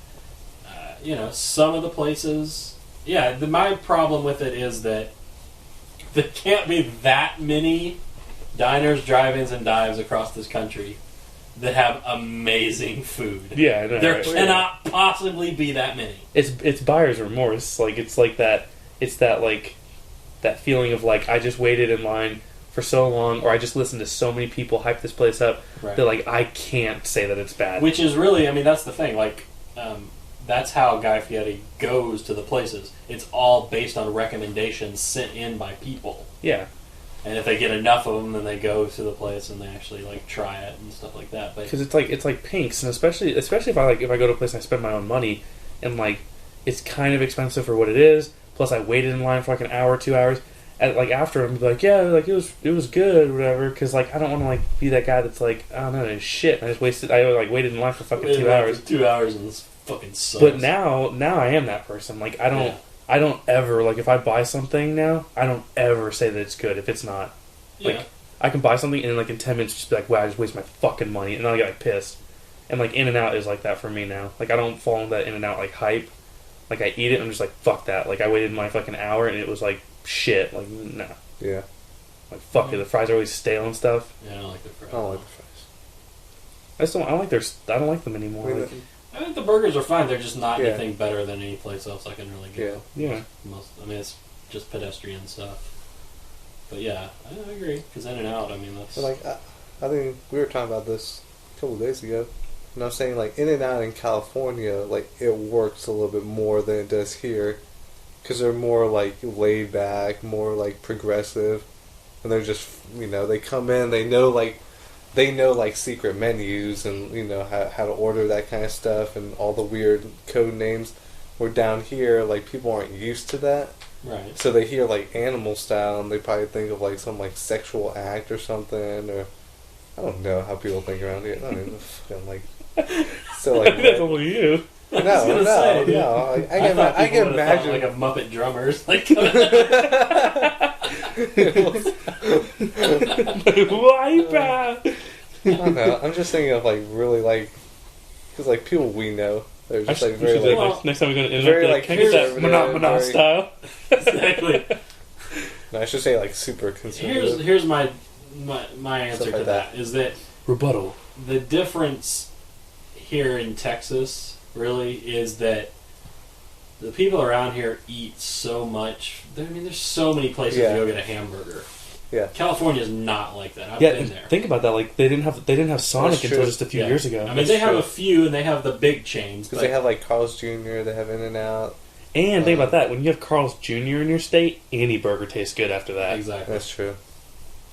some of the places. Yeah, my problem with it is that there can't be that many diners, drive-ins, and dives across this country that have amazing food. Yeah, I know. There cannot possibly be that many. It's buyer's remorse. Like, it's like that. It's that that feeling of like, I just waited in line for so long, or I just listened to so many people hype this place up that like I can't say that it's bad. Which is really, I mean, that's the thing. Like, that's how Guy Fieri goes to the places. It's all based on recommendations sent in by people. Yeah. And if they get enough of them, then they go to the place and they actually like try it and stuff like that. Because it's like Pink's, and especially if I go to a place and I spend my own money, and like it's kind of expensive for what it is. Plus, I waited in line for like an hour, 2 hours, and like after I'm like, yeah, like it was good, or whatever. Because like I don't want to like be that guy that's like, I don't know, shit. I waited in line for fucking 2 hours. 2 hours and this fucking sucks. But now I am that person. Like I don't ever, like, if I buy something now, I don't ever say that it's good if it's not. Like, I can buy something and, like, in 10 minutes just be like, wow, I just wasted my fucking money. And then I get, like, pissed. And, like, In-N-Out is like that for me now. Like, I don't fall into that In-N-Out, like, hype. Like, I eat it and I'm just like, fuck that. Like, I waited my fucking hour and it was, like, shit. Like, nah. Yeah. Like, fuck it. The fries are always stale and stuff. Yeah, I don't like the fries. I don't like the fries. I don't like them anymore. I think the burgers are fine. They're just not anything better than any place else I can really go. Yeah. It's just pedestrian stuff. But yeah, I agree. Because In-N-Out, I mean, that's... But like, I think we were talking about this a couple of days ago. And I'm saying, like, In-N-Out in California, like, it works a little bit more than it does here. Because they're more, like, laid back, more, like, progressive. And they're just, they come in, they know, like, secret menus and, how to order that kind of stuff and all the weird code names. Where down here, like, people aren't used to that. Right. So they hear, like, animal style and they probably think of, like, some, like, sexual act or something. Or, I don't know how people think around here. I don't even fucking, like, so, like... That's only you. No. I can imagine... Like a Muppet drummers. Like... I don't know. I'm just thinking of like really like because like people we know they're just like very like next time we go to very like can I get that Manat style. Exactly. No, I should say like super conservative. Here's my answer to that is that rebuttal. The difference here in Texas really is that the people around here eat so much. I mean, there's so many places to go get a hamburger. Yeah, California is not like that. I've been there. Think about that. Like they didn't have Sonic until just a few years ago. I mean, they have a few, and they have the big chains. Because they have like Carl's Jr., they have In-N-Out. And think about that. When you have Carl's Jr. in your state, any burger tastes good after that. Exactly. That's true.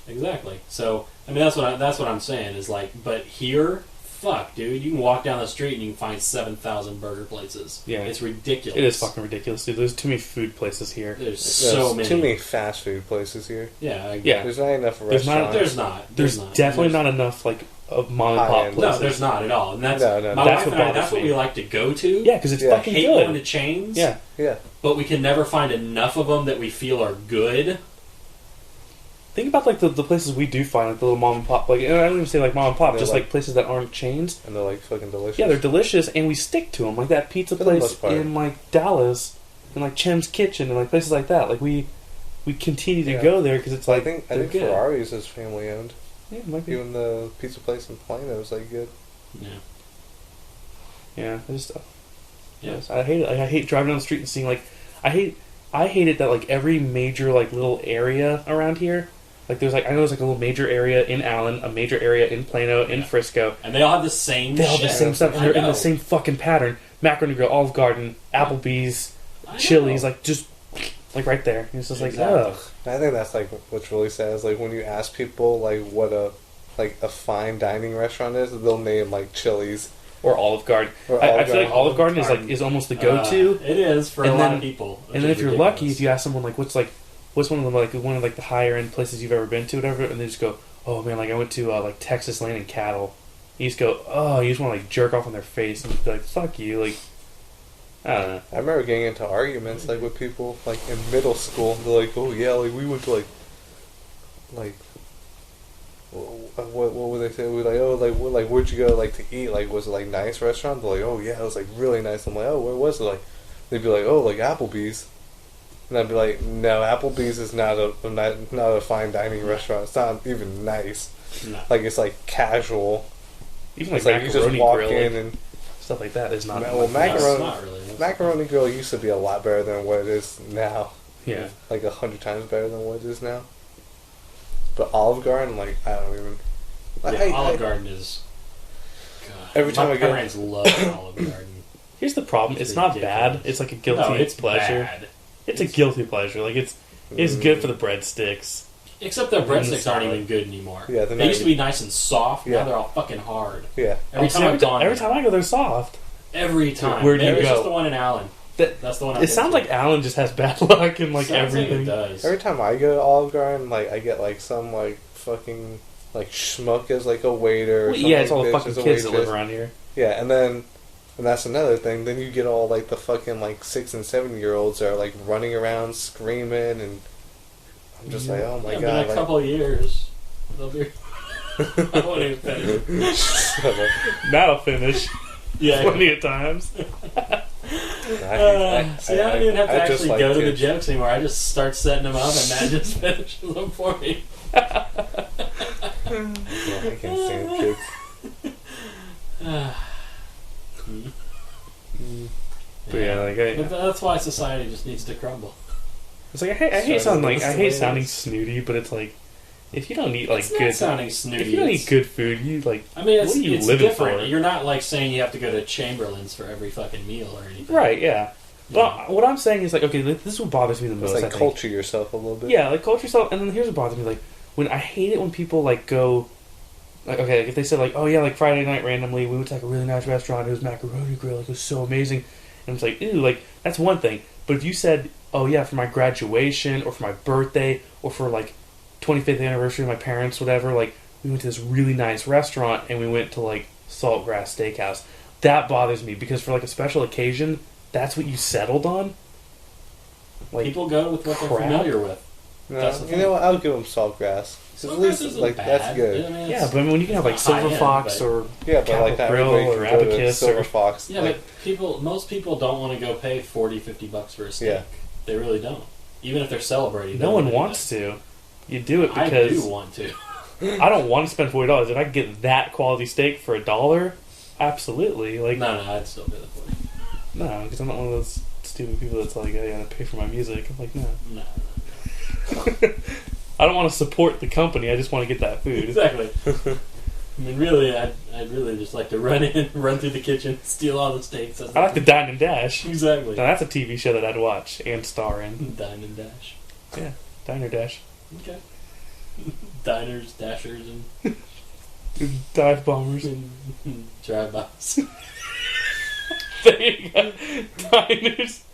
Exactly. So, I mean, that's what I'm saying is like, but here, fuck, dude, you can walk down the street and you can find 7,000 burger places. Yeah, it's ridiculous. It is fucking ridiculous, dude. There's too many food places here. There's so many. Too many fast food places here. Yeah, There's not enough restaurants. There's definitely not enough like of mom and pop places. No, there's not at all. And that's no. My wife and I. That's what we like to go to. Yeah, because it's fucking good. good. Going to chains. Yeah. But we can never find enough of them that we feel are good. Think about like the places we do find, like the little mom and pop. Like I don't even say like mom and pop, just like places that aren't chains. And they're like fucking delicious. Yeah, they're delicious, and we stick to them. Like that pizza place in like Dallas, and like Chim's Kitchen, and like places like that. Like we continue to go there because it's like I think good. Ferrari's is family owned. Yeah, it might be. Even the pizza place in Plano is like good. Yeah, I just I hate it. Like, I hate driving down the street and seeing like I hate it that like every major like little area around here. Like there's like I know there's like a little major area in Allen, a major area in Plano, in Frisco, and they all have the same. They all have the same stuff, and they're in the same fucking pattern. Macaroni Grill, Olive Garden, Applebee's, Chili's, like just like right there. It's just like ugh. I think that's like what's really sad is like when you ask people like what a fine dining restaurant is, they'll name like Chili's or Olive Garden. I feel like Olive Garden is almost the go-to. It is for a lot of people. And then if you're lucky, if you ask someone like what's one of the higher end places you've ever been to, whatever, and they just go, oh man, like I went to like Texas Land and Cattle. You just go, oh, you just want to like jerk off on their face and just be like, fuck you, like I don't know. I remember getting into arguments like with people like in middle school. They're like, oh yeah, like we went to like what would they say? We like, oh, like where'd you go like to eat? Like was it like nice restaurant? They're like, oh yeah, it was like really nice. I'm like, oh, where was it? Like they'd be like, oh, like Applebee's. And I'd be like, no, Applebee's is not a fine dining restaurant. It's not even nice. No. Like it's like casual. Even like, like you just walk in and stuff like that is not. Well, macaroni grill used to be a lot better than what it is now. Yeah, like 100 times better than what it is now. But Olive Garden, like I don't even. Olive Garden is. God, every time my I go, parents love Olive Garden. Here's the problem: it's not bad. It's like a guilty pleasure. Bad. It's a guilty pleasure. Like it's good for the breadsticks. Except their breadsticks aren't even good anymore. Yeah, they used to be nice and soft. Now they're all fucking hard. Yeah. Every time I go, they're soft. Every time. Where do you go? It's just the one in Allen. That's the one. It sounds like Allen just has bad luck and like everything. Like it does. Every time I go to Olive Garden, like I get like some like fucking like schmuck as like a waiter. Yeah, it's all the fucking kids that live around here. Yeah, and that's another thing. Then you get all like the fucking like 6 and 7-year-olds that are like running around screaming, and I'm just like, oh my god! In a couple of years, they'll be. I won't even finish. Now I'll finish. Yeah, plenty of times. I don't even have to actually go to the jokes anymore. I just start setting them up, and Matt just finishes them for me. I can't stand kids. But yeah, like that's why society just needs to crumble. It's like I hate sounding snooty, but it's like if you don't eat like good sounding snooty, if you don't eat good food, you like I mean, what are you it's living different. for? You're not like saying you have to go to Chamberlain's for every fucking meal or anything. Right? Yeah. But what I'm saying is like, okay, this is what bothers me the most. It's like culture yourself a little bit. Yeah, like culture yourself, and then here's what bothers me: like when I hate it when people like go. Like, okay, like if they said, like, oh, yeah, like, Friday night randomly, we went to, like, a really nice restaurant, it was Macaroni Grill, like, it was so amazing, and it's like, ew, like, that's one thing, but if you said, oh, yeah, for my graduation, or for my birthday, or for, like, 25th anniversary of my parents, whatever, like, we went to this really nice restaurant, and we went to, like, Saltgrass Steakhouse, that bothers me, because for, like, a special occasion, that's what you settled on? Like, people go with what they're familiar with. No, you know what, I'll give them Saltgrass. At least, like, that's good. I mean, yeah, but I mean, when you can have like Silver Fox or like that Grill or Abacus Silver Fox. Yeah, like, but most people don't want to go pay $40-$50 for a steak. Yeah. They really don't. even if they're celebrating. No one wants to. You do it because I do want to. I don't want to spend $40. If I could get that quality steak for $1, absolutely. Like no, I'd still pay the 40. No, because I'm not one of those stupid people that's like, I gotta pay for my music. I'm like, no. I don't want to support the company. I just want to get that food. Exactly. I mean, really, I'd really just like to run through the kitchen, steal all the steaks. I like to dine and dash. Exactly. Now that's a TV show that I'd watch and star in. Dine and dash. Yeah, Diner Dash. Okay. Diners, dashers, and dive bombers and drive-bys. There you go. Diners,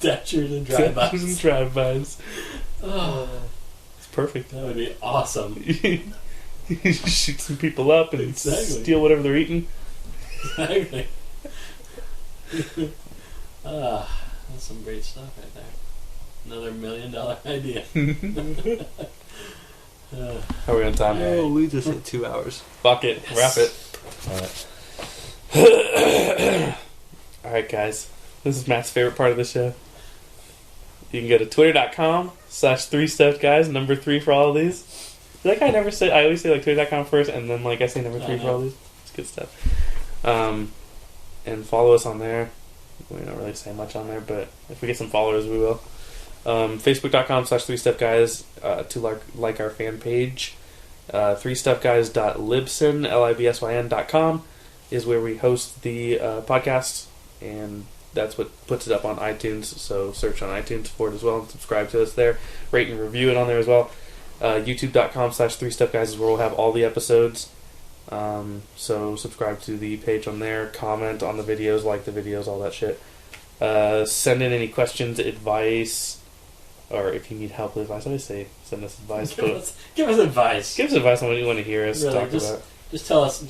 Dashers, and dashers, drive-bys. and drive-bys. Oh, It's perfect. that would be awesome. You shoot some people up and Exactly. steal whatever they're eating. Exactly. That's some great stuff right there. Another $1 million idea. How are we on time? Oh, we just hit 2 hours. Fuck it. Yes. Wrap it. Alright, guys. This is Matt's favorite part of the show. You can go to twitter.com/3stuffedguys, number 3 for all of these. Like I never say, I always say like twitter.com first, and then like I say number 3 for all these. It's good stuff. And follow us on there. We don't really say much on there, but if we get some followers, we will. Facebook.com/3stuffguys to like our fan page. 3stuffguys.libsyn, libsyn.com is where we host the podcast, and that's what puts it up on iTunes. So search on iTunes for it as well and subscribe to us there. Rate and review it on there as well. YouTube.com/3stuffguys is where we'll have all the episodes. So subscribe to the page on there, comment on the videos, like the videos, all that shit. Send in any questions, advice, or if you need help with advice. I always say send us advice. Give us advice. Give us advice on what you want to hear us Really, talk just- about. Just tell us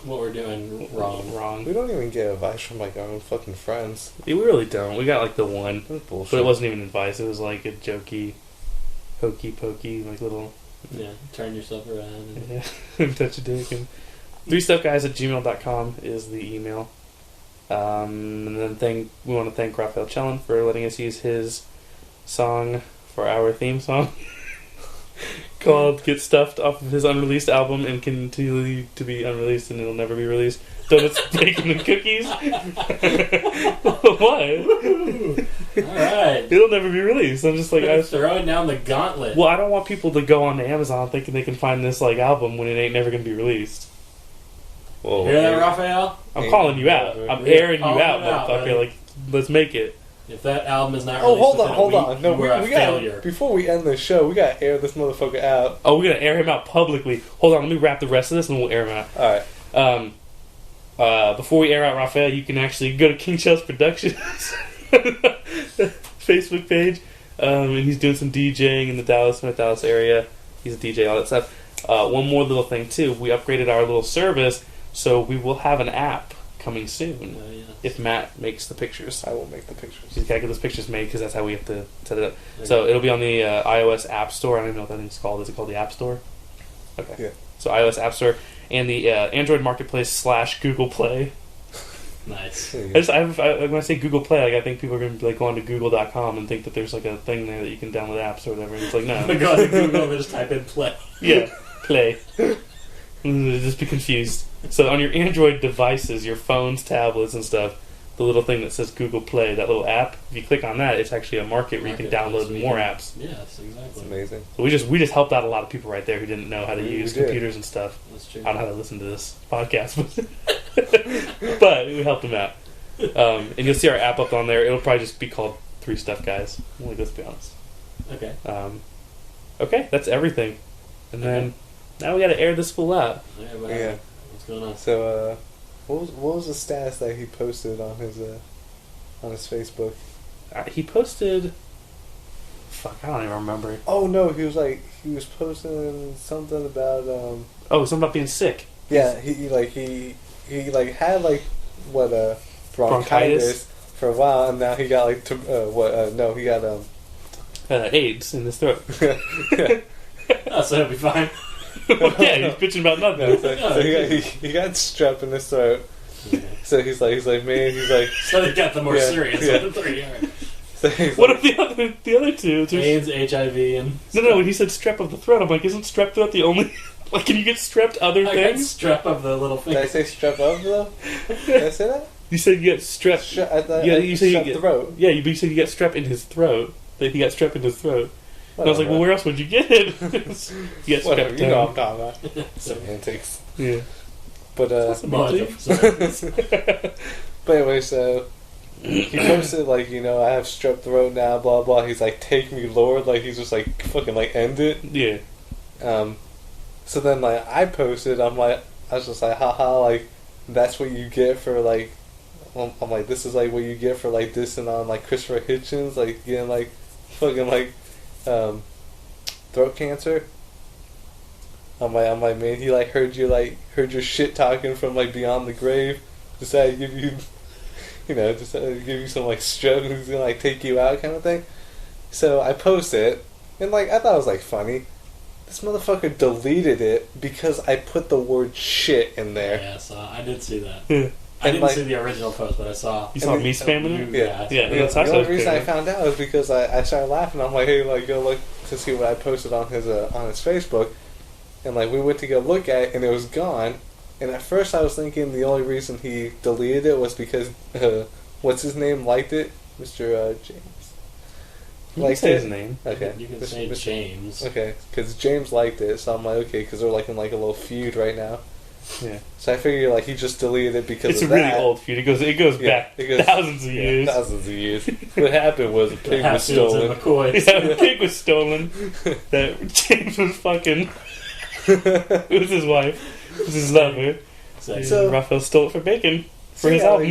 what we're doing wrong. We don't even get advice from like our own fucking friends. Yeah, we really don't. We got like the one, That's bullshit. but it wasn't even advice. It was like a jokey, hokey pokey, like little Yeah, turn yourself around. And touch a dick. And 3stuffguys@gmail.com is the email. And then we want to thank Raphael Chellan for letting us use his song for our theme song called Get Stuffed off of his unreleased album and continue to be unreleased and it'll never be released. Donuts, bacon, and cookies. What? Alright. It'll never be released. I'm just like, Throwing down the gauntlet. well, I don't want people to go on to Amazon thinking they can find this like album when it ain't never going to be released. Whoa, Hear that, Raphael? I'm calling you out. I'm Yeah, airing you calling out, you out, motherfucker. buddy. Like, let's make it. If that album is not Oh, released hold within a on. week, No, you are we a failure. got before we end the show, we gotta air this motherfucker out. Oh, we're going to air him out publicly. Hold on, let me wrap the rest of this and we'll air him out. Alright. Before we air out Raphael, you can actually go to King Shells Productions Facebook page, and he's doing some DJing in the Dallas area. He's a DJ, all that stuff. One more little thing too, we upgraded our little service, so we will have an app coming soon. Yes. If Matt makes the pictures, I will make the pictures. he's got to get those pictures made because that's how we have to set it up. Okay. So it'll be on the iOS App Store. I don't even know what that thing's called. Is it called the App Store? Okay. Yeah. So iOS App Store and the Android Marketplace / Google Play. Nice. There you I go. just, when I say Google Play, like I think people are going to be like going to Google.com and think that there's like a thing there that you can download apps or whatever. And it's like I'm no, gonna go to Google and just type in play. yeah, Play. Just be confused. So on your Android devices, your phones, tablets, and stuff, the little thing that says Google Play, that little app, if you click on that, it's actually a market where you can download so you more can- apps. Yes, It's exactly. amazing. So we just helped out a lot of people right there who didn't know how to We use did. computers and stuff. That's true. I don't know how to listen to this podcast, but we helped them out. And you'll see our app up on there. It'll probably just be called 3 Stuff Guys. Like, let's be honest. Okay. Okay, that's everything. And then now we got to air this fool out. Yeah. What's going on? So, what was the status that he posted on his Facebook? He posted. Fuck, I don't even remember. Oh no, he was posting something about Oh, something about being sick. yeah, he had bronchitis for a while, and now he got he got AIDS in his throat. Oh, so he'll be fine. Yeah, he's bitching about nothing. no, so he got strep in his throat. Yeah. So he's like man, So they got the more Yeah, serious yeah. of the three. All right. So he's What like, if the other two? AIDS, HIV, and No. When he said strep of the throat, I'm like, isn't strep throat the only? Like, can you get strep other I got things? strep of the little did finger. I say strep of though? Did I say that? You said you get strep. I thought Yeah, I you said you strep get throat. Yeah, you said you get strep in his throat. That he got strep in his throat. And I was like, well, where else would you get it? You get Whatever, strep you know what tongue. I'm talking about. Semantics. Yeah. But Much of but anyway, so he posted like, you know, I have strep throat now, blah blah. He's like, take me, Lord. Like he's just like fucking like end it. Yeah. So then like I posted, I was just like, haha, like that's what you get for like. I'm like, this is like what you get for like dissing on like Christopher Hitchens, like getting like fucking like throat cancer. I'm like, man, he like heard your shit talking from like beyond the grave. Decided to give you, decided to give you some like stroke and he's gonna like take you out kind of thing. So I posted it and like I thought it was like funny. This motherfucker deleted it because I put the word shit in there. Yeah, I did see that. Yeah. I didn't like, see the original post, but I saw. You saw me spamming it? Yeah. That's The actually only reason I found out was because I started laughing. I'm like, hey, like go look to see what I posted on his Facebook, and like we went to go look at it, and it was gone. And at first I was thinking the only reason he deleted it was because what's his name liked it, Mr. James. You can say his name. Okay. You can say James. Okay, because James liked it, so I'm like, okay, because they're like in like a little feud right now. Yeah. So I figured like he just deleted it because It's of a really that. old feud. It goes back thousands of years. Thousands of years. What happened was a pig was Hatfields and stolen. McCoys. Yeah, the pig was stolen. That James was fucking. It was his wife. It was his lover. So- Raphael stole it for bacon for his yeah, album.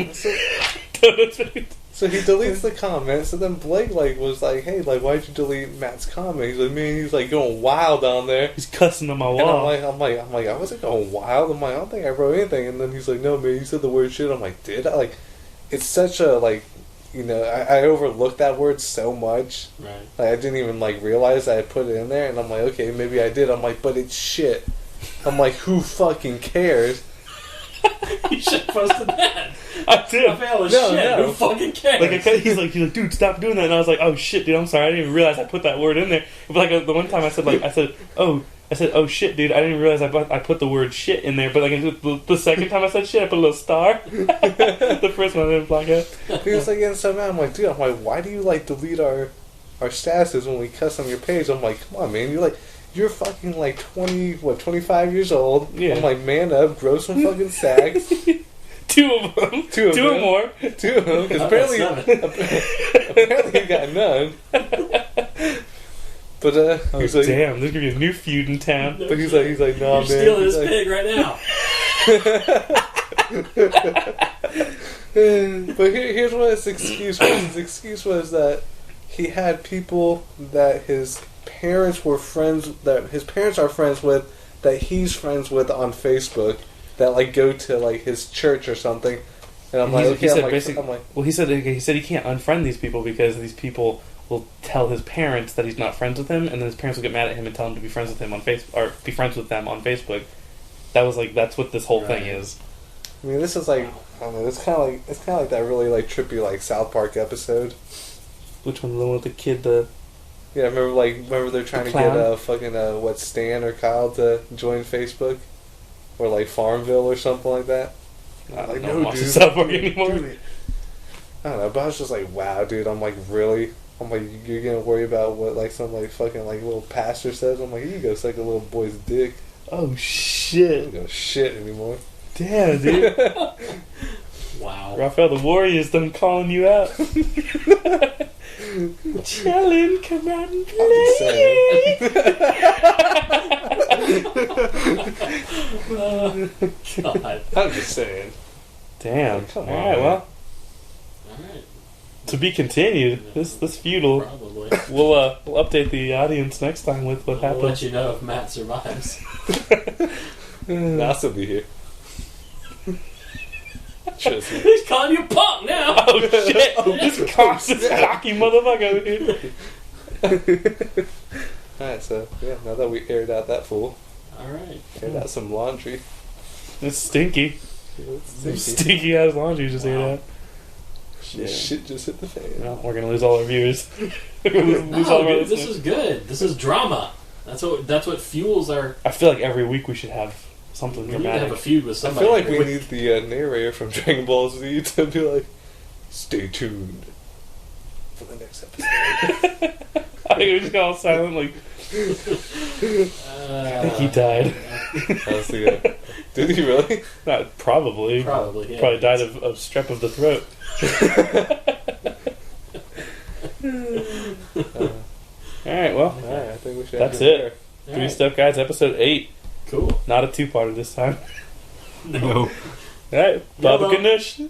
like, so he deletes the comment. So then Blake like was like, "Hey, like, why'd you delete Matt's comment?" He's like, "Man, he's like going wild down there." He's cussing on my And wall. I'm like, I wasn't going wild. I'm like, I don't think I wrote anything. And then he's like, "No, man, you said the word shit." I'm like, "Did I?" Like, it's such a like, I overlooked that word so much. Right. Like I didn't even like realize I had put it in there. And I'm like, okay, maybe I did. I'm like, but it's shit. I'm like, who fucking cares? You should have posted that. I did. Raphael is No, shit. no. Who fucking cares? Like he's like, dude, stop doing that. And I was like, oh shit, dude, I'm sorry, I didn't even realize I put that word in there. But like the one time I said, oh shit, dude, I didn't realize I put the word shit in there. But like the second time I said shit, I put a little star. The first one I didn't block out. He was like getting so mad. I'm like, dude, why do you like delete our statuses when we cuss on your page? I'm like, come on, man, you're fucking like 25 years old. Yeah. I'm like, man up, grow some fucking sacks. Two of them. Two or more. Two of them, because apparently you got none. But he's like, damn, there's gonna be a new feud in town. but he's like, no, You're man. stealing He's his like, pig right now. But here's what his excuse was. His excuse was that he had people that his parents are friends with, that he's friends with on Facebook, that like go to like his church or something. And I'm like, okay, he said he can't unfriend these people because these people will tell his parents that he's not friends with him, and then his parents will get mad at him and tell him to be friends with him on Facebook or be friends with them on Facebook. That's what this whole thing is. I mean, this is like, I don't know. It's kind of like that really like trippy like South Park episode. Which one? The one with the kid? Yeah, remember they're trying to get fucking Stan or Kyle to join Facebook, or like Farmville or something like that. I like, don't watch the South Park anymore. I don't know, but I was just like, wow, dude. I'm like, really? I'm like, you're gonna worry about what like some like fucking like little pastor says? I'm like, you go suck a little boy's dick. Oh I shit! don't go shit anymore. Damn, dude. Wow. Raphael, the Warriors done calling you out. Chillin', come out and play. God. I'm just saying. Damn. Come on. Alright, well. Alright. To be continued. This feudal. Probably. We'll update the audience next time with what We'll let happens. you know if Matt survives. I'll still be here. Trust me. He's calling you punk now! Oh shit! This cocky motherfucker over here. Alright, so yeah, now that we aired out that fool, Alright. aired out some laundry. It's stinky. It's Some stinky. stinky ass laundry just ate Wow. out. Shit just hit the fan. Well, we're gonna lose all our viewers. We're gonna lose all of our dude, this listeners. is good. This is drama. That's what fuels our. I feel like every week we should have something We need to dramatic. have a feud with I somebody. feel like we need the narrator from Dragon Ball Z to be like, stay tuned for the next episode. I think we just got all silent, like, I think he died. How's the, did he really? Not probably. Probably, yeah. Probably died of strep of the throat. Alright, well, Alright, I think we should that's end it. All Three right. Step Guides, episode 8. Cool. Not a two-parter this time. No. Alright, Baba Yellow. Ganoush.